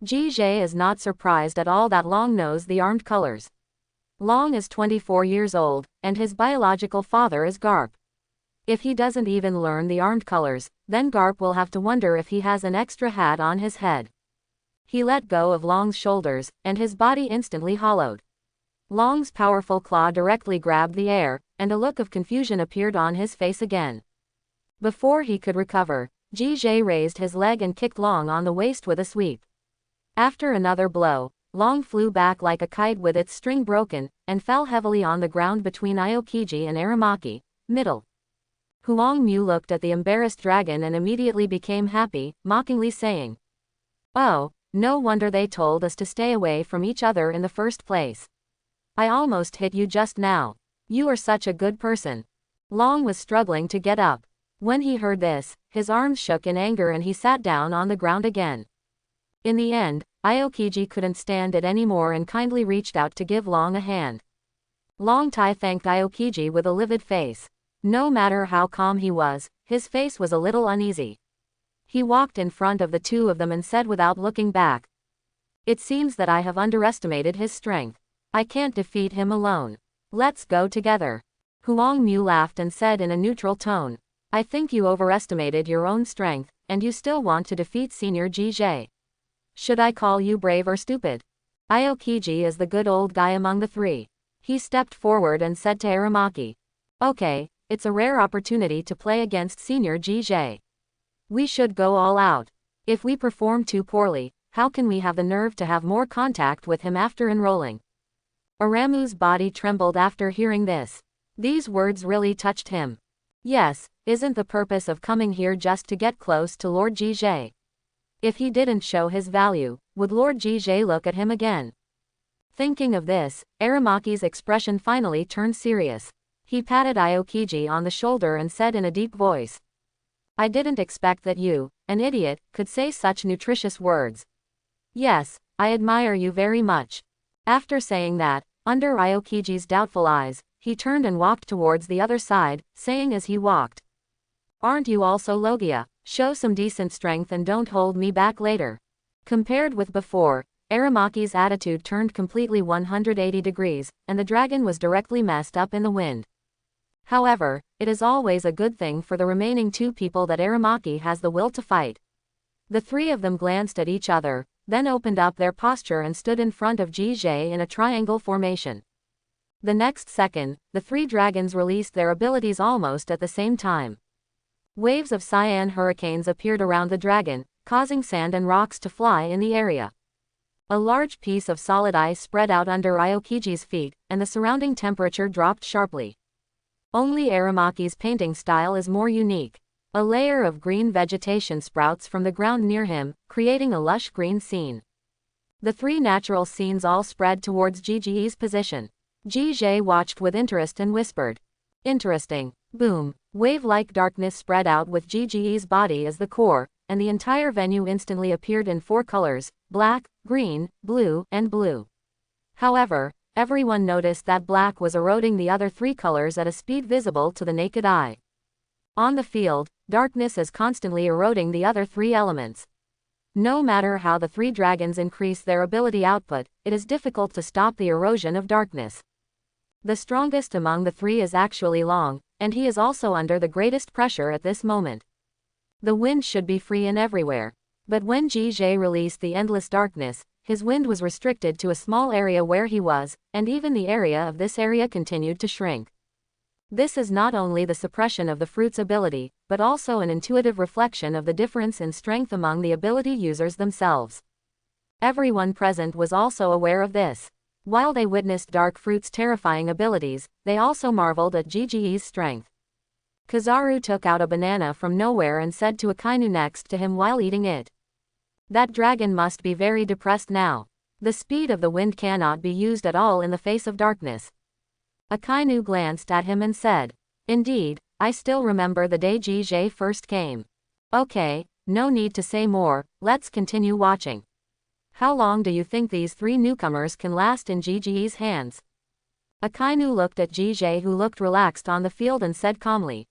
GJ is not surprised at all that Long knows the armed colors. Long is 24 years old, and his biological father is Garp. If he doesn't even learn the armed colors, then Garp will have to wonder if he has an extra hat on his head. He let go of Long's shoulders, and his body instantly hollowed. Long's powerful claw directly grabbed the air, and a look of confusion appeared on his face again. Before he could recover, GJ raised his leg and kicked Long on the waist with a sweep. After another blow, Long flew back like a kite with its string broken, and fell heavily on the ground between Aokiji and Aramaki, middle. Huang Mu looked at the embarrassed dragon and immediately became happy, mockingly saying, Oh, no wonder they told us to stay away from each other in the first place. I almost hit you just now. You are such a good person. Long was struggling to get up. When he heard this, his arms shook in anger and he sat down on the ground again. In the end, Aokiji couldn't stand it anymore and kindly reached out to give Long a hand. Long Tai thanked Aokiji with a livid face. No matter how calm he was, his face was a little uneasy. He walked in front of the two of them and said without looking back. It seems that I have underestimated his strength. I can't defeat him alone. Let's go together. Huang Mu laughed and said in a neutral tone. I think you overestimated your own strength, and you still want to defeat Senior Jie. Should I call you brave or stupid? Aokiji is the good old guy among the three. He stepped forward and said to Aramaki. Okay, it's a rare opportunity to play against Senior Jie. We should go all out. If we perform too poorly, how can we have the nerve to have more contact with him after enrolling? Aramu's body trembled after hearing this. These words really touched him. Yes, isn't the purpose of coming here just to get close to Lord Jie? If he didn't show his value, would Lord Jie look at him again? Thinking of this, Aramaki's expression finally turned serious. He patted Aokiji on the shoulder and said in a deep voice. I didn't expect that you, an idiot, could say such nutritious words. Yes, I admire you very much. After saying that, under Aokiji's doubtful eyes, he turned and walked towards the other side, saying as he walked. Aren't you also Logia? Show some decent strength and don't hold me back later. Compared with before, Aramaki's attitude turned completely 180 degrees, and the dragon was directly messed up in the wind. However, it is always a good thing for the remaining two people that Aramaki has the will to fight. The three of them glanced at each other, then opened up their posture and stood in front of Jie in a triangle formation. The next second, the three dragons released their abilities almost at the same time. Waves of cyan hurricanes appeared around the dragon, causing sand and rocks to fly in the area. A large piece of solid ice spread out under Aokiji's feet, and the surrounding temperature dropped sharply. Only Aramaki's painting style is more unique. A layer of green vegetation sprouts from the ground near him, creating a lush green scene. The three natural scenes all spread towards Jiji's position. Jie watched with interest and whispered. Interesting. Boom. Wave-like darkness spread out with Jiji's body as the core, and the entire venue instantly appeared in four colors, black, green, blue, and blue. However, everyone noticed that black was eroding the other three colors at a speed visible to the naked eye. On the field, darkness is constantly eroding the other three elements. No matter how the three dragons increase their ability output, it is difficult to stop the erosion of darkness. The strongest among the three is actually Long, and he is also under the greatest pressure at this moment. The wind should be free and everywhere. But when Jie released the endless darkness, his wind was restricted to a small area where he was, and even the area of this area continued to shrink. This is not only the suppression of the fruit's ability, but also an intuitive reflection of the difference in strength among the ability users themselves. Everyone present was also aware of this. While they witnessed Dark Fruit's terrifying abilities, they also marveled at Jiji's strength. Kizaru took out a banana from nowhere and said to Akainu next to him while eating it. That dragon must be very depressed now. The speed of the wind cannot be used at all in the face of darkness. Akainu glanced at him and said, Indeed, I still remember the day Jie first came. Okay, no need to say more, let's continue watching. How long do you think these three newcomers can last in Jiji's hands? Akainu looked at Jie, who looked relaxed on the field, and said calmly.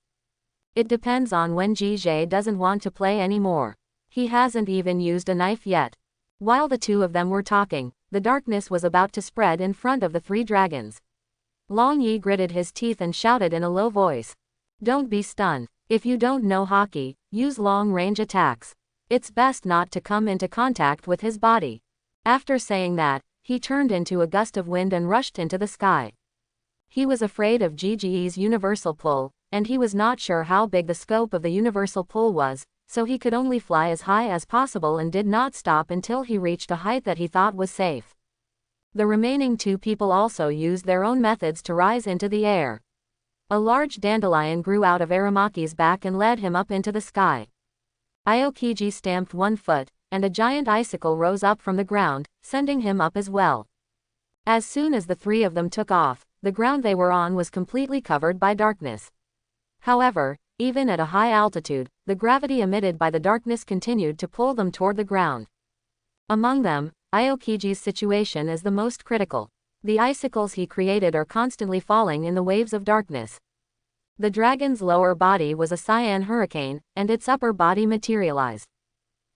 It depends on when Jie doesn't want to play anymore. He hasn't even used a knife yet. While the two of them were talking, the darkness was about to spread in front of the three dragons. Long Yi gritted his teeth and shouted in a low voice. Don't be stunned. If you don't know hockey, use long-range attacks. It's best not to come into contact with his body. After saying that, he turned into a gust of wind and rushed into the sky. He was afraid of Jiji's universal pull, and he was not sure how big the scope of the universal pull was, so he could only fly as high as possible and did not stop until he reached a height that he thought was safe. The remaining two people also used their own methods to rise into the air. A large dandelion grew out of Aramaki's back and led him up into the sky. Aokiji stamped one foot, and a giant icicle rose up from the ground, sending him up as well. As soon as the three of them took off, the ground they were on was completely covered by darkness. However, even at a high altitude, the gravity emitted by the darkness continued to pull them toward the ground. Among them, Aokiji's situation is the most critical. The icicles he created are constantly falling in the waves of darkness. The dragon's lower body was a cyan hurricane, and its upper body materialized.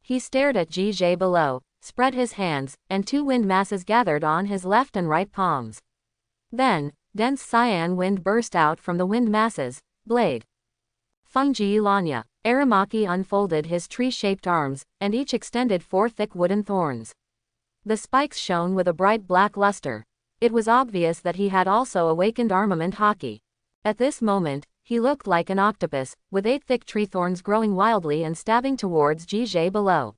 He stared at Gj below, spread his hands, and two wind masses gathered on his left and right palms. Then, dense cyan wind burst out from the wind masses. Blade. Fungji Lanya. Aramaki unfolded his tree-shaped arms, and each extended 4 thick wooden thorns. The spikes shone with a bright black luster. It was obvious that he had also awakened armament haki. At this moment, he looked like an octopus, with 8 thick tree thorns growing wildly and stabbing towards Gj below.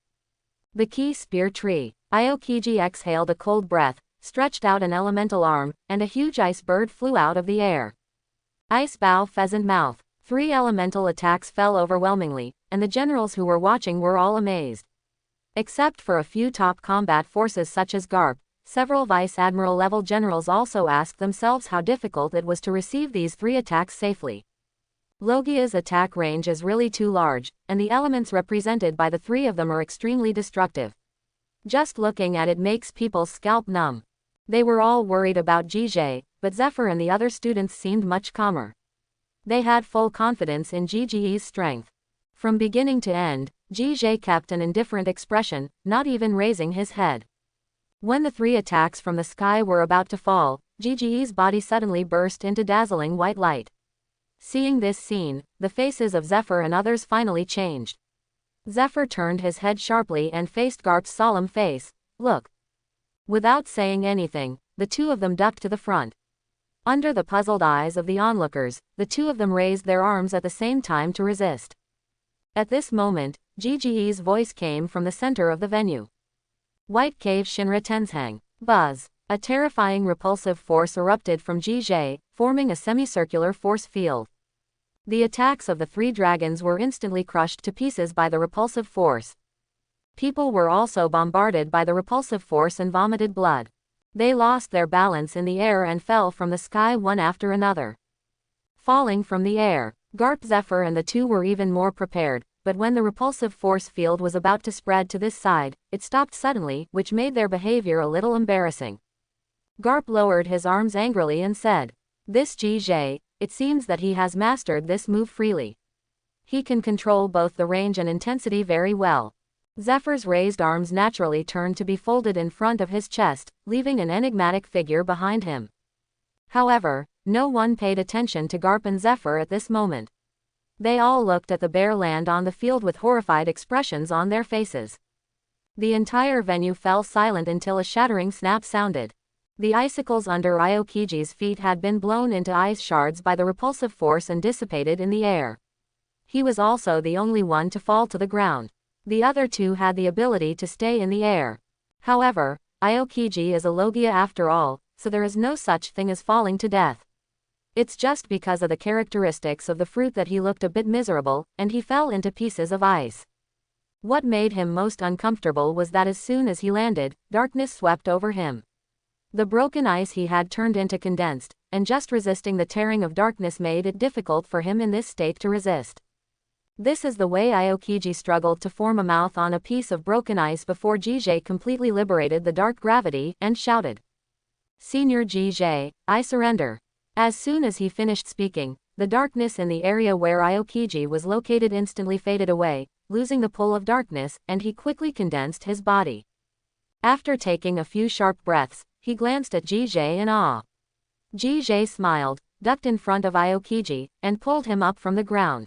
The key spear tree. Aokiji exhaled a cold breath, stretched out an elemental arm, and a huge ice bird flew out of the air. Ice bow pheasant mouth. 3 elemental attacks fell overwhelmingly, and the generals who were watching were all amazed. Except for a few top combat forces such as Garp, several vice admiral level generals also asked themselves how difficult it was to receive these 3 attacks safely. Logia's attack range is really too large, and the elements represented by the 3 of them are extremely destructive. Just looking at it makes people's scalp numb. They were all worried about Gj, but Zephyr and the other students seemed much calmer. They had full confidence in Gji's strength. From beginning to end, Gj kept an indifferent expression, not even raising his head. When the 3 attacks from the sky were about to fall, Gji's body suddenly burst into dazzling white light. Seeing this scene, the faces of Zephyr and others finally changed. Zephyr turned his head sharply and faced Garp's solemn face. Look. Without saying anything, the 2 of them ducked to the front. Under the puzzled eyes of the onlookers, the 2 of them raised their arms at the same time to resist. At this moment, Gji's voice came from the center of the venue. White Cave Shinra Tenzhang. Buzz. A terrifying repulsive force erupted from Gj, forming a semicircular force field. The attacks of the 3 dragons were instantly crushed to pieces by the repulsive force. People were also bombarded by the repulsive force and vomited blood. They lost their balance in the air and fell from the sky one after another. Falling from the air, Garp, Zephyr and the 2 were even more prepared, but when the repulsive force field was about to spread to this side, it stopped suddenly, which made their behavior a little embarrassing. Garp lowered his arms angrily and said, "This Gj, it seems that he has mastered this move freely. He can control both the range and intensity very well." Zephyr's raised arms naturally turned to be folded in front of his chest, leaving an enigmatic figure behind him. However, no one paid attention to Garp and Zephyr at this moment. They all looked at the bare land on the field with horrified expressions on their faces. The entire venue fell silent until a shattering snap sounded. The icicles under Aokiji's feet had been blown into ice shards by the repulsive force and dissipated in the air. He was also the only one to fall to the ground. The other 2 had the ability to stay in the air. However, Aokiji is a Logia after all, so there is no such thing as falling to death. It's just because of the characteristics of the fruit that he looked a bit miserable, and he fell into pieces of ice. What made him most uncomfortable was that as soon as he landed, darkness swept over him. The broken ice he had turned into condensed, and just resisting the tearing of darkness made it difficult for him in this state to resist. This is the way Aokiji struggled to form a mouth on a piece of broken ice before Gj completely liberated the dark gravity and shouted, "Senior Gj, I surrender." As soon as he finished speaking, the darkness in the area where Aokiji was located instantly faded away, losing the pull of darkness, and he quickly condensed his body. After taking a few sharp breaths, he glanced at Gj in awe. Gj smiled, ducked in front of Aokiji, and pulled him up from the ground.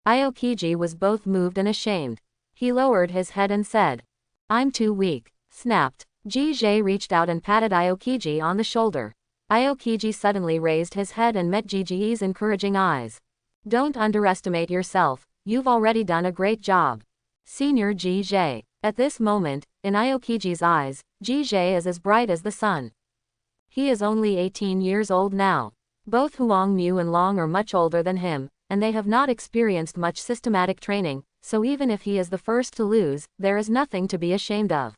Aokiji was both moved and ashamed. He lowered his head and said, "I'm too weak." Snapped. Gj reached out and patted Aokiji on the shoulder. Aokiji suddenly raised his head and met Gji's encouraging eyes. "Don't underestimate yourself, you've already done a great job. Senior Gj." At this moment, in Aokiji's eyes, Gj is as bright as the sun. He is only 18 years old now. Both Huang Mu and Long are much older than him, and they have not experienced much systematic training, so even if he is the first to lose, there is nothing to be ashamed of.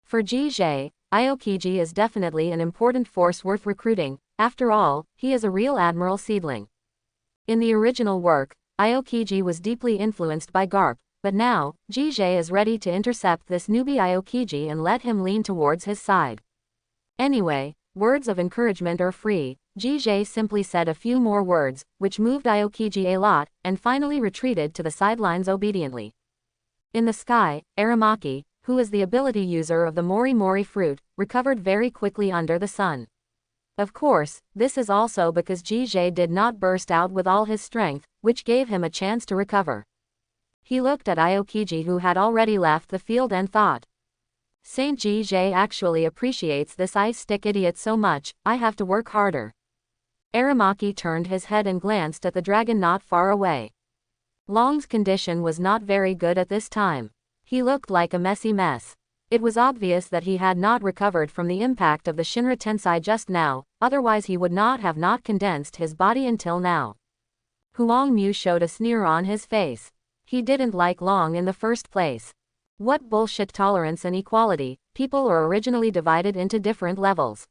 For Gj, Aokiji is definitely an important force worth recruiting. After all, he is a real admiral seedling. In the original work, Aokiji was deeply influenced by Garp, but now, Gj is ready to intercept this newbie Aokiji and let him lean towards his side. Anyway, words of encouragement are free. Gj simply said a few more words, which moved Aokiji a lot, and finally retreated to the sidelines obediently. In the sky, Aramaki, who is the ability user of the Mori Mori fruit, recovered very quickly under the sun. Of course, this is also because Jige did not burst out with all his strength, which gave him a chance to recover. He looked at Aokiji, who had already left the field, and thought, Saint Jige actually appreciates this ice stick idiot so much, I have to work harder. Aramaki turned his head and glanced at the dragon not far away. Long's condition was not very good at this time. He looked like a messy mess. It was obvious that he had not recovered from the impact of the Shinra Tensei just now, otherwise he would not have condensed his body until now. Huang Mu showed a sneer on his face. He didn't like Long in the first place. What bullshit tolerance and equality, people are originally divided into different levels.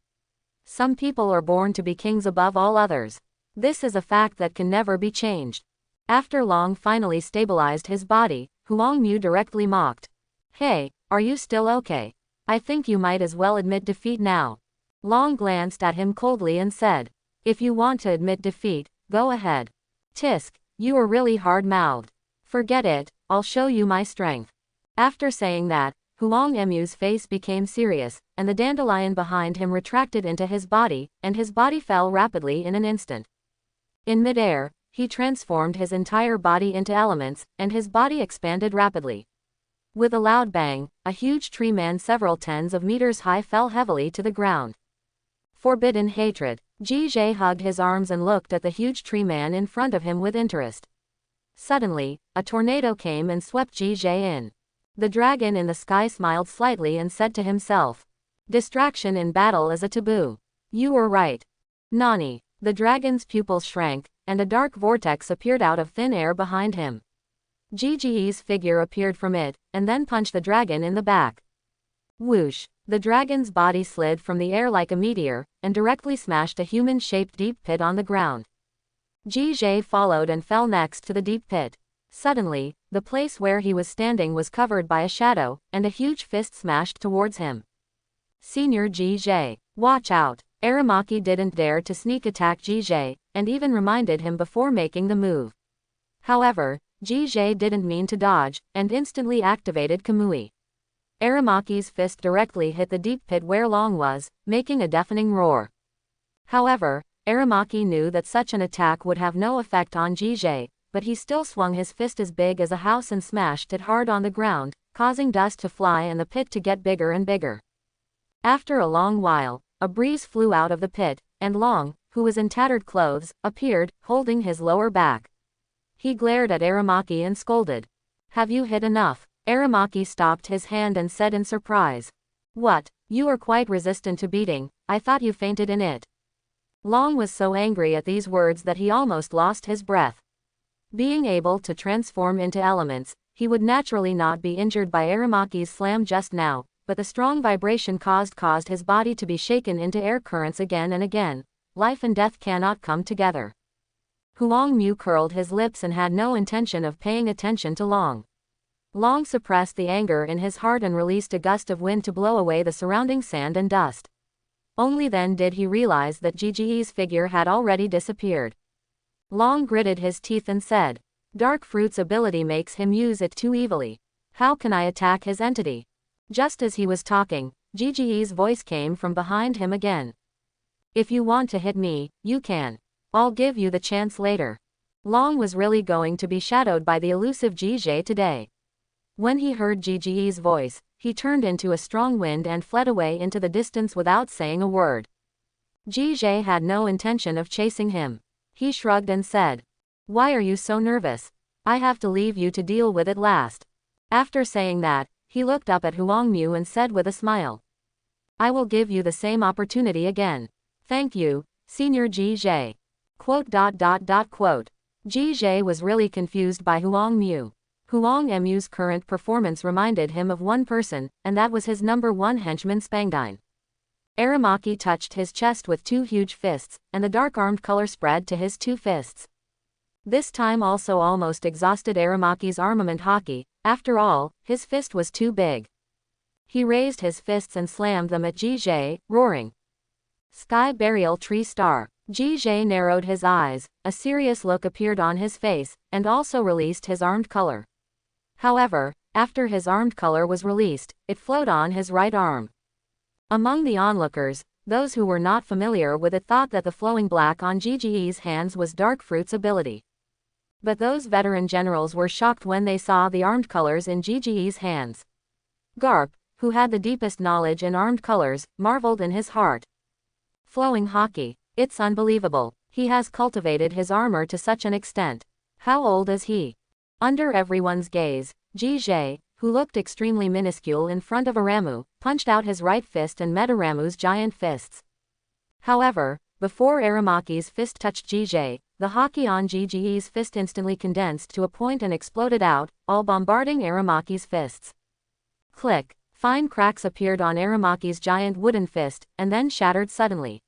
Some people are born to be kings above all others. This is a fact that can never be changed. After Long finally stabilized his body, Huang Mu directly mocked. Hey, are you still okay? I think you might as well admit defeat now. Long glanced at him coldly and said, if you want to admit defeat, go ahead. Tisk, you are really hard-mouthed. Forget it, I'll show you my strength. After saying that, Huang Mu's face became serious, and the dandelion behind him retracted into his body, and his body fell rapidly in an instant. In midair, he transformed his entire body into elements, and his body expanded rapidly. With a loud bang, a huge tree man several tens of meters high fell heavily to the ground. Forbidden hatred. Jige hugged his arms and looked at the huge tree man in front of him with interest. Suddenly, a tornado came and swept Jige in. The dragon in the sky smiled slightly and said to himself, distraction in battle is a taboo. You were right. Nani. The dragon's pupils shrank, and a dark vortex appeared out of thin air behind him. Jige's figure appeared from it, and then punched the dragon in the back. Whoosh! The dragon's body slid from the air like a meteor, and directly smashed a human-shaped deep pit on the ground. Jige followed and fell next to the deep pit. Suddenly, the place where he was standing was covered by a shadow, and a huge fist smashed towards him. Senior Jige, watch out! Aramaki didn't dare to sneak attack Jige, and even reminded him before making the move. However, Jige didn't mean to dodge, and instantly activated Kamui. Aramaki's fist directly hit the deep pit where Long was, making a deafening roar. However, Aramaki knew that such an attack would have no effect on Jige, but he still swung his fist as big as a house and smashed it hard on the ground, causing dust to fly and the pit to get bigger and bigger. After a long while, a breeze flew out of the pit, and Long, who was in tattered clothes, appeared, holding his lower back. He glared at Aramaki and scolded. Have you hit enough? Aramaki stopped his hand and said in surprise. What? You are quite resistant to beating, I thought you fainted in it. Long was so angry at these words that he almost lost his breath. Being able to transform into elements, he would naturally not be injured by Aramaki's slam just now, but the strong vibration caused his body to be shaken into air currents again and again. Life and death cannot come together. Huang Mu curled his lips and had no intention of paying attention to Long. Long suppressed the anger in his heart and released a gust of wind to blow away the surrounding sand and dust. Only then did he realize that Jige's figure had already disappeared. Long gritted his teeth and said, Dark Fruit's ability makes him use it too evilly. How can I attack his entity? Just as he was talking, Jige's voice came from behind him again. If you want to hit me, you can. I'll give you the chance later. Long was really going to be shadowed by the elusive Jige today. When he heard Jige's voice, he turned into a strong wind and fled away into the distance without saying a word. Jige had no intention of chasing him. He shrugged and said, Why are you so nervous? I have to leave you to deal with it last. After saying that, he looked up at Huang Mu and said with a smile, I will give you the same opportunity again. Thank you, Senior Jige. Jige was really confused by Huang Mu. Huang Mu's current performance reminded him of one person, and that was his number one henchman Spangdine. Aramaki touched his chest with two huge fists, and the dark-armed color spread to his two fists. This time also almost exhausted Aramaki's armament hockey. After all, his fist was too big. He raised his fists and slammed them at Jige, roaring. Sky Burial Tree Star. Jige narrowed his eyes, a serious look appeared on his face, and also released his armed color. However, After his armed color was released, it flowed on his right arm. Among the onlookers, those who were not familiar with it thought that the flowing black on GGE's hands was Dark Fruit's ability. But those veteran generals were shocked when they saw the armed colors in GGE's hands. Garp, who had the deepest knowledge in armed colors, marveled in his heart. Flowing hockey. It's unbelievable. He has cultivated his armor to such an extent. How old is he? Under everyone's gaze, Ji, who looked extremely minuscule in front of Aramu, punched out his right fist and met Aramu's giant fists. However, before Aramaki's fist touched Ji, the hockey on GGE's fist instantly condensed to a point and exploded out, all bombarding Aramaki's fists. Click. Fine cracks appeared on Aramaki's giant wooden fist, and then shattered suddenly.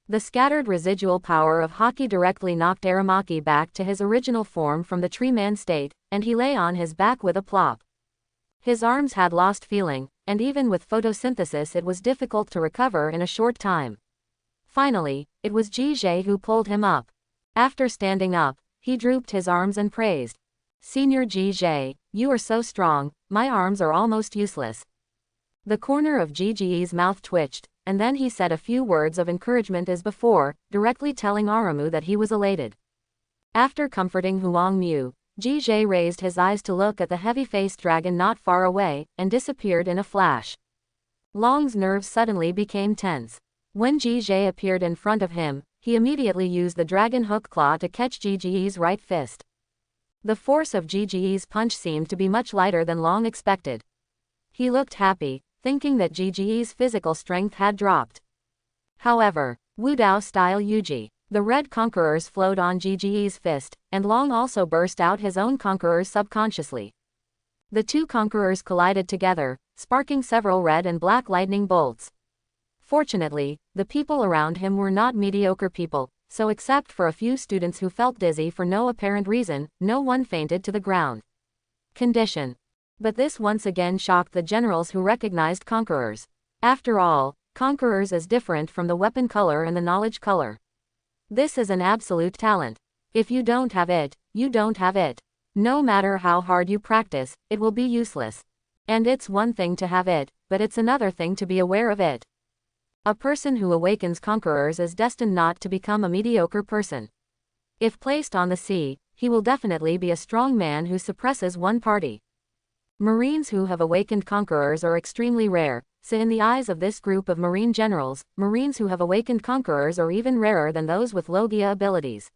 The scattered residual power of hockey directly knocked Aramaki back to his original form from the tree man state, and he lay on his back with a plop. His arms had lost feeling, and even with photosynthesis it was difficult to recover in a short time. Finally, it was Ji who pulled him up. After standing up, he drooped his arms and praised. "Senior Ji, you are so strong, my arms are almost useless." The corner of GGE's mouth twitched, and then he said a few words of encouragement as before, directly telling Aramu that he was elated. After comforting Huang Mu, Ji raised his eyes to look at the heavy-faced dragon not far away, and disappeared in a flash. Long's nerves suddenly became tense. When Ji appeared in front of him, he immediately used the dragon hook claw to catch GGE's right fist. The force of GGE's punch seemed to be much lighter than Long expected. He looked happy, thinking that GGE's physical strength had dropped. However, Wudao-style Yuji, the red conquerors flowed on GGE's fist, and Long also burst out his own conquerors subconsciously. The two conquerors collided together, sparking several red and black lightning bolts. Fortunately, the people around him were not mediocre people, so except for a few students who felt dizzy for no apparent reason, no one fainted to the ground. Condition. But this once again shocked the generals who recognized conquerors. After all, conquerors is different from the weapon color and the knowledge color. This is an absolute talent. If you don't have it, you don't have it. No matter how hard you practice, it will be useless. And it's one thing to have it, but it's another thing to be aware of it. A person who awakens conquerors is destined not to become a mediocre person. If placed on the sea, he will definitely be a strong man who suppresses one party. Marines who have awakened conquerors are extremely rare, so in the eyes of this group of marine generals, Marines who have awakened conquerors are even rarer than those with Logia abilities.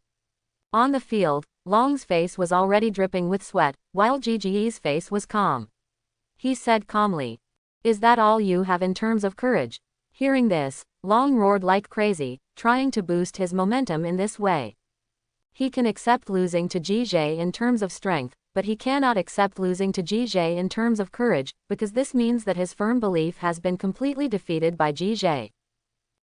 On the field, Long's face was already dripping with sweat, while GGE's face was calm. He said calmly, "Is that all you have in terms of courage?" Hearing this, Long roared like crazy, trying to boost his momentum in this way. He can accept losing to GJ in terms of strength, but he cannot accept losing to GJ in terms of courage, because this means that his firm belief has been completely defeated by GJ.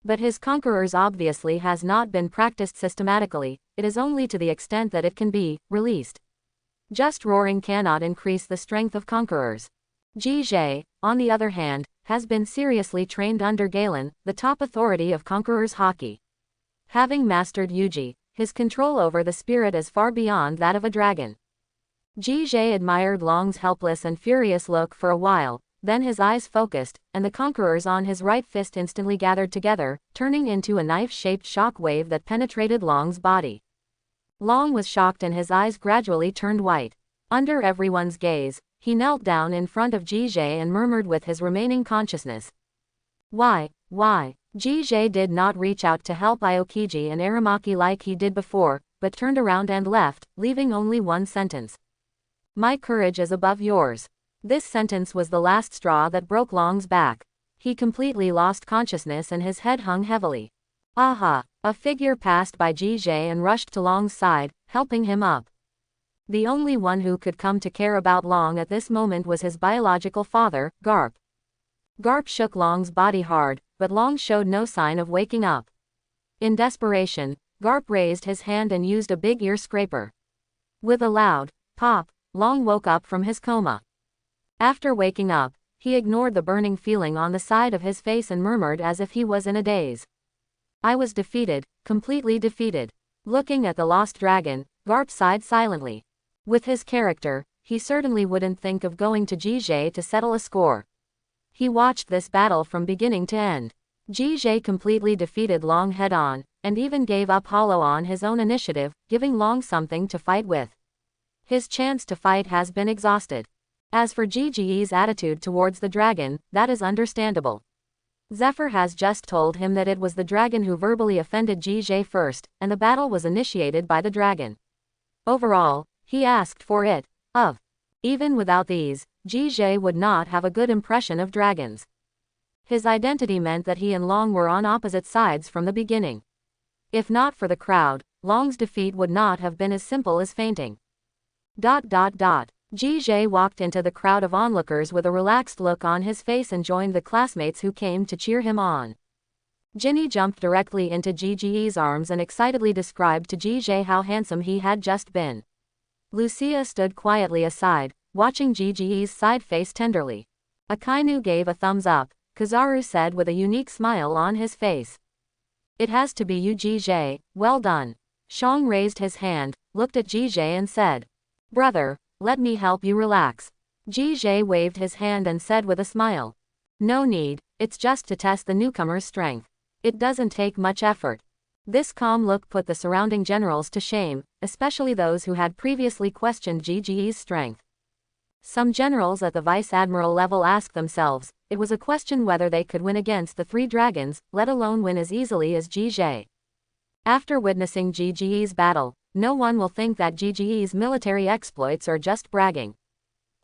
But his conquerors obviously has not been practiced systematically, it is only to the extent that it can be released. Just roaring cannot increase the strength of conquerors. GJ, on the other hand, has been seriously trained under Galen, the top authority of conquerors hockey. Having mastered Yuji, his control over the spirit is far beyond that of a dragon. GJ admired Long's helpless and furious look for a while, then his eyes focused, and the conquerors on his right fist instantly gathered together, turning into a knife-shaped shock wave that penetrated Long's body. Long was shocked and his eyes gradually turned white. Under everyone's gaze, he knelt down in front of GJ and murmured with his remaining consciousness. Why? GJ did not reach out to help Aokiji and Aramaki like he did before, but turned around and left, leaving only one sentence. "My courage is above yours." This sentence was the last straw that broke Long's back. He completely lost consciousness and his head hung heavily. Aha! A figure passed by GJ and rushed to Long's side, helping him up. The only one who could come to care about Long at this moment was his biological father, Garp. Garp shook Long's body hard, but Long showed no sign of waking up. In desperation, Garp raised his hand and used a big ear scraper. With a loud pop, Long woke up from his coma. After waking up, he ignored the burning feeling on the side of his face and murmured as if he was in a daze. "I was defeated, completely defeated." Looking at the lost dragon, Garp sighed silently. With his character, he certainly wouldn't think of going to Jige to settle a score. He watched this battle from beginning to end. Jige completely defeated Long head-on, and even gave up Hollow on his own initiative, giving Long something to fight with. His chance to fight has been exhausted. As for Jige's attitude towards the dragon, that is understandable. Zephyr has just told him that it was the dragon who verbally offended Jige first, and the battle was initiated by the dragon. Overall, he asked for it. Even without these, Jige would not have a good impression of dragons. His identity meant that he and Long were on opposite sides from the beginning. If not for the crowd, Long's defeat would not have been as simple as fainting. Jige walked into the crowd of onlookers with a relaxed look on his face and joined the classmates who came to cheer him on. Ginny jumped directly into Jige's arms and excitedly described to Jige how handsome he had just been. Lucia stood quietly aside, watching Jige's side face tenderly. Akainu gave a thumbs up, Kizaru said with a unique smile on his face. It has to be you, Jige, well done. Shang raised his hand, looked at Jige and said, Brother, let me help you relax. Jige waved his hand and said with a smile. No need, it's just to test the newcomer's strength. It doesn't take much effort. This calm look put the surrounding generals to shame, especially those who had previously questioned Jige's strength. Some generals at the vice admiral level asked themselves, it was a question whether they could win against the three dragons, let alone win as easily as Jige. After witnessing Jige's battle, no one will think that Jige's military exploits are just bragging.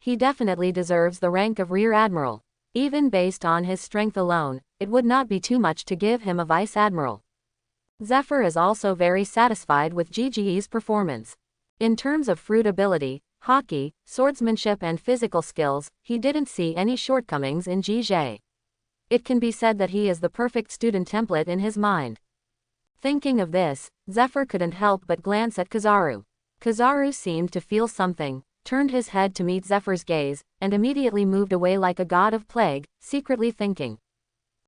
He definitely deserves the rank of rear admiral. Even based on his strength alone, it would not be too much to give him a vice admiral. Zephyr is also very satisfied with Jige's performance. In terms of fruit ability, hockey, swordsmanship and physical skills, he didn't see any shortcomings in Jige. It can be said that he is the perfect student template in his mind. Thinking of this, Zephyr couldn't help but glance at Kizaru. Kizaru seemed to feel something, turned his head to meet Zephyr's gaze, and immediately moved away like a god of plague, secretly thinking.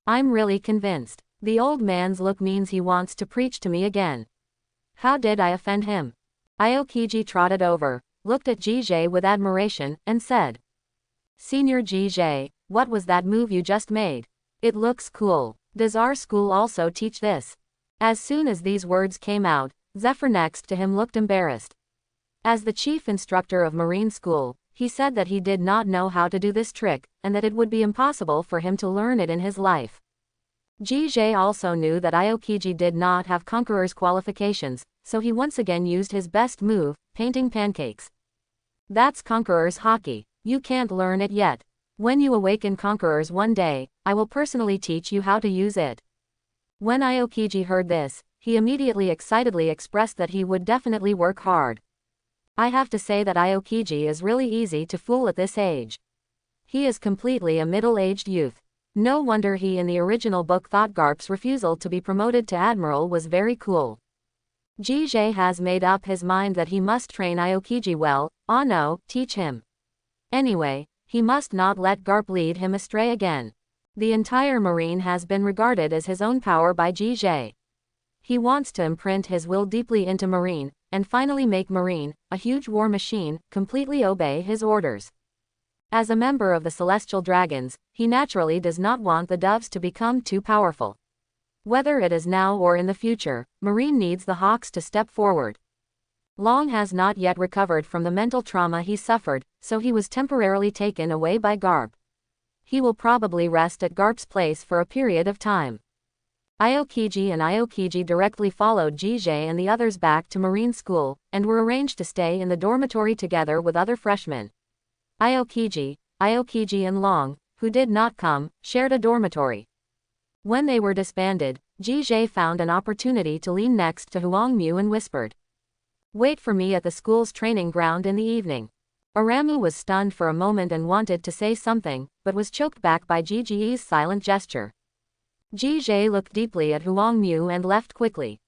I'm really convinced. The old man's look means he wants to preach to me again. How did I offend him? Aokiji trotted over, looked at Jige with admiration, and said. Senior Jige, what was that move you just made? It looks cool. Does our school also teach this? As soon as these words came out, Zephyr next to him looked embarrassed. As the chief instructor of Marine School, he said that he did not know how to do this trick, and that it would be impossible for him to learn it in his life. Jige also knew that Aokiji did not have Conqueror's qualifications, so he once again used his best move, painting pancakes. That's Conqueror's hockey. You can't learn it yet. When you awaken Conquerors one day, I will personally teach you how to use it. When Aokiji heard this, he immediately excitedly expressed that he would definitely work hard. I have to say that Aokiji is really easy to fool at this age. He is completely a middle-aged youth. No wonder he in the original book thought Garp's refusal to be promoted to admiral was very cool. Jige has made up his mind that he must train Aokiji well, teach him. Anyway, he must not let Garp lead him astray again. The entire marine has been regarded as his own power by Jige. He wants to imprint his will deeply into marine, and finally make marine, a huge war machine, completely obey his orders. As a member of the Celestial Dragons, he naturally does not want the doves to become too powerful. Whether it is now or in the future, Marine needs the Hawks to step forward. Long has not yet recovered from the mental trauma he suffered, so he was temporarily taken away by Garp. He will probably rest at Garp's place for a period of time. Aokiji directly followed Jige and the others back to Marine School, and were arranged to stay in the dormitory together with other freshmen. Aokiji and Long, who did not come, shared a dormitory. When they were disbanded, Jige found an opportunity to lean next to Huangmu and whispered. Wait for me at the school's training ground in the evening. Aramu was stunned for a moment and wanted to say something, but was choked back by Jige's silent gesture. Jige looked deeply at Huangmu and left quickly.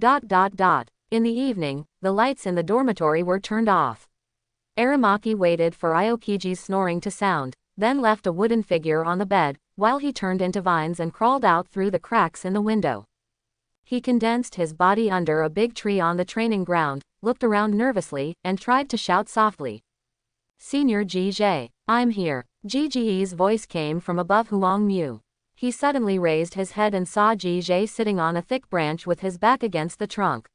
In the evening, the lights in the dormitory were turned off. Aramaki waited for Aokiji's snoring to sound, then left a wooden figure on the bed, while he turned into vines and crawled out through the cracks in the window. He condensed his body under a big tree on the training ground, looked around nervously, and tried to shout softly. Senior Jie, I'm here. Ji's voice came from above Huang Mu. He suddenly raised his head and saw Jie sitting on a thick branch with his back against the trunk.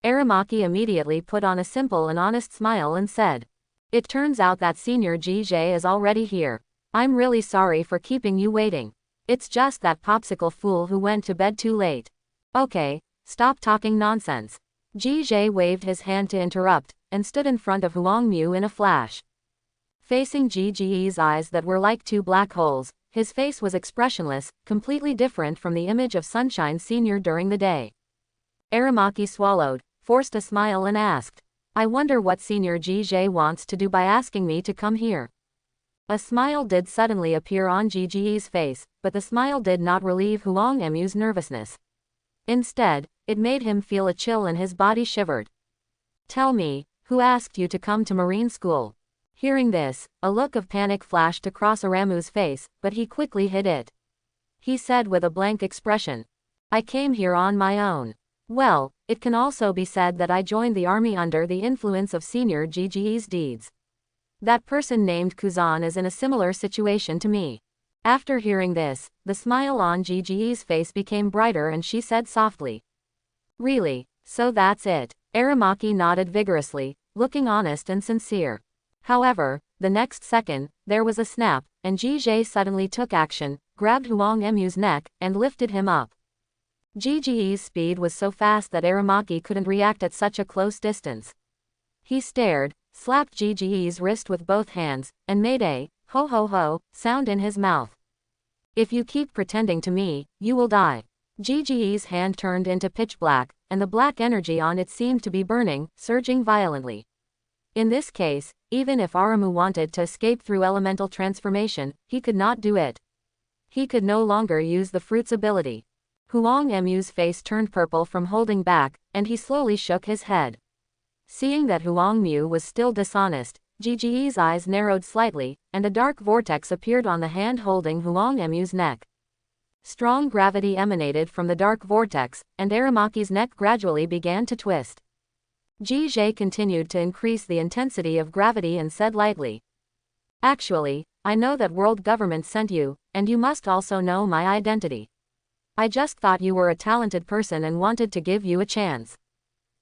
Aramaki immediately put on a simple and honest smile and said, "It turns out that Senior Jie is already here. I'm really sorry for keeping you waiting. It's just that popsicle fool who went to bed too late." "Okay, stop talking nonsense." Jie waved his hand to interrupt, and stood in front of Huang Mu in a flash. Facing Ji's eyes that were like two black holes, his face was expressionless, completely different from the image of Sunshine Senior during the day. Aramaki swallowed, forced a smile and asked, "I wonder what Senior Jie wants to do by asking me to come here." A smile did suddenly appear on Ji's face, but the smile did not relieve Huang Mu's nervousness. Instead, it made him feel a chill and his body shivered. "Tell me, who asked you to come to marine school?" Hearing this, a look of panic flashed across Aramu's face, but he quickly hid it. He said with a blank expression, "I came here on my own. Well, it can also be said that I joined the army under the influence of Senior Ji's deeds. That person named Kuzan is in a similar situation to me." After hearing this, the smile on Ji's face became brighter and she said softly, "Really, so that's it." Aramaki nodded vigorously, looking honest and sincere. However, the next second, there was a snap, and Jie suddenly took action, grabbed Huang Mu's neck, and lifted him up. Ji's speed was so fast that Aramaki couldn't react at such a close distance. He stared, slapped Ji's wrist with both hands, and made a ho ho ho sound in his mouth. "If you keep pretending to me, you will die." Ji's hand turned into pitch black, and the black energy on it seemed to be burning, surging violently. In this case, even if Aramu wanted to escape through elemental transformation, he could not do it. He could no longer use the fruit's ability. Huang Mu's face turned purple from holding back, and he slowly shook his head. Seeing that Huang Mu was still dishonest, Ji's eyes narrowed slightly, and a dark vortex appeared on the hand holding Huang Mu's neck. Strong gravity emanated from the dark vortex, and Aramaki's neck gradually began to twist. Jie continued to increase the intensity of gravity and said lightly, "Actually, I know that world government sent you, and you must also know my identity. I just thought you were a talented person and wanted to give you a chance.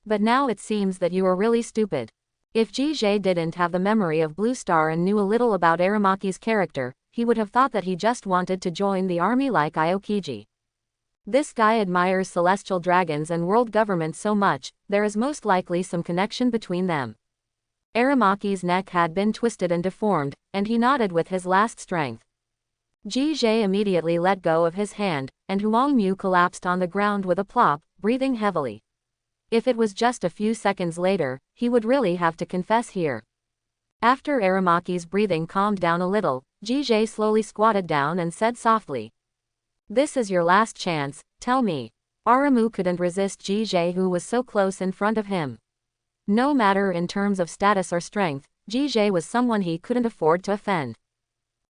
But now it seems that you are really stupid." If Jie didn't have the memory of Blue Star and knew a little about Aramaki's character, he would have thought that he just wanted to join the army like Aokiji. This guy admires celestial dragons and world government so much, there is most likely some connection between them. Aramaki's neck had been twisted and deformed, and he nodded with his last strength. Jie immediately let go of his hand, and Huang Mu collapsed on the ground with a plop, breathing heavily. If it was just a few seconds later, he would really have to confess here. After Aramaki's breathing calmed down a little, Jie slowly squatted down and said softly, "This is your last chance, tell me." Aramu couldn't resist Jie who was so close in front of him. No matter in terms of status or strength, Jie was someone he couldn't afford to offend.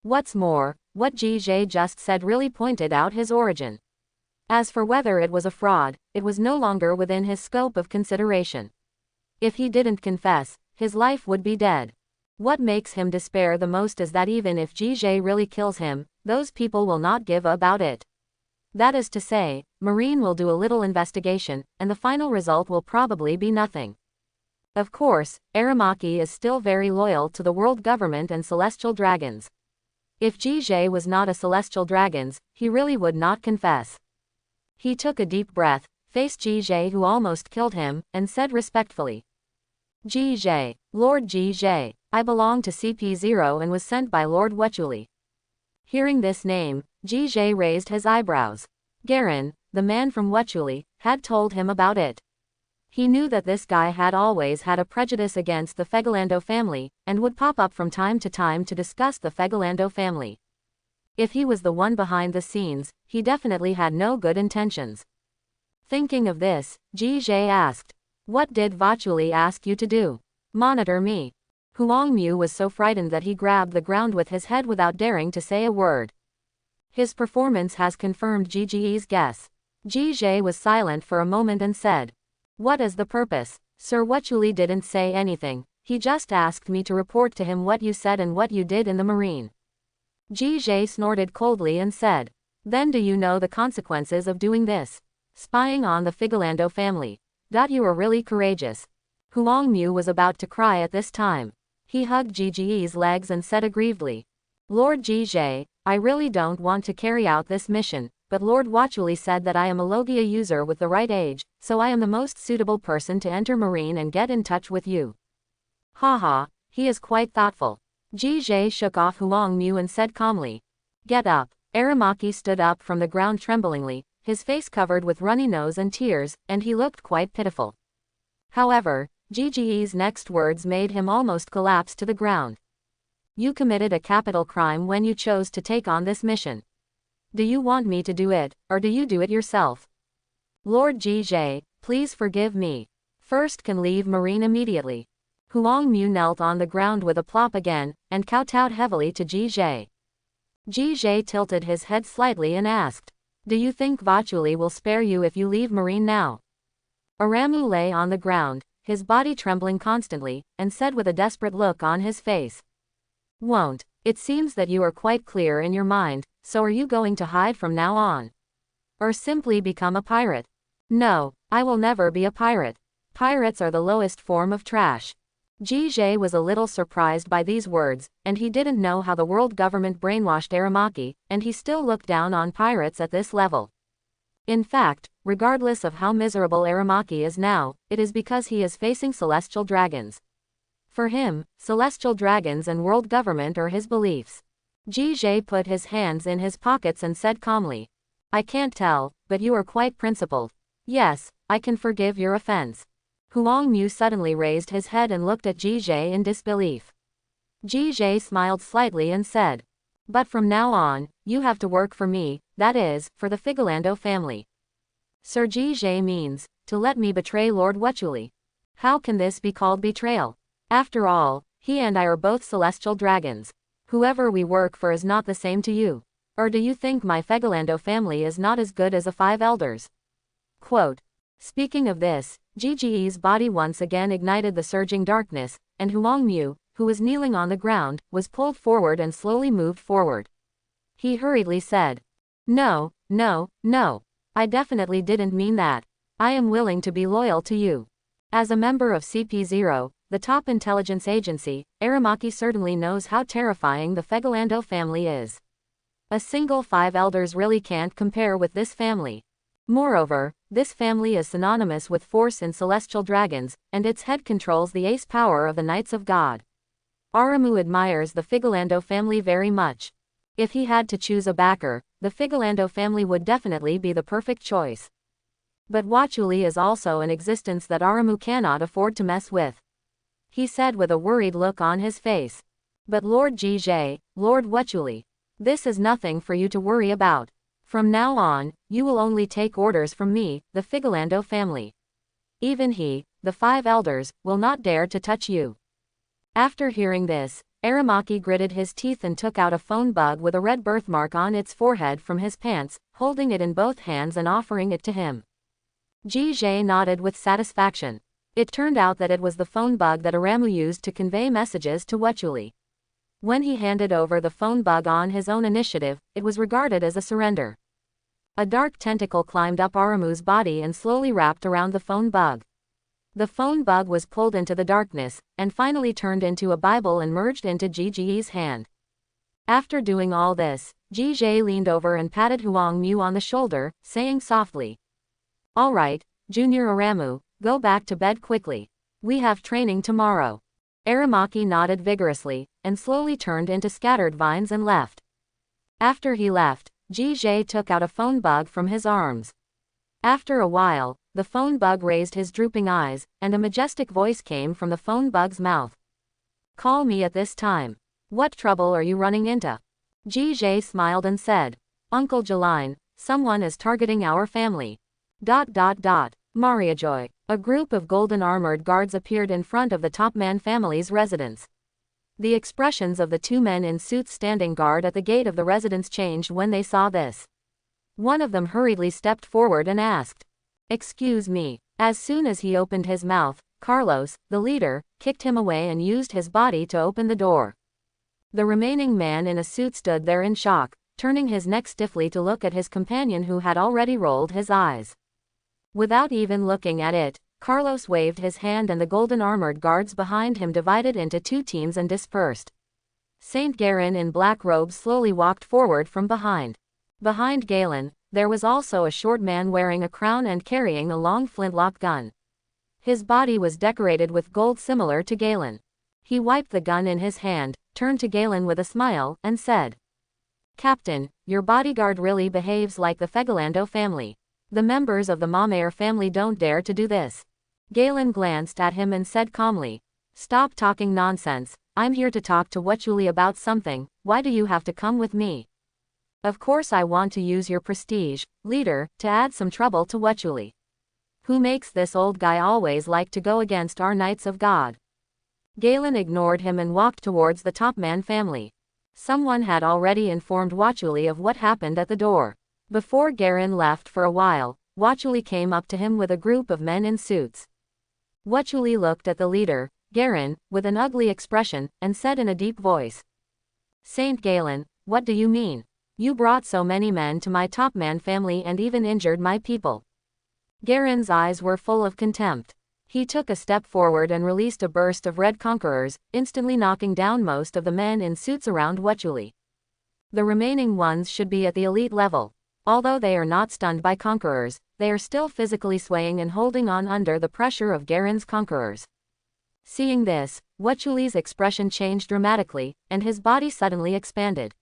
What's more, what Jie just said really pointed out his origin. As for whether it was a fraud, it was no longer within his scope of consideration. If he didn't confess, his life would be dead. What makes him despair the most is that even if Jie really kills him, those people will not give about it. That is to say, Marine will do a little investigation, and the final result will probably be nothing. Of course, Aramaki is still very loyal to the world government and celestial dragons. If Jie was not a celestial dragon, he really would not confess. He took a deep breath, faced Jie who almost killed him, and said respectfully, "Jie, Lord Jie, I belong to CP0 and was sent by Lord Wechuli." Hearing this name, Jie raised his eyebrows. Garen, the man from Wechuli, had told him about it. He knew that this guy had always had a prejudice against the Fegalando family, and would pop up from time to discuss the Fegalando family. If he was the one behind the scenes, he definitely had no good intentions. Thinking of this, Jie asked, "What did Wechuli ask you to do?" "Monitor me." Huang Mu was so frightened that he grabbed the ground with his head without daring to say a word. His performance has confirmed Ji's guess. Jie was silent for a moment and said, "What is the purpose?" Sir Wechuli didn't say anything, He just asked me to report to him what you said and what you did in the marine. Ji snorted coldly and said, then do you know the consequences of doing this? Spying on the Figolando family. You are really courageous. Huangmu was about to cry at this time. He hugged Ji's legs and said aggrievedly, Lord Ji, I really don't want to carry out this mission, but Lord Wachuli said that I am a Logia user with the right age, so I am the most suitable person to enter marine and get in touch with you. Haha, he is quite thoughtful. Ji shook off Huangmu and said calmly, get up. Aramaki stood up from the ground tremblingly, his face covered with runny nose and tears, and he looked quite pitiful. However, Ji's next words made him almost collapse to the ground. You committed a capital crime when you chose to take on this mission. Do you want me to do it, or do you do it yourself? Lord Ji, please forgive me. First can leave marine immediately. Huangmu knelt on the ground with a plop again, and kowtowed heavily to Ji. Ji tilted his head slightly and asked, do you think Wachuli will spare you if you leave marine now? Aramu lay on the ground, his body trembling constantly, and said with a desperate look on his face. Won't. It seems that you are quite clear in your mind, so are you going to hide from now on? Or simply become a pirate? No, I will never be a pirate. Pirates are the lowest form of trash. Ji was a little surprised by these words, and he didn't know how the world government brainwashed Aramaki, and he still looked down on pirates at this level. In fact, regardless of how miserable Aramaki is now, it is because he is facing celestial dragons. For him, celestial dragons and world government are his beliefs. Ji put his hands in his pockets and said calmly, I can't tell, but you are quite principled. Yes, I can forgive your offense. Huangmu suddenly raised his head and looked at Ji in disbelief. Ji smiled slightly and said, but from now on, you have to work for me, that is, for the Figolando family. Sir Ji means, to let me betray Lord Wachuli. How can this be called betrayal? After all, he and I are both celestial dragons. Whoever we work for is not the same to you. Or do you think my Figolando family is not as good as the 5 elders? Quote. Speaking of this, Ji's body once again ignited the surging darkness, and Huangmu, who was kneeling on the ground, was pulled forward and slowly moved forward. He hurriedly said, no, I definitely didn't mean that. I am willing to be loyal to you. As a member of CP0, the top intelligence agency, Aramaki certainly knows how terrifying the Figolando family is. A single 5 elders really can't compare with this family. Moreover, this family is synonymous with force in celestial dragons, and its head controls the ace power of the Knights of God. Aramu admires the Figolando family very much. If he had to choose a backer, the Figolando family would definitely be the perfect choice. But Wachuli is also an existence that Aramu cannot afford to mess with. He said with a worried look on his face. But Lord Ji, Lord Wachuli, this is nothing for you to worry about. From now on, you will only take orders from me, the Figolando family. Even he, the 5 elders, will not dare to touch you. After hearing this, Aramaki gritted his teeth and took out a phone bug with a red birthmark on its forehead from his pants, holding it in both hands and offering it to him. Ji nodded with satisfaction. It turned out that it was the phone bug that Aramu used to convey messages to Wachuli. When he handed over the phone bug on his own initiative, it was regarded as a surrender. A dark tentacle climbed up Aramu's body and slowly wrapped around the phone bug. The phone bug was pulled into the darkness, and finally turned into a Bible and merged into Ji's hand. After doing all this, Ji leaned over and patted Huangmu on the shoulder, saying softly, all right, Junior Aramu, go back to bed quickly. We have training tomorrow. Aramaki nodded vigorously, and slowly turned into scattered vines and left. After he left, Ji took out a phone bug from his arms. After a while, the phone bug raised his drooping eyes, and a majestic voice came from the phone bug's mouth. Call me at this time. What trouble are you running into? Ji smiled and said, Uncle Jeline, someone is targeting our family. Mariajoy. A group of golden armored guards appeared in front of the Topman family's residence. The expressions of the 2 men in suits standing guard at the gate of the residence changed when they saw this. One of them hurriedly stepped forward and asked, excuse me. As soon as he opened his mouth, Carlos, the leader, kicked him away and used his body to open the door. The remaining man in a suit stood there in shock, turning his neck stiffly to look at his companion who had already rolled his eyes. Without even looking at it, Carlos waved his hand and the golden-armored guards behind him divided into two teams and dispersed. Saint Garen in black robes slowly walked forward from behind. Behind Galen, there was also a short man wearing a crown and carrying a long flintlock gun. His body was decorated with gold similar to Galen. He wiped the gun in his hand, turned to Galen with a smile, and said, "Captain, your bodyguard really behaves like the Fegalando family. The members of the Mamair family don't dare to do this." Galen glanced at him and said calmly, "Stop talking nonsense. I'm here to talk to Wachuli about something. Why do you have to come with me?" "Of course I want to use your prestige, leader, to add some trouble to Wachuli. Who makes this old guy always like to go against our Knights of God?" Galen ignored him and walked towards the Topman family. Someone had already informed Wachuli of what happened at the door. Before Garen left for a while, Wachuli came up to him with a group of men in suits. Wachuli looked at the leader, Garen, with an ugly expression, and said in a deep voice, "Saint Galen, what do you mean? You brought so many men to my Topman family and even injured my people." Garen's eyes were full of contempt. He took a step forward and released a burst of red conquerors, instantly knocking down most of the men in suits around Wachuli. The remaining ones should be at the elite level. Although they are not stunned by conquerors, they are still physically swaying and holding on under the pressure of Garen's conquerors. Seeing this, Wachuli's expression changed dramatically, and his body suddenly expanded.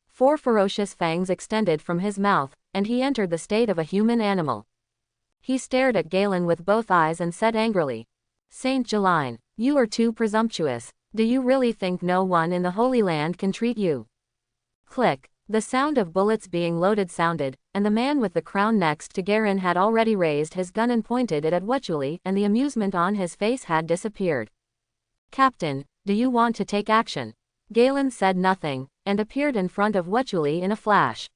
4 ferocious fangs extended from his mouth, and he entered the state of a human animal. He stared at Galen with both eyes and said angrily, "Saint Jaline, you are too presumptuous. Do you really think no one in the Holy Land can treat you?" Click. The sound of bullets being loaded sounded, and the man with the crown next to Garen had already raised his gun and pointed it at Wachuli, and the amusement on his face had disappeared. "Captain, do you want to take action?" Galen said nothing, and appeared in front of Wachuli in a flash.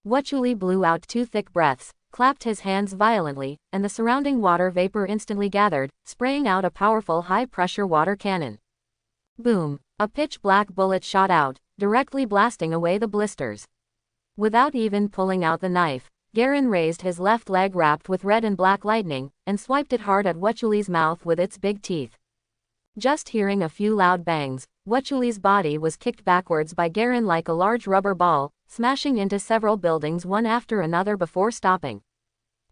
Wachuli blew out 2 thick breaths, clapped his hands violently, and the surrounding water vapor instantly gathered, spraying out a powerful high-pressure water cannon. Boom! A pitch-black bullet shot out, directly blasting away the blisters. Without even pulling out the knife, Garen raised his left leg wrapped with red and black lightning, and swiped it hard at Wachuli's mouth with its big teeth. Just hearing a few loud bangs, Wachuli's body was kicked backwards by Garen like a large rubber ball, smashing into several buildings one after another before stopping.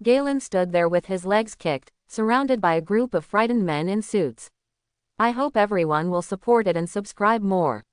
Galen stood there with his legs kicked, surrounded by a group of frightened men in suits. I hope everyone will support it and subscribe more.